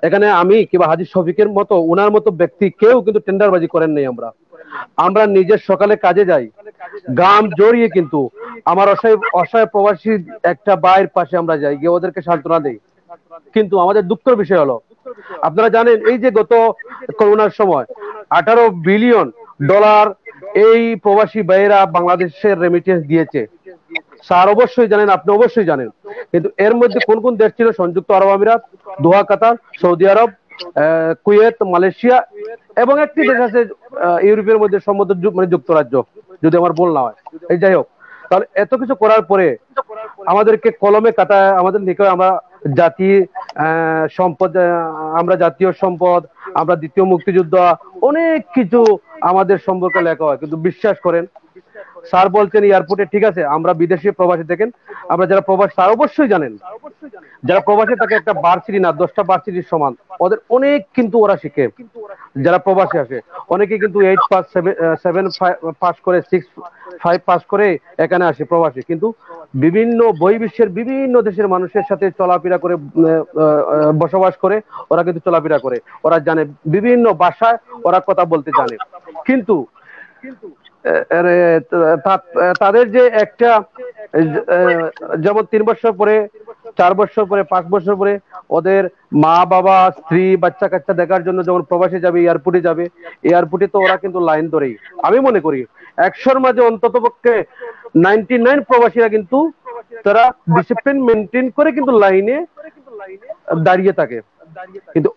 Speaker 3: এখানে আমি কিংবা হাজী শফিকের মতো ওনার মতো ব্যক্তি কেউ কিন্তু টেন্ডারবাজি করেন নাই। আমরা নিজের সকালে কাজে যাই, গাম জড়িয়ে কিন্তু আমার অসহায় প্রবাসী একটা ভাইয়ের পাশে আমরা যাই, গিয়ে ওদেরকে সান্ত্বনা দেই। কিন্তু আমাদের দুঃখের বিষয় হলো, আপনারা জানেন এই যে গত করোনার সময় 18 বিলিয়ন ডলার এই প্রবাসী ভাইয়েরা বাংলাদেশের রেমিটেন্স দিয়েছে। স্যার অবশ্যই জানেন, আপনি অবশ্যই জানেন। কিন্তু এর মধ্যে কোন কোন দেশ ছিল? সংযুক্ত আরব আমিরাত, দোহা, কাতার, সৌদি আরব, কুয়েত, মালয়েশিয়া এবং একটি দেশ আছে ইউরোপের মধ্যে সম্ভবত মানে যুক্তরাজ্য, যদি আমার ভুল না হয়। এই যাই হোক, তাহলে এত কিছু করার পরে আমাদেরকে কলমে কাটায় আমাদের লিখে আমরা জাতি সম্পদ, আমরা জাতীয় সম্পদ, আমরা দ্বিতীয় মুক্তিযুদ্ধ, অনেক কিছু আমাদের সম্পর্কে লেখা হয়। কিন্তু বিশ্বাস করেন, স্যার বলছেন এয়ারপোর্টে, ঠিক আছে আমরা বিদেশি প্রবাসী দেখেন, আমরা যারা প্রবাসী, স্যার অবশ্যই জানেন যারা প্রবাসী তাকে একটা ভার্সিটি না 10টা ভার্সিটির সমান, ওদের অনেক কিন্তু ওরা শিখে। যারা প্রবাসী আসে অনেকে কিন্তু 8 পাস 7 পাস করে 6 5 পাস করে এখানে আসে প্রবাসী, কিন্তু বিভিন্ন বহির্বিশ্বের বিভিন্ন দেশের মানুষের সাথে চলাফেরা করে, বসবাস করে, ওরা কিন্তু চলাফেরা করে, ওরা জানে বিভিন্ন ভাষায় ওরা কথা বলতে জানে। কিন্তু তাদের যে একটা যেমন 3 বছর পরে, 4 বছর পরে, 5 বছর পরে ওদের মা বাবা স্ত্রী বাচ্চা কাচ্চা দেখার জন্য যখন প্রবাসে যাবে, এয়ারপোর্টে যাবে, এয়ারপোর্টে তো ওরা কিন্তু লাইন ধরেই, আমি মনে করি 100-র মাঝে অন্তত পক্ষে 99 প্রবাসীরা কিন্তু তারা ডিসিপ্লিন মেনটেন করে কিন্তু লাইনে দাঁড়িয়ে থাকে। কিন্তু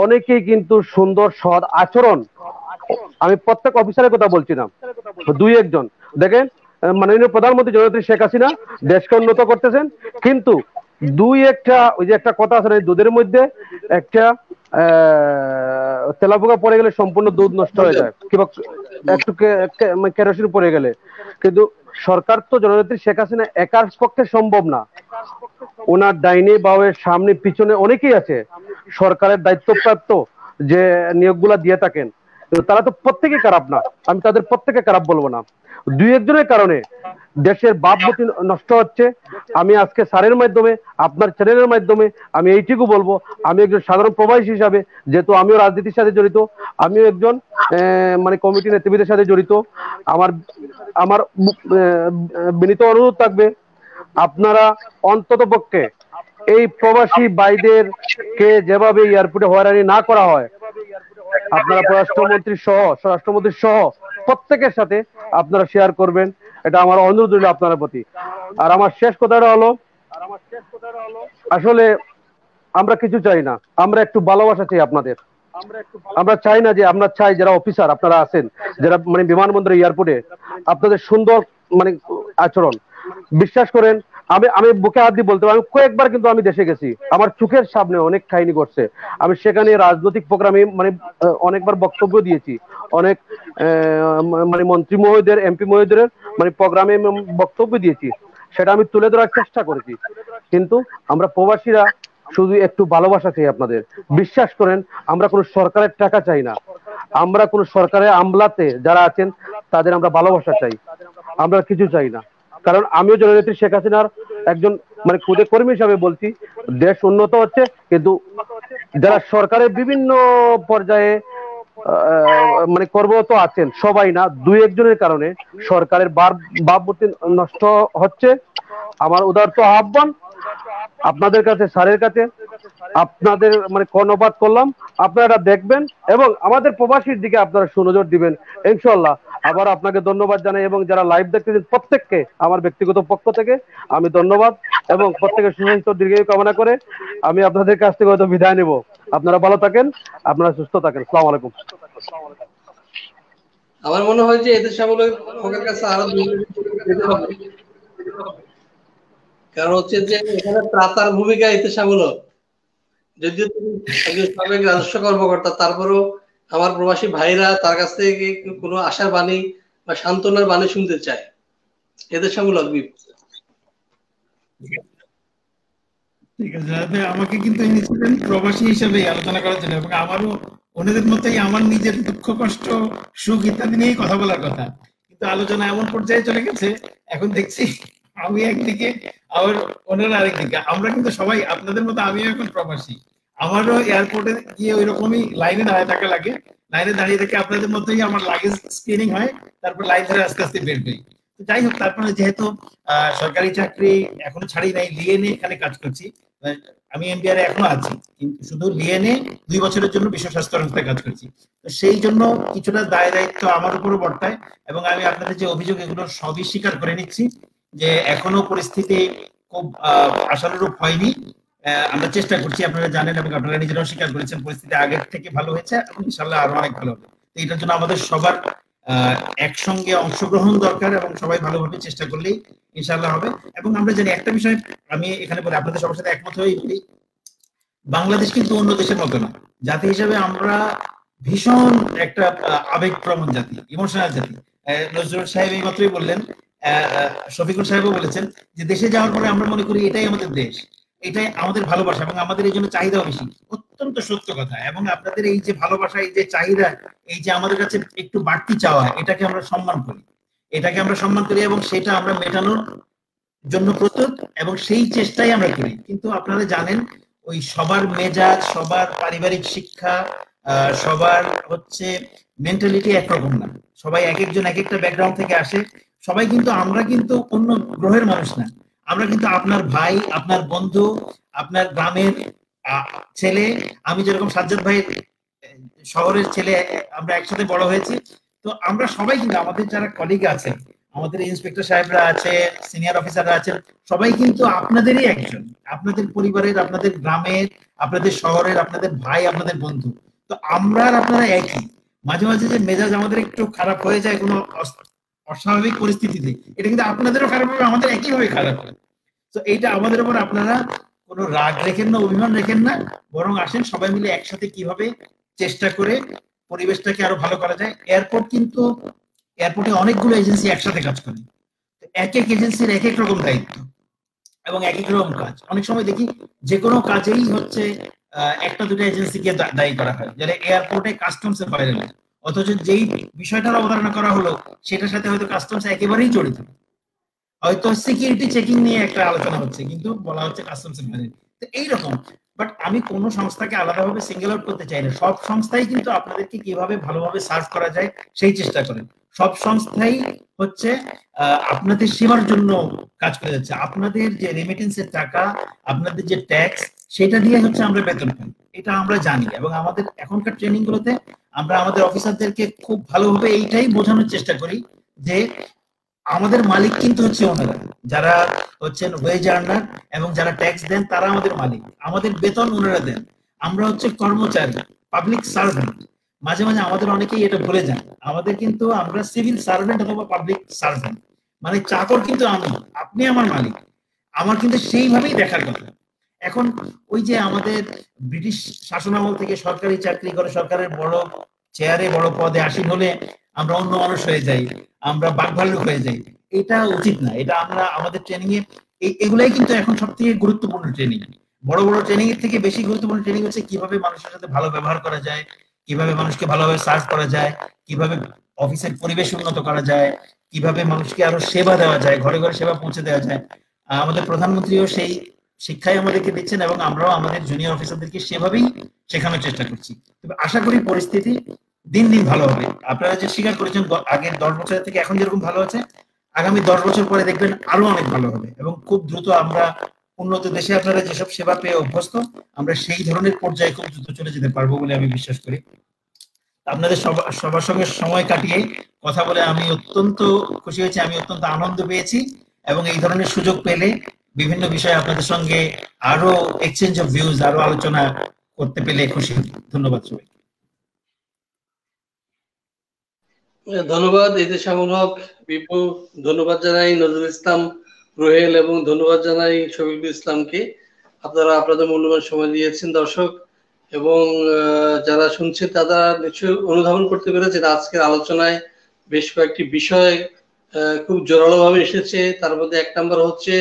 Speaker 3: অনেকেই কিন্তু সুন্দর সৎ আচরণ, আমি প্রত্যেক অফিসারের কথা বলছি না, 2-1 জন দেখেন, মাননীয় প্রধানমন্ত্রী জননেত্রী শেখ হাসিনা দেশকে উন্নত করতেছেন, কিন্তু 2-1টা ওই যে একটা কথা আছে না, দুধের মধ্যে একটা তেলাপোকা পড়ে গেলে সম্পূর্ণ দুধ নষ্ট হয়ে যায়, কিংবা একটু কেরোসিন পড়ে গেলে। কিন্তু সরকার তো জননেত্রী শেখ হাসিনা একার পক্ষে সম্ভব না, ওনার ডাইনে বাওয়ের সামনে পিছনে অনেকেই আছে সরকারের দায়িত্বপ্রাপ্ত যে নিয়োগগুলা দিয়ে থাকেন, তারা তো প্রত্যেকে খারাপ না, আমি তাদের প্রত্যেকে খারাপ বলবো না, 2-1 জনের কারণে দেশের ভাবমূর্তি নষ্ট হচ্ছে। আমি আজকে স্যারের মাধ্যমে, আপনার চ্যানেলের মাধ্যমে আমি এইটুকু বলবো, আমি একজন সাধারণ প্রবাসী হিসাবে, যেহেতু আমিও রাজনীতির সাথে জড়িত, আমিও একজন মানে কমিটি নেতৃবৃন্দের সাথে জড়িত, আমার বিনীত অনুরোধ থাকবে, আপনারা অন্তত পক্ষে এই প্রবাসী ভাইদের কে যেভাবে এয়ারপোর্টে হয়রানি না করা হয়, আপনারা স্বরাষ্ট্রমন্ত্রী সহ প্রত্যেকের সাথে আপনারা শেয়ার করবেন, এটা আমার অনুরোধ রইল আপনার প্রতি। আর আমার শেষ কথাটা হলো, আসলে আমরা কিছু চাই না, আমরা একটু ভালোবাসা চাই আপনাদের। আমরা চাই না যে, আমরা চাই যারা অফিসার আপনারা আছেন, যারা মানে বিমানবন্দরে এয়ারপোর্টে, আপনাদের সুন্দর মানে আচরণ। বিশ্বাস করেন, আমি বুকে হাত দিয়ে বলতে পারি, আমি কয়েকবার কিন্তু আমি দেশে গেছি, আমার চোখের সামনে অনেক কাহিনী ঘটছে। আমি সেখানে রাজনৈতিক প্রোগ্রামে মানে অনেকবার বক্তব্য দিয়েছি, অনেক মানে মন্ত্রী মহোদয়ের, এমপি মহোদয়ের মানে প্রোগ্রামে বক্তব্য দিয়েছি, সেটা আমি তুলে ধরার চেষ্টা করেছি। কিন্তু আমরা প্রবাসীরা শুধু একটু ভালোবাসা চাই আপনাদের। বিশ্বাস করেন, আমরা কোনো সরকারের টাকা চাই না, আমরা কোনো সরকারের আমলাতে যারা আছেন তাদের আমরা ভালোবাসা চাই, আমরা কিছু চাই না। কারণ আমিও জননেত্রী শেখ হাসিনার একজন মানে খুদে কর্মী হিসাবে বলছি, দেশ উন্নত হচ্ছে, কিন্তু যারা সরকারের বিভিন্ন পর্যায়ে মানে কর্মরত আছেন সবাই না, 2-1 জনের কারণে সরকারের ভাবমূর্তি নষ্ট হচ্ছে। আমার উদারত আহ্বান আপনাদের কাছে, স্যারের কাছে, আপনাদের মানে কর্ণপাত করলাম, আপনারা দেখবেন এবং আমাদের প্রবাসীর দিকে আপনারা সুনজর দিবেন ইনশাআল্লাহ। আবার আপনাকে ধন্যবাদ জানাই, এবং যারা লাইভ দেখতেছেন প্রত্যেককে আমার ব্যক্তিগত পক্ষ থেকে আমি ধন্যবাদ, এবং প্রত্যেকের সুস্বাস্থ্য দীর্ঘায়ু কামনা করে আমি আপনাদের কাছ থেকে হয়তো বিদায় নেব। আপনারা ভালো থাকেন, আপনারা সুস্থ থাকেন। আসসালামু আলাইকুম।
Speaker 1: আমার মনে হয় যে এদের সামনে হকের কাছে আরো কারণ হচ্ছে যে এখানে ত্রাতার ভূমিকা এতে সামূলক, যদিও তিনি একজন সাবেক রাজস্ব কর্মকর্তা, তারপরেও আমার প্রবাসী ভাইরা তার কাছ থেকে কোনো আশার বাণী বা সান্ত্বনার বাণী শুনতে চায়। এদেশামূলক বিপ।
Speaker 2: ঠিক আছে, আমাকে কিন্তু এনেছিলেন প্রবাসী হিসেবে আলোচনা করার জন্য, এবং আমারও ওনাদের মতোই আমার নিজের দুঃখ কষ্ট সুখ ইত্যাদি নিয়েই কথা বলার কথা, কিন্তু আলোচনা এমন পর্যায়ে চলে গেছে এখন দেখছি আমি একদিকে আবার ওনারা আরেকদিকে। আমরা কিন্তু সবাই আপনাদের মতো, আমিও এখন প্রবাসী, আমারও এয়ারপোর্টে গিয়ে ওই রকমই লাইনে দাঁড়িয়ে থাকা লাগে, লাইনে দাঁড়িয়ে থেকে আপনাদের মতোই আমার লাগেজ স্ক্রিনিং হয়, তারপর লাইন ধরে আস্তে আস্তে বের হই। যাই হোক, তারপরে যেহেতু সরকারি চাকরি এখনো ছাড়ি নাই, লিএনএ এখানে কাজ করছি, আমি এমবিআর এখনো আছি, কিন্তু শুধু লিএনএ 2 বছরের জন্য বিশ্ব স্বাস্থ্য সংস্থায় কাজ করছি। তো সেই জন্য কিছুটা দায় দায়িত্ব আমার উপরও বর্তায়, এবং আমি আপনাদের যে অভিযোগ এগুলো সবই স্বীকার করে নিচ্ছি যে এখনো পরিস্থিতি খুব আশানুরূপ হয়নি। আমরা চেষ্টা করছি, আপনারা জানেন এবং আপনারা নিজেরাও স্বীকার করেছেন পরিস্থিতি আগের থেকে ভালো হয়েছে এবং ইনশাআল্লাহ আরো অনেক ভালো হবে। তো এটার জন্য আমাদের সবার একসঙ্গে অংশগ্রহণ দরকার, এবং সবাই ভালোভাবে চেষ্টা করলেই ইনশাআল্লাহ হবে। এবং আমরা জানি একটা বিষয়, আমি এখানে বলে আপনাদের সবার সাথে একমত হয়েই বলি, বাংলাদেশ কিন্তু অন্য দেশের মতো না। জাতি হিসেবে আমরা ভীষণ একটা আবেগপ্রবণ জাতি, ইমোশনাল জাতি। নজরুল সাহেব এই মাত্রই বললেন, শফিকুল সাহেবও বলেছেন যে দেশে যাওয়ার পরে আমরা মনে করি এটাই আমাদের দেশ, এটাই আমাদের ভালোবাসা, এবং আমাদের এই জন্য চাহিদাও বেশি। অত্যন্ত সত্য কথা। এবং আপনাদের এই যে ভালোবাসা, এই যে চাহিদা, এই যে আমাদের কাছে একটু বাড়তি চাওয়া, এটাকে আমরা সম্মান করি, এবং সেটা আমরা মেটানোর জন্য প্রস্তুত, এবং সেই চেষ্টাই আমরা করি। কিন্তু আপনারা জানেন ওই সবার মেজাজ, সবার পারিবারিক শিক্ষা, সবার হচ্ছে মেন্টালিটি একরকম না, সবাই এক একজন এক একটা ব্যাকগ্রাউন্ড থেকে আসে। সবাই কিন্তু, আমরা কিন্তু অন্য গ্রহের মানুষ না, আমরা কিন্তু আপনার ভাই, আপনার বন্ধু, আপনার গ্রামের ছেলে। আমি যেরকম সাজ্জাদ ভাই শহরের ছেলে, আমরা একসাথে বড় হয়েছি। তো আমরা সবাই কিন্তু, আমাদের যারা কলিগ আছে, আমাদের ইন্সপেক্টর সাহেবরা আছে, সিনিয়র অফিসাররা আছেন, সবাই কিন্তু আপনাদেরই একজন, আপনাদের পরিবারের, আপনাদের গ্রামের, আপনাদের শহরের, আপনাদের ভাই, আপনাদের বন্ধু। তো আমরা আর আপনারা একই। মাঝে মাঝে যে মেজাজ আমাদের একটু খারাপ হয়ে যায় কোনো অস্বাভাবিক পরিস্থিতিতে, এটা কিন্তু আপনাদেরও খারাপ হবে, আমাদের একইভাবে খারাপ হয়। তো এইটা আমাদের উপর আপনারা কোনো রাগ রেখেন না, অভিমান রেখেন না, বরং আসেন সবাই মিলে একসাথে কিভাবে চেষ্টা করে পরিবেশটাকে আরো ভালো করা যায়। এয়ারপোর্টে অনেকগুলো এজেন্সি একসাথে কাজ করে, এক এক এজেন্সির এক এক রকম দায়িত্ব এবং এক এক রকম কাজ। অনেক সময় দেখি যে কোনো কাজেই হচ্ছে একটা দুটো এজেন্সিকে দায়ী করা হয়, যারা এয়ারপোর্টে কাস্টমস এর বাইরে নেয়, অথচ যেই বিষয়টার অবতারণা করা হলো সেটার সাথে হয়তো কাস্টমস একেবারেই জড়িত। হয়তো সিকিউরিটি চেকিং নিয়ে একটা আলোচনা হচ্ছে, কিন্তু বলা হচ্ছে কাস্টমস এর বাইরে। তো এইরকম। বাট আমি কোনো সংস্থাকে আলাদাভাবে সিঙ্গেল আউট করতে চাই না। সব সংস্থাই কিন্তু আপনাদেরকে কিভাবে ভালোভাবে সার্ভ করা যায় সেই চেষ্টা করেন। সব সংস্থাই হচ্ছে আপনাদের সেবার জন্য কাজ করে যাচ্ছে। আপনাদের যে রেমিটেন্সের টাকা, আপনাদের যে ট্যাক্স, সেটা দিয়ে হচ্ছে আমরা বেতন পাই, এটা আমরা জানি। এবং আমাদের এখনকার ট্রেনিং গুলোতে আমরা আমাদের অফিসারদেরকে খুব ভালোভাবে এইটাই বোঝানোর চেষ্টা করি যে আমাদের মালিক কিন্তু হচ্ছে ওনারা, যারা হচ্ছেন ওয়েজ আর্নার এবং যারা ট্যাক্স দেন তারা আমাদের মালিক, আমাদের বেতন ওনারা দেন, আমরা হচ্ছে কর্মচারী, পাবলিক সার্ভেন্ট। মাঝে মাঝে আমাদের অনেকেই এটা ভুলে যান, আমাদের কিন্তু আমরা সিভিল সার্ভেন্ট অথবা পাবলিক সার্ভেন্ট, মানে চাকর কিন্তু আমি, আপনি আমার মালিক, আমার কিন্তু সেইভাবেই দেখার কথা। এখন ওই যে আমাদের ব্রিটিশ শাসনামল থেকে সরকারি চাকরি করে সরকারের বড় চেয়ারে বড় পদে আসীন হলে আমরা অন্য মানুষ হয়ে যাই, আমরা বাঘভাল্লুক হয়ে যাই, এটা উচিত না। এটা আমরা আমাদের ট্রেনিং এ এগুলাই কিন্তু এখন সব থেকে গুরুত্বপূর্ণ ট্রেনিং। বড় বড় ট্রেনিং এর থেকে বেশি গুরুত্বপূর্ণ ট্রেনিং হচ্ছে কিভাবে মানুষের সাথে ভালো ব্যবহার করা যায়, কিভাবে মানুষকে ভালোভাবে সার্ভ করা যায়, কিভাবে অফিসের পরিবেশ উন্নত করা যায়, কিভাবে মানুষকে আরো সেবা দেওয়া যায়, ঘরে ঘরে সেবা পৌঁছে দেওয়া যায়। আমাদের প্রধানমন্ত্রীও সেই শিক্ষাই আমাদেরকে দিচ্ছেন এবং আমরাও আমাদের জুনিয়র অফিসারদেরকে সেভাবেই শেখানোর চেষ্টা করছি। তবে আশা করি পরিস্থিতি দিন দিন ভালো হবে। আপনারা যে স্বীকার করেছেন আগের 10 বছর থেকে এখন যেরকম ভালো আছে, আগামী 10 বছর পরে দেখবেন আরো অনেক ভালো হবে এবং খুব দ্রুত আমরা উন্নত দেশে আপনারা যেসব সেবা পেয়ে অভ্যস্ত, আমরা সেই ধরনের পর্যায়ে খুব দ্রুত চলে যেতে পারবো বলে আমি বিশ্বাস করি। আপনাদের সবার সঙ্গে সময় কাটিয়ে কথা বলে আমি অত্যন্ত খুশি হয়েছি, আমি অত্যন্ত আনন্দ পেয়েছি এবং এই ধরনের সুযোগ পেলে বিভিন্ন বিষয়ে আপনাদের সঙ্গে আরো এক্সচেঞ্জ অফ ভিউজ, আরো আলোচনা করতে পেলে খুশি। ধন্যবাদ সবাই।
Speaker 1: ধন্যবাদ এতেশামুল হক বিপু, ধন্যবাদ জানাই নজরুল ইসলাম রোহেল এবং ধন্যবাদ জানাই শফিকুল ইসলামকে। আপনারা আপনাদের মূল্যবান সময় দিয়েছেন দর্শক, এবং যারা শুনছে তারা নিশ্চয়ই অনুধাবন করতে পেরেছেন আজকের আলোচনায় বেশ কয়েকটি বিষয় খুব জোরালো ভাবে এসেছে। তার মধ্যে এক নম্বর হচ্ছে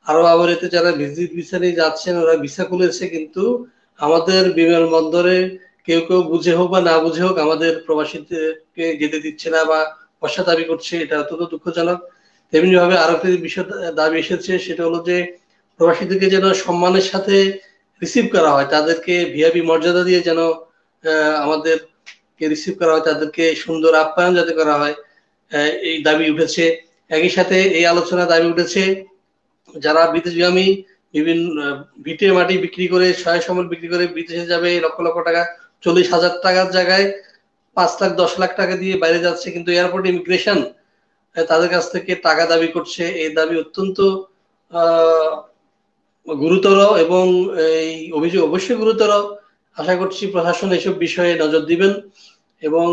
Speaker 1: আরব আমিরাতে যারা ভিজিট ভিসা নিয়ে যাচ্ছেন ওরা ভিসা খুলেছে, কিন্তু আমাদের বিমানবন্দরে কেউ কেউ বুঝে হোক বা না বুঝে হোক আমাদের প্রবাসীদেরকে যেতে দিচ্ছে না বা পয়সা দাবি করছে, এটা অত্যন্ত দুঃখজনক। তেমনি ভাবে আরো একটি বিষয় দাবি এসেছে, সেটা হলো যে প্রবাসীদেরকে যেন সম্মানের সাথে রিসিভ করা হয়, তাদেরকে ভিআইপি মর্যাদা দিয়ে যেন আমাদেরকে রিসিভ করা হয়, তাদেরকে সুন্দর আপ্যায়ন যাতে করা হয়, এই দাবি উঠেছে। একই সাথে এই আলোচনা দাবি উঠেছে যারা বিদেশগামী বিভিন্ন ভিটে মাটি বিক্রি করে সহায় সম্পদ বিক্রি করে বিদেশে যাবে লক্ষ লক্ষ টাকা, 40,000 টাকার জায়গায় 5 লাখ 10 লাখ টাকা দিয়ে বাইরে যাচ্ছে, কিন্তু এয়ারপোর্ট ইমিগ্রেশন তাদের কাছ থেকে টাকা দাবি করছে। এই দাবি অত্যন্ত গুরুতর এবং এই অভিযোগ অবশ্যই গুরুতর। আশা করছি প্রশাসন এসব বিষয়ে নজর দিবেন এবং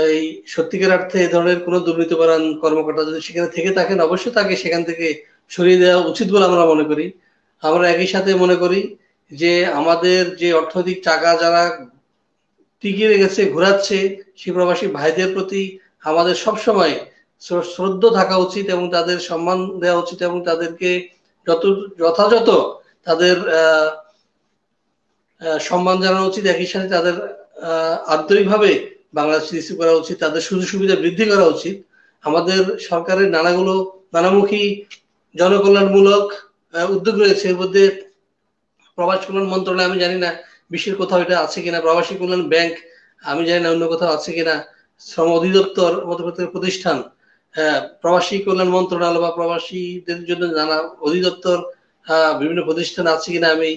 Speaker 1: এই সত্যিকার অর্থে এই ধরনের কোনো দুর্নীতিপরায়ণ কর্মকর্তা যদি সেখানে থেকে থাকেন অবশ্যই তাকে সেখান থেকে সরিয়ে দেওয়া উচিত বলে আমরা মনে করি। আমরা একই সাথে মনে করি যে আমাদের যে অর্থনৈতিক টাকা যারা টিকিয়ে রেখেছে ঘোরাচ্ছে সেই প্রবাসী ভাইদের প্রতি আমাদের সবসময় শ্রদ্ধা থাকা উচিত এবং তাদের সম্মান দেওয়া উচিত এবং তাদেরকে যথাযথ তাদের সম্মান জানানো উচিত। একই সাথে তাদের আন্তরিকভাবে বাংলাদেশ রিসিভ করা উচিত, তাদের সুযোগ সুবিধা বৃদ্ধি করা উচিত। আমাদের সরকারের নানামুখী জনকল্যাণমূলক উদ্যোগ রয়েছে, এর মধ্যে প্রবাসী কল্যাণ মন্ত্রণালয়, আমি জানি না বিশ্বের কোথাও এটা আছে কিনা, প্রবাসী কল্যাণ ব্যাংক আমি জানি না অন্য কোথাও আছে কিনা, শ্রম অধিদপ্তর মতো প্রতিষ্ঠান, প্রবাসী কল্যাণ মন্ত্রণালয় বা প্রবাসীদের জন্য নানা অধিদপ্তর বিভিন্ন প্রতিষ্ঠান আছে কিনা আমি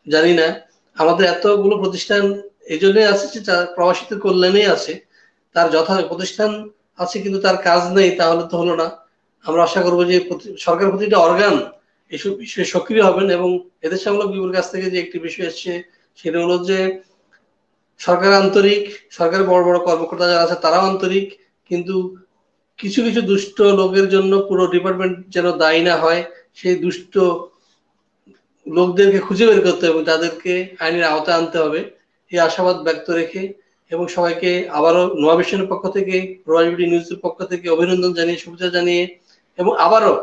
Speaker 1: জানি না। আমাদের এতগুলো প্রতিষ্ঠান এই জন্যই আছে যে প্রবাসীদের কল্যাণেই আছে, তার প্রতিষ্ঠান আছে কিন্তু তার কাজ নেই, তাহলে তো হলো না। আমরা আশা করবো যে সরকার প্রতিটা অর্গান এসব বিষয়ে সক্রিয় হবেন এবং এদের সামূলক বিপুর কাছ থেকে যে একটি বিষয় এসছে সেটা হলো যে সরকার আন্তরিক, সরকারের বড় বড় কর্মকর্তা যারা আছে তারাও আন্তরিক, কিন্তু কিছু কিছু দুষ্ট লোকের জন্য পুরো ডিপার্টমেন্ট যেন দায়ী না হয়, সেই দুষ্ট লোকদেরকে খুঁজে বের করতে হবে, তাদেরকে আইনের আওতায় আনতে হবে, এই আশাবাদ ব্যক্ত রেখে এবং সবাইকে আবারও নোয়া ভিশনের পক্ষ থেকে, প্রবাসী নিউজের পক্ষ থেকে অভিনন্দন জানিয়ে, শুভেচ্ছা জানিয়ে এবং আবারও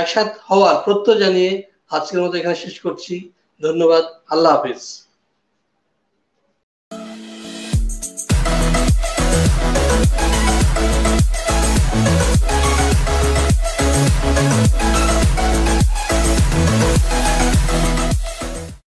Speaker 1: একসাথে হওয়ার প্রত্যয় জানিয়ে আজকের মতো এখানে শেষ করছি। ধন্যবাদ। আল্লাহ হাফিজ।